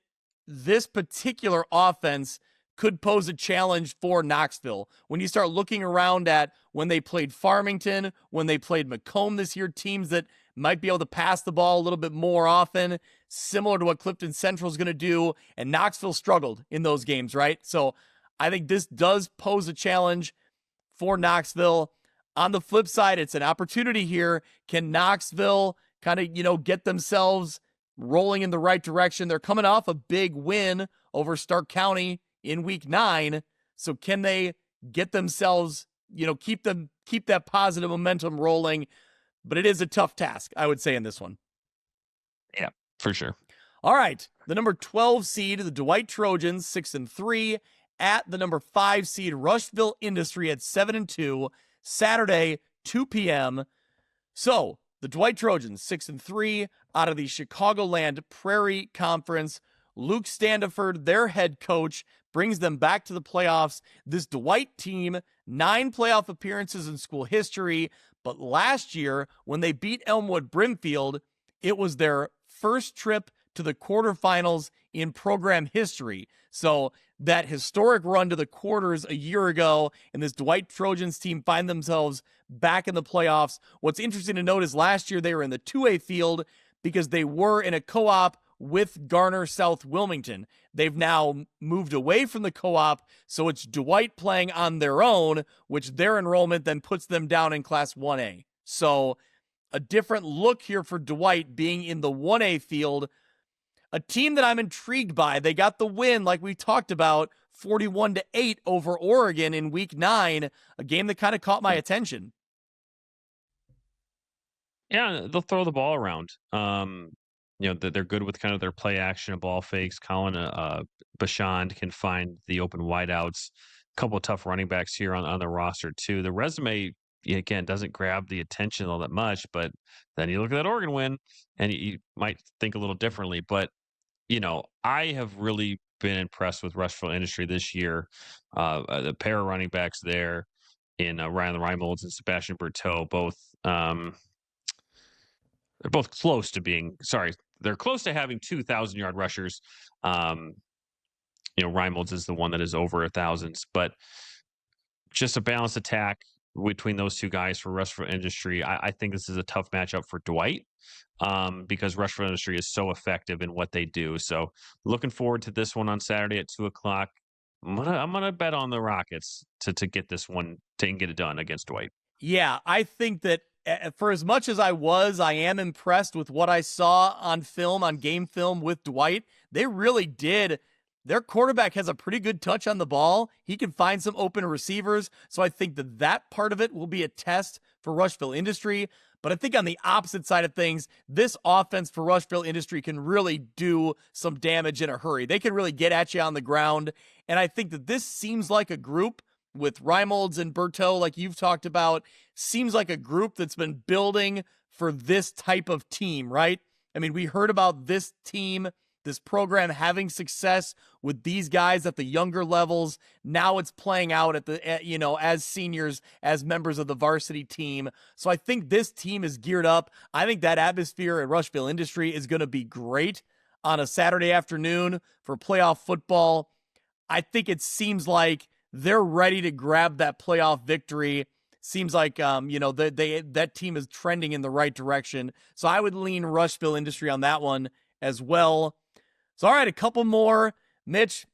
this particular offense could pose a challenge for Knoxville. When you start looking around at when they played Farmington, when they played Macomb this year, teams that might be able to pass the ball a little bit more often, similar to what Clifton Central is going to do, and Knoxville struggled in those games, right? So I think this does pose a challenge for Knoxville. On the flip side, it's an opportunity here. Can Knoxville kind of, get themselves rolling in the right direction? They're coming off a big win over Stark County in week 9. So can they get themselves, keep that positive momentum rolling? But it is a tough task, I would say, in this one. Yeah, for sure. All right. The number 12 seed, the Dwight Trojans, 6-3, at the number 5 seed, Rushville Industry at 7-2, Saturday, 2 p.m. So the Dwight Trojans, 6-3, out of the Chicagoland Prairie Conference. Luke Standiford, their head coach, brings them back to the playoffs. This Dwight team, 9 playoff appearances in school history, but last year, when they beat Elmwood Brimfield, it was their first trip to the quarterfinals in program history. So that historic run to the quarters a year ago, and this Dwight Trojans team find themselves back in the playoffs. What's interesting to note is last year they were in the 2A field because they were in a co-op with Garner South Wilmington. They've now moved away from the co-op, so it's Dwight playing on their own, which their enrollment then puts them down in Class 1A. So a different look here for Dwight being in the 1A field. A team that I'm intrigued by. They got the win, like we talked about, 41-8 over Oregon in week 9, a game that kind of caught my attention. Yeah, they'll throw the ball around. They're good with kind of their play action and ball fakes. Colin Bashand can find the open wideouts. A couple of tough running backs here on the roster too. The resume, again, doesn't grab the attention all that much, but then you look at that Oregon win and you might think a little differently. But, I have really been impressed with Rushville Industry this year. The pair of running backs there in Ryan Reimolds and Sebastian Berteau, they're both close to being, they're close to having 2,000-yard rushers. Reimolds is the one that is over 1,000s, but just a balanced attack between those two guys for Rushville Industry. I think this is a tough matchup for Dwight because Rushville Industry is so effective in what they do. So looking forward to this one on Saturday at 2:00. I'm gonna bet on the Rockets to get this one to get it done against Dwight. Yeah, I think that for as much as I am impressed with what I saw on film, on game film with Dwight. They really did. Their quarterback has a pretty good touch on the ball. He can find some open receivers. So I think that part of it will be a test for Rushville Industry. But I think on the opposite side of things, this offense for Rushville Industry can really do some damage in a hurry. They can really get at you on the ground. And I think that this seems like a group with Reimolds and Berteau, like you've talked about, seems like a group that's been building for this type of team, right? I mean, we heard about this team, this program having success with these guys at the younger levels. Now it's playing out as seniors, as members of the varsity team. So I think this team is geared up. I think that atmosphere at Rushville Industry is going to be great on a Saturday afternoon for playoff football. I think it seems like they're ready to grab that playoff victory. Seems like, that team is trending in the right direction. So I would lean Rushville Industry on that one as well. So, all right, a couple more. Mitch,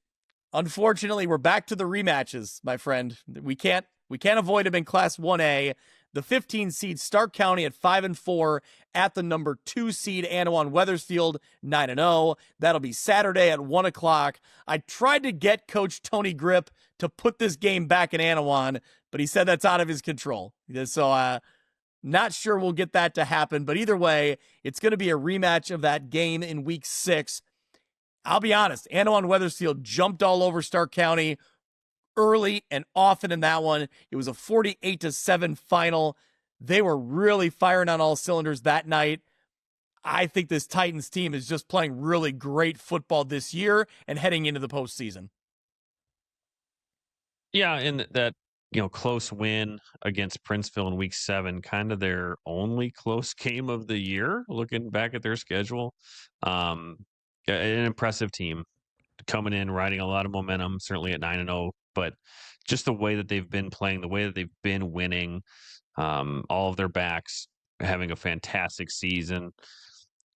unfortunately, we're back to the rematches, my friend. We can't avoid them in Class 1A. The 15 seed Stark County at 5-4 at the number 2 seed Anawan Wethersfield 9-0. That'll be Saturday at 1:00. I tried to get Coach Tony Grip to put this game back in Anawan, but he said that's out of his control. So not sure we'll get that to happen, but either way, it's going to be a rematch of that game in week 6. I'll be honest, Anawan Wethersfield jumped all over Stark County early and often in that one. It was a 48-7 final. They were really firing on all cylinders that night. I think this Titans team is just playing really great football this year and heading into the postseason. Yeah, and that close win against Princeville in week 7, kind of their only close game of the year, looking back at their schedule. An impressive team coming in, riding a lot of momentum, certainly at 9-0, but just the way that they've been playing, the way that they've been winning, all of their backs having a fantastic season.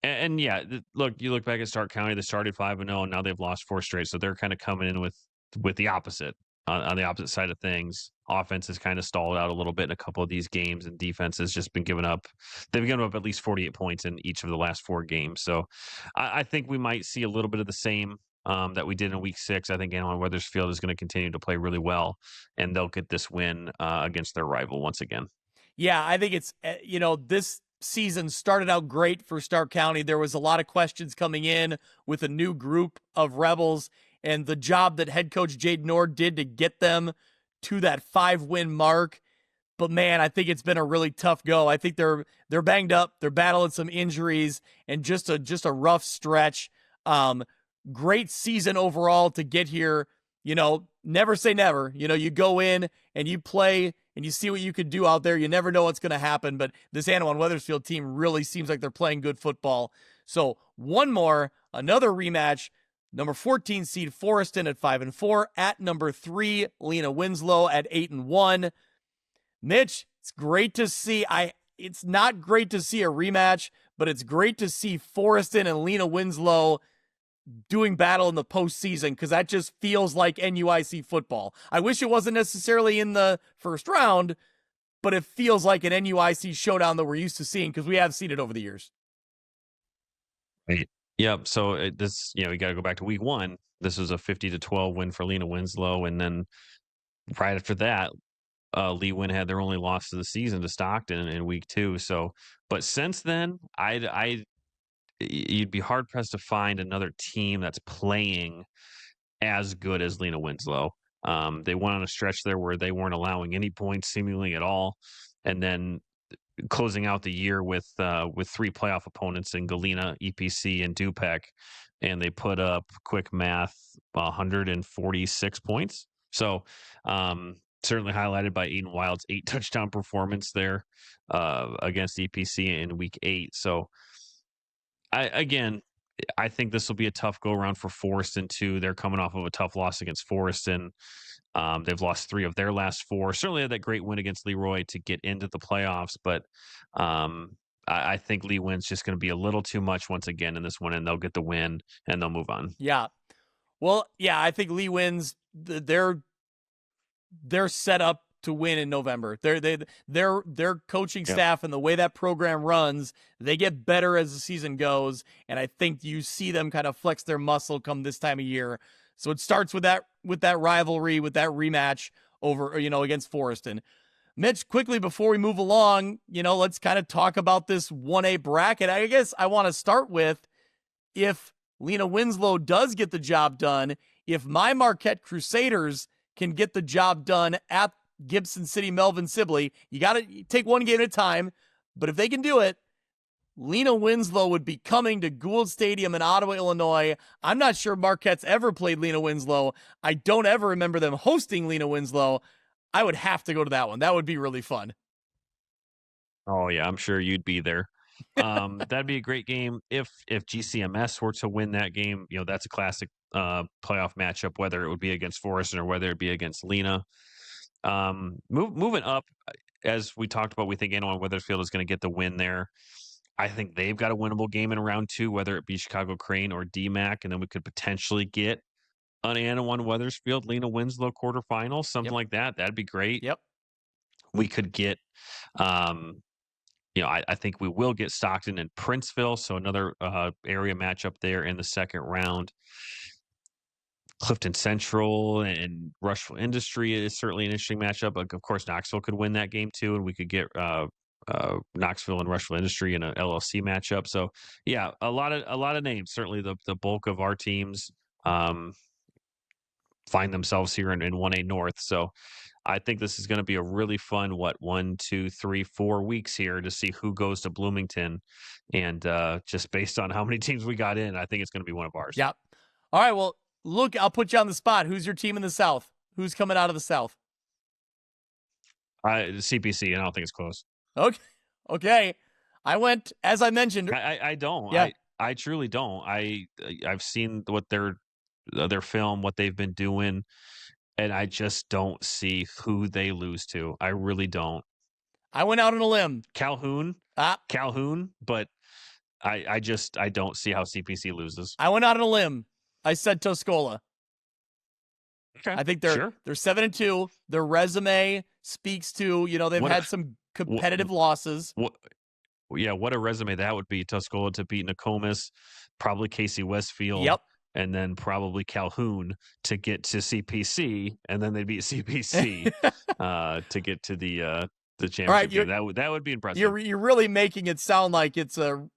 And yeah, look, you look back at Stark County, they started 5-0, and now they've lost 4 straight. So they're kind of coming in with the opposite, on the opposite side of things. Offense has kind of stalled out a little bit in a couple of these games, and defense has just been giving up. They've given up at least 48 points in each of the last 4 games. So I think we might see a little bit of the same that we did in week 6. I think Anawan Wethersfield is going to continue to play really well, and they'll get this win against their rival once again. Yeah, I think it's, this season started out great for Stark County. There was a lot of questions coming in with a new group of Rebels and the job that head coach Jade Nord did to get them to that 5-win mark. But man, I think it's been a really tough go. I think they're banged up. They're battling some injuries and just a rough stretch. Great season overall to get here. Never say never. You go in and you play and you see what you could do out there. You never know what's going to happen. But this Anawan Wethersfield team really seems like they're playing good football. So another rematch. Number 14 seed Forreston at 5-4 at number 3 Lena Winslow at 8-1. Mitch, it's great to see. It's not great to see a rematch, but it's great to see Forreston and Lena Winslow doing battle in the postseason because that just feels like NUIC football. I wish it wasn't necessarily in the first round, but it feels like an NUIC showdown that we're used to seeing because we have seen it over the years. Right. Yep. So this, we got to go back to week 1. This was a 50-12 win for Lena Winslow, and then right after that, Lee Win had their only loss of the season to Stockton in week 2. So, but since then, you'd be hard pressed to find another team that's playing as good as Lena Winslow. They went on a stretch there where they weren't allowing any points seemingly at all, and then closing out the year with 3 playoff opponents in Galena, EPC, and Dupec, and they put up, quick math, 146 points. So certainly highlighted by Aiden Wild's 8 touchdown performance there against EPC in week 8. So I think this will be a tough go around for Forreston too. They're coming off of a tough loss against Forreston. They've lost 3 of their last 4. Certainly had that great win against Leroy to get into the playoffs, but I think Lee Win's just going to be a little too much once again in this one, and they'll get the win and they'll move on. Yeah. Well, yeah, I think Lee Win's they're set up to win in November. Their coaching staff and the way that program runs, they get better as the season goes, and I think you see them kind of flex their muscle come this time of year. So it starts with that rivalry, with that rematch over, against Forreston. Mitch, quickly before we move along, let's kind of talk about this 1A bracket. I guess I want to start with, if Lena Winslow does get the job done, if my Marquette Crusaders can get the job done at Gibson City Melvin Sibley, you got to take one game at a time, but if they can do it, Lena Winslow would be coming to Gould Stadium in Ottawa, Illinois. I'm not sure Marquette's ever played Lena Winslow. I don't ever remember them hosting Lena Winslow. I would have to go to that one. That would be really fun. Oh yeah, I'm sure you'd be there. That'd be a great game. If GCMS were to win that game, that's a classic playoff matchup, whether it would be against Forreston or whether it be against Lena. Moving up, as we talked about, we think Anawan Wethersfield is going to get the win there. I think they've got a winnable game in round 2, whether it be Chicago Crane or DMAC, and then we could potentially get an Anawan Wethersfield Lena Winslow quarterfinal, something like that. That'd be great. Yep. We could get, I think we will get Stockton and Princeville, so another area matchup there in the second round. Clifton Central and Rushville Industry is certainly an interesting matchup. Of course, Knoxville could win that game too, and we could get Knoxville and Rushville Industry in an LLC matchup. So, yeah, a lot of names. Certainly, the bulk of our teams find themselves here in 1A North. So, I think this is going to be a really fun 1, 2, 3, 4 weeks here to see who goes to Bloomington, and just based on how many teams we got in, I think it's going to be one of ours. Yep. All right. Well, look, I'll put you on the spot. Who's your team in the South? Who's coming out of the South? CPC, and I don't think it's close. Okay. I went, as I mentioned. I don't. Yeah. I truly don't. I've seen what their film, what they've been doing, and I just don't see who they lose to. I really don't. I went out on a limb. Calhoun, but I don't see how CPC loses. I went out on a limb. I said Tuscola. Okay. I think they're 7-2. Their resume speaks to, they've had some competitive losses. What a resume that would be. Tuscola to beat Nokomis, probably Casey Westfield. Yep. And then probably Calhoun to get to CPC, and then they beat CPC to get to the championship. Right, that would be impressive. You're really making it sound like it's a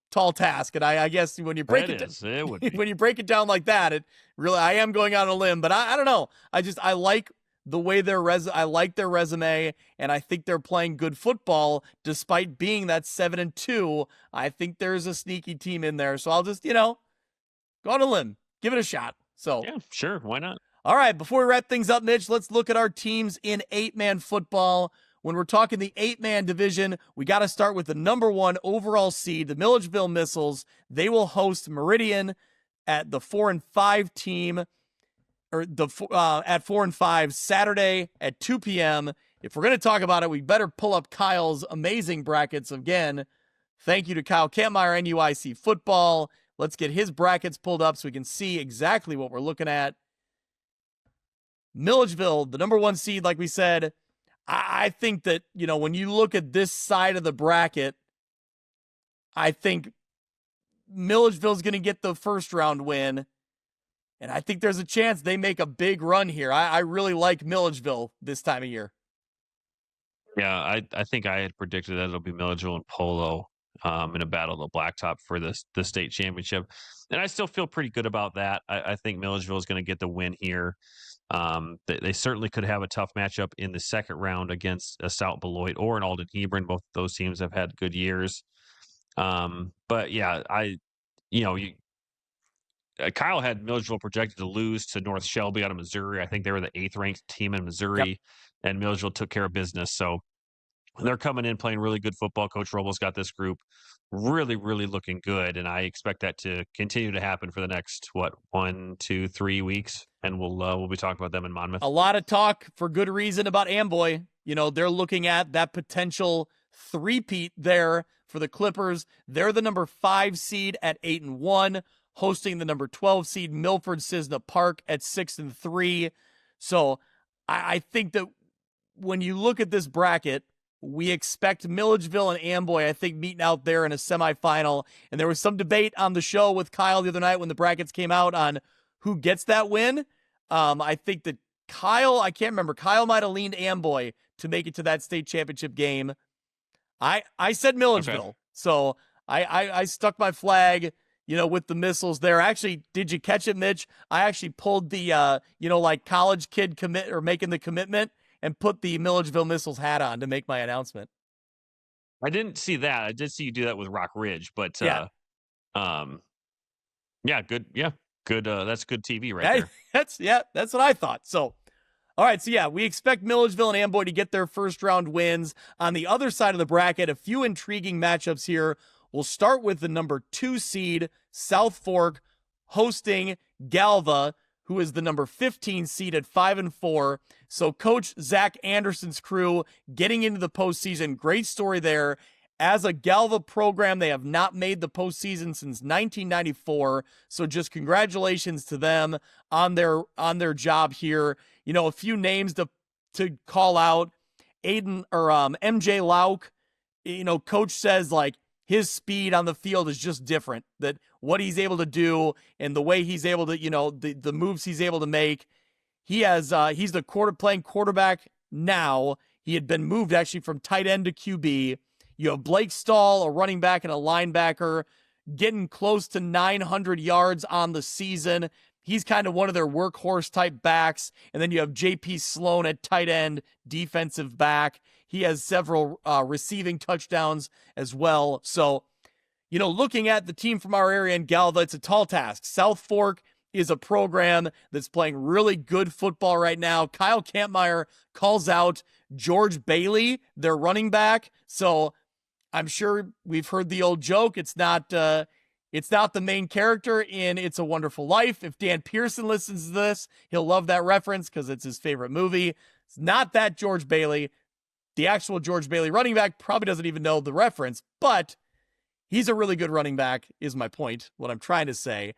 tall task, and I guess when you break it would be. When you break it down like that, it really, I am going out on a limb, but I don't know. I like the way I like their resume, and I think they're playing good football despite being that 7-2. I think there's a sneaky team in there, so I'll just go on a limb, give it a shot. So yeah, sure, why not? All right, before we wrap things up, Mitch, let's look at our teams in 8-man football. When we're talking the 8-man division, we got to start with the number 1 overall seed, the Milledgeville Missiles. They will host Meridian at the 4-5 team, or at 4-5 Saturday at 2 p.m. If we're going to talk about it, we better pull up Kyle's amazing brackets again. Thank you to Kyle Kampmeyer, NUIC Football. Let's get his brackets pulled up so we can see exactly what we're looking at. Milledgeville, the number 1 seed, like we said, I think that, when you look at this side of the bracket, I think Milledgeville's going to get the first round win. And I think there's a chance they make a big run here. I really like Milledgeville this time of year. Yeah, I think I had predicted that it'll be Milledgeville and Polo in a battle of the Blacktop for the state championship. And I still feel pretty good about that. I think Milledgeville is going to get the win here. They certainly could have a tough matchup in the second round against a South Beloit or an Alden Hebron. Both of those teams have had good years. But yeah, Kyle had Milledgeville projected to lose to North Shelby out of Missouri. I think they were the 8th ranked team in Missouri, and Milledgeville took care of business. So they're coming in playing really good football. Coach Robles got this group really, really looking good, and I expect that to continue to happen for the next 1, 2, 3 weeks, and we'll be talking about them in Monmouth. A lot of talk for good reason about Amboy. They're looking at that potential three-peat there for the Clippers. They're the number 5 seed at 8-1. Hosting the number 12 seed Milford Cisna Park at 6-3. So I think that when you look at this bracket, we expect Milledgeville and Amboy, I think, meeting out there in a semifinal. And there was some debate on the show with Kyle the other night when the brackets came out on who gets that win. I think that I can't remember, Kyle might have leaned Amboy to make it to that state championship game. I said Milledgeville. Okay. So I stuck my flag, with the missiles there. Actually, did you catch it, Mitch? I actually pulled the, like college kid commit or making the commitment and put the Milledgeville Missiles hat on to make my announcement. I didn't see that. I did see you do that with Rock Ridge, but yeah, good. Yeah, good. That's good TV right there. That's what I thought. So, all right. So yeah, we expect Milledgeville and Amboy to get their first round wins. On the other side of the bracket, a few intriguing matchups here. We'll start with the number 2 seed, South Fork, hosting Galva, who is the number 15 seed at 5-4. So Coach Zach Anderson's crew getting into the postseason. Great story there. As a Galva program, they have not made the postseason since 1994. So just congratulations to them on their job here. A few names to call out. MJ Lauk. Coach says his speed on the field is just different. That what he's able to do and the way he's able to, the moves he's able to make. He's the playing quarterback now. He had been moved actually from tight end to QB. You have Blake Stahl, a running back and a linebacker, getting close to 900 yards on the season. He's kind of one of their workhorse type backs. And then you have JP Sloan at tight end, defensive back. He has several receiving touchdowns as well. So, looking at the team from our area in Galva, it's a tall task. South Fork is a program that's playing really good football right now. Kyle Kampmeyer calls out George Bailey, their running back. So I'm sure we've heard the old joke. It's not the main character in It's a Wonderful Life. If Dan Pearson listens to this, he'll love that reference because it's his favorite movie. It's not that George Bailey. The actual George Bailey running back probably doesn't even know the reference, but he's a really good running back, is my point, what I'm trying to say.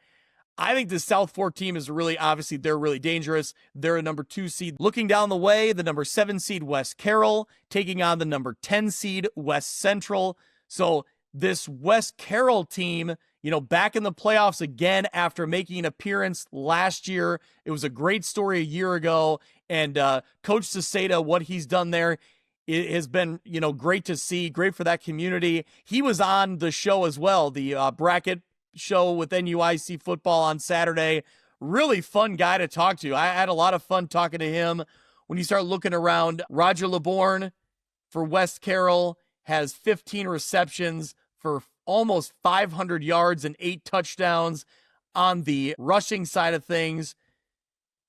I think the South Fork team is obviously they're really dangerous. They're a number 2 seed. Looking down the way, the number 7 seed West Carroll taking on the number 10 seed West Central. So this West Carroll team, back in the playoffs again after making an appearance last year. It was a great story a year ago. And Coach Ceseda, what he's done there, it has been, great to see, great for that community. He was on the show as well, the bracket show with NUIC football on Saturday. Really fun guy to talk to. I had a lot of fun talking to him. When you start looking around, Roger LeBourne for West Carroll has 15 receptions for almost 500 yards and 8 touchdowns. On the rushing side of things,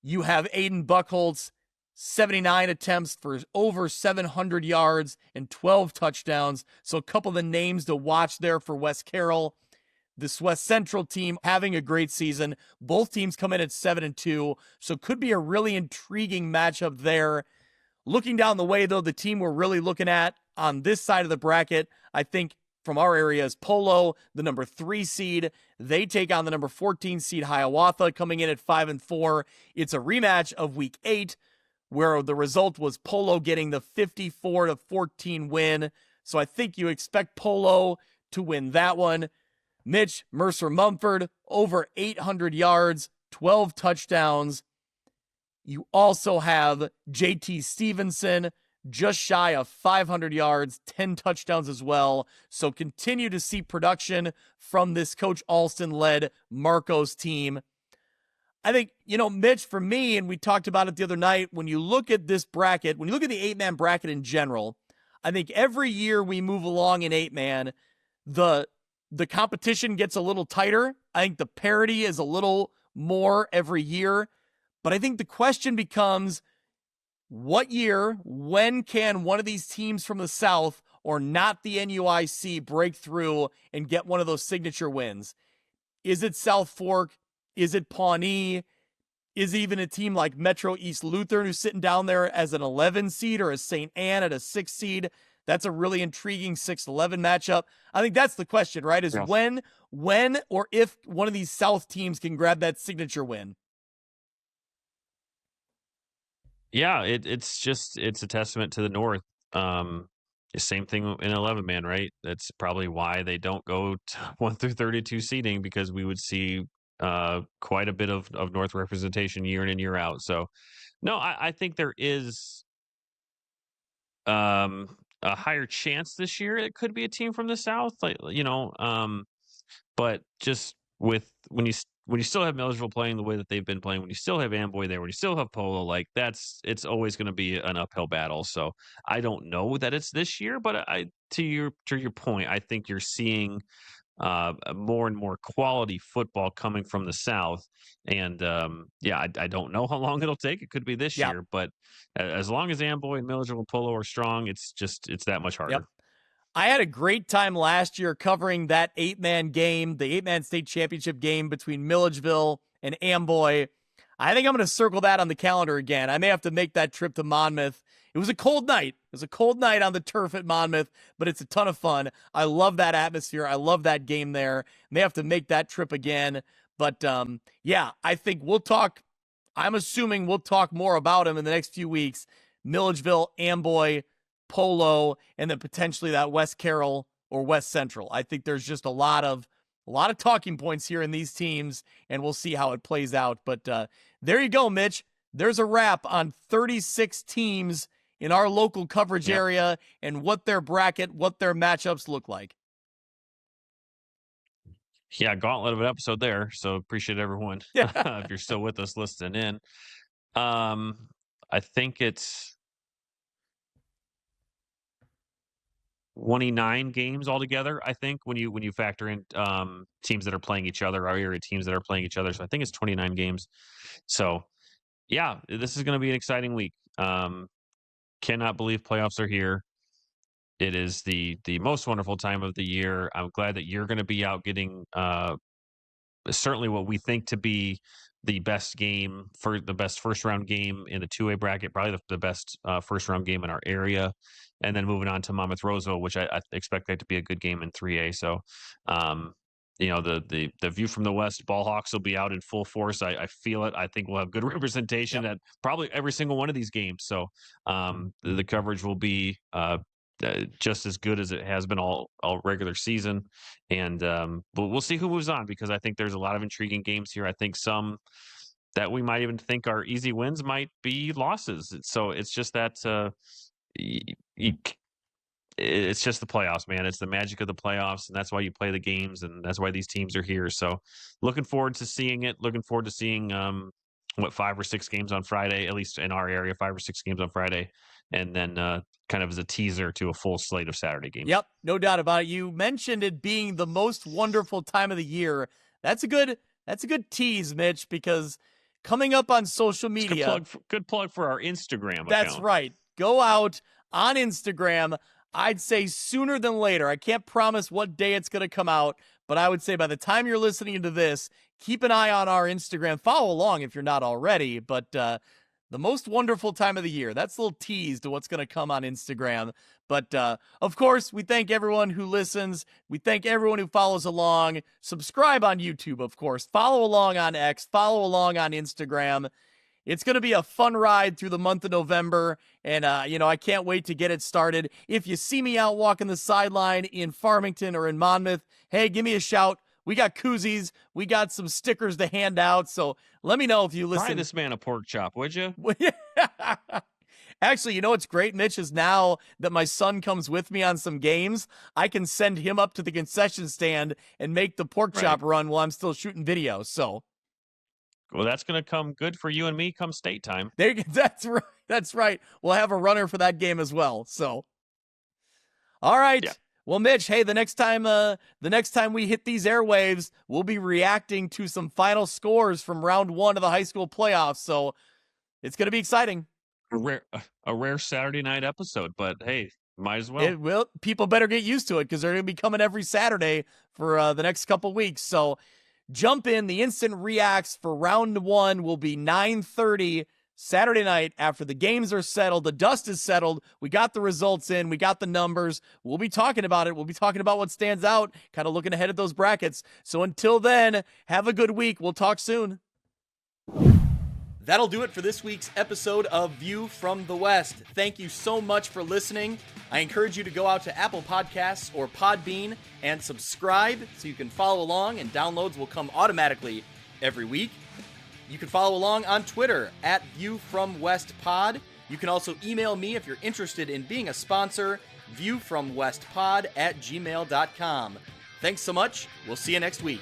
you have Aiden Buckholtz, 79 attempts for over 700 yards and 12 touchdowns. So a couple of the names to watch there for West Carroll. This West Central team having a great season. Both teams come in at 7-2, so could be a really intriguing matchup there. Looking down the way, though, the team we're really looking at on this side of the bracket, I think from our area is Polo, the number 3 seed. They take on the number 14 seed Hiawatha, coming in at 5-4. It's a rematch of Week 8. where the result was Polo getting the 54-14 win. So I think you expect Polo to win that one. Mitch, Mercer Mumford, over 800 yards, 12 touchdowns. You also have JT Stevenson, just shy of 500 yards, 10 touchdowns as well. So continue to see production from this Coach Alston-led Marcos team. I think, Mitch, for me, and we talked about it the other night, when you look at this bracket, when you look at the 8-man bracket in general, I think every year we move along in 8-man, the competition gets a little tighter. I think the parity is a little more every year. But I think the question becomes, what year, when can one of these teams from the South or not the NUIC break through and get one of those signature wins? Is it South Fork? Is it Pawnee? Is it even a team like Metro East Lutheran who's sitting down there as an 11 seed or a St. Anne at a 6 seed? That's a really intriguing 6-11 matchup. I think that's the question, right? Is when or if one of these South teams can grab that signature win. Yeah, it's a testament to the North. The same thing in 11-man, right? That's probably why they don't go to 1 through 32 seeding, because we would see quite a bit of North representation year in and year out. So, no, I think there is a higher chance this year it could be a team from the South, but just with when you still have Millersville playing the way that they've been playing, when you still have Amboy there, when you still have Polo, it's always going to be an uphill battle. So I don't know that it's this year, but to your point, I think you're seeing more and more quality football coming from the South. And I don't know how long it'll take. It could be this year, but as long as Amboy and Millersville and Polo are strong, it's that much harder. Yep. I had a great time last year covering that 8-man game, the 8-man state championship game between Milledgeville and Amboy. I think I'm going to circle that on the calendar again. I may have to make that trip to Monmouth. It was a cold night. It was a cold night on the turf at Monmouth, but it's a ton of fun. I love that atmosphere. I love that game there. May have to make that trip again. But I think we'll talk. I'm assuming we'll talk more about them in the next few weeks. Milledgeville, Amboy, Polo, and then potentially that West Carroll or West Central. I think there's just a lot of talking points here in these teams, and we'll see how it plays out. But there you go, Mitch. There's a wrap on 36 teams in our local coverage area and what their bracket, what their matchups look like. Yeah, gauntlet of an episode there. So appreciate everyone if you're still with us listening in. I think it's 29 games altogether. I think when you factor in teams that are playing each other, our area teams that are playing each other. So I think it's 29 games. So yeah, this is going to be an exciting week. Cannot believe playoffs are here. It is the most wonderful time of the year. I'm glad that you're going to be out getting certainly what we think to be the best game, for the best first round game in the 2A bracket, probably the best first round game in our area. And then moving on to Monmouth Roseville, which I expect that to be a good game in 3A. So, the View from the West Ball Hawks will be out in full force. I feel it. I think we'll have good representation at probably every single one of these games. So the coverage will be just as good as it has been all regular season. And but we'll see who moves on, because I think there's a lot of intriguing games here. I think some that we might even think are easy wins might be losses. So it's just that it's just the playoffs, man. It's the magic of the playoffs, and that's why you play the games, and that's why these teams are here. So looking forward to seeing it. Looking forward to seeing 5 or 6 games on Friday, at least in our area, 5 or 6 games on Friday, and then kind of as a teaser to a full slate of Saturday games. Yep, no doubt about it. You mentioned it being the most wonderful time of the year. That's a good tease, Mitch, because coming up on social media, good plug for our Instagram That's account. right. Go out on Instagram. I'd say sooner than later. I can't promise what day it's going to come out, but I would say by the time you're listening to this, keep an eye on our Instagram. Follow along if you're not already, but the most wonderful time of the year. That's a little tease to what's going to come on Instagram. But, of course, we thank everyone who listens. We thank everyone who follows along. Subscribe on YouTube, of course. Follow along on X. Follow along on Instagram. it's going to be a fun ride through the month of November, and, I can't wait to get it started. If you see me out walking the sideline in Farmington or in Monmouth, hey, give me a shout. We got koozies. We got some stickers to hand out, so let me know if you listen. Buy this man a pork chop, would you? Actually, you know what's great, Mitch, is now that my son comes with me on some games, I can send him up to the concession stand and make the pork chop run while I'm still shooting video, so... Well, that's going to come good for you and me come state time. That's right. That's right. We'll have a runner for that game as well. So, all right. Yeah. Well, Mitch, hey, the next time we hit these airwaves, we'll be reacting to some final scores from round 1 of the high school playoffs. So, it's going to be exciting. A rare Saturday night episode, but hey, might as well. It will. People better get used to it because they're going to be coming every Saturday for the next couple weeks. So. Jump in. The instant reacts for round 1 will be 9:30 Saturday night after the games are settled. The dust is settled. We got the results in. We got the numbers. We'll be talking about it. We'll be talking about what stands out, kind of looking ahead at those brackets. So until then, have a good week. We'll talk soon. That'll do it for this week's episode of View from the West. Thank you so much for listening. I encourage you to go out to Apple Podcasts or Podbean and subscribe so you can follow along, and downloads will come automatically every week. You can follow along on Twitter at ViewFromWestPod. You can also email me if you're interested in being a sponsor, viewfromwestpod@gmail.com. Thanks so much. We'll see you next week.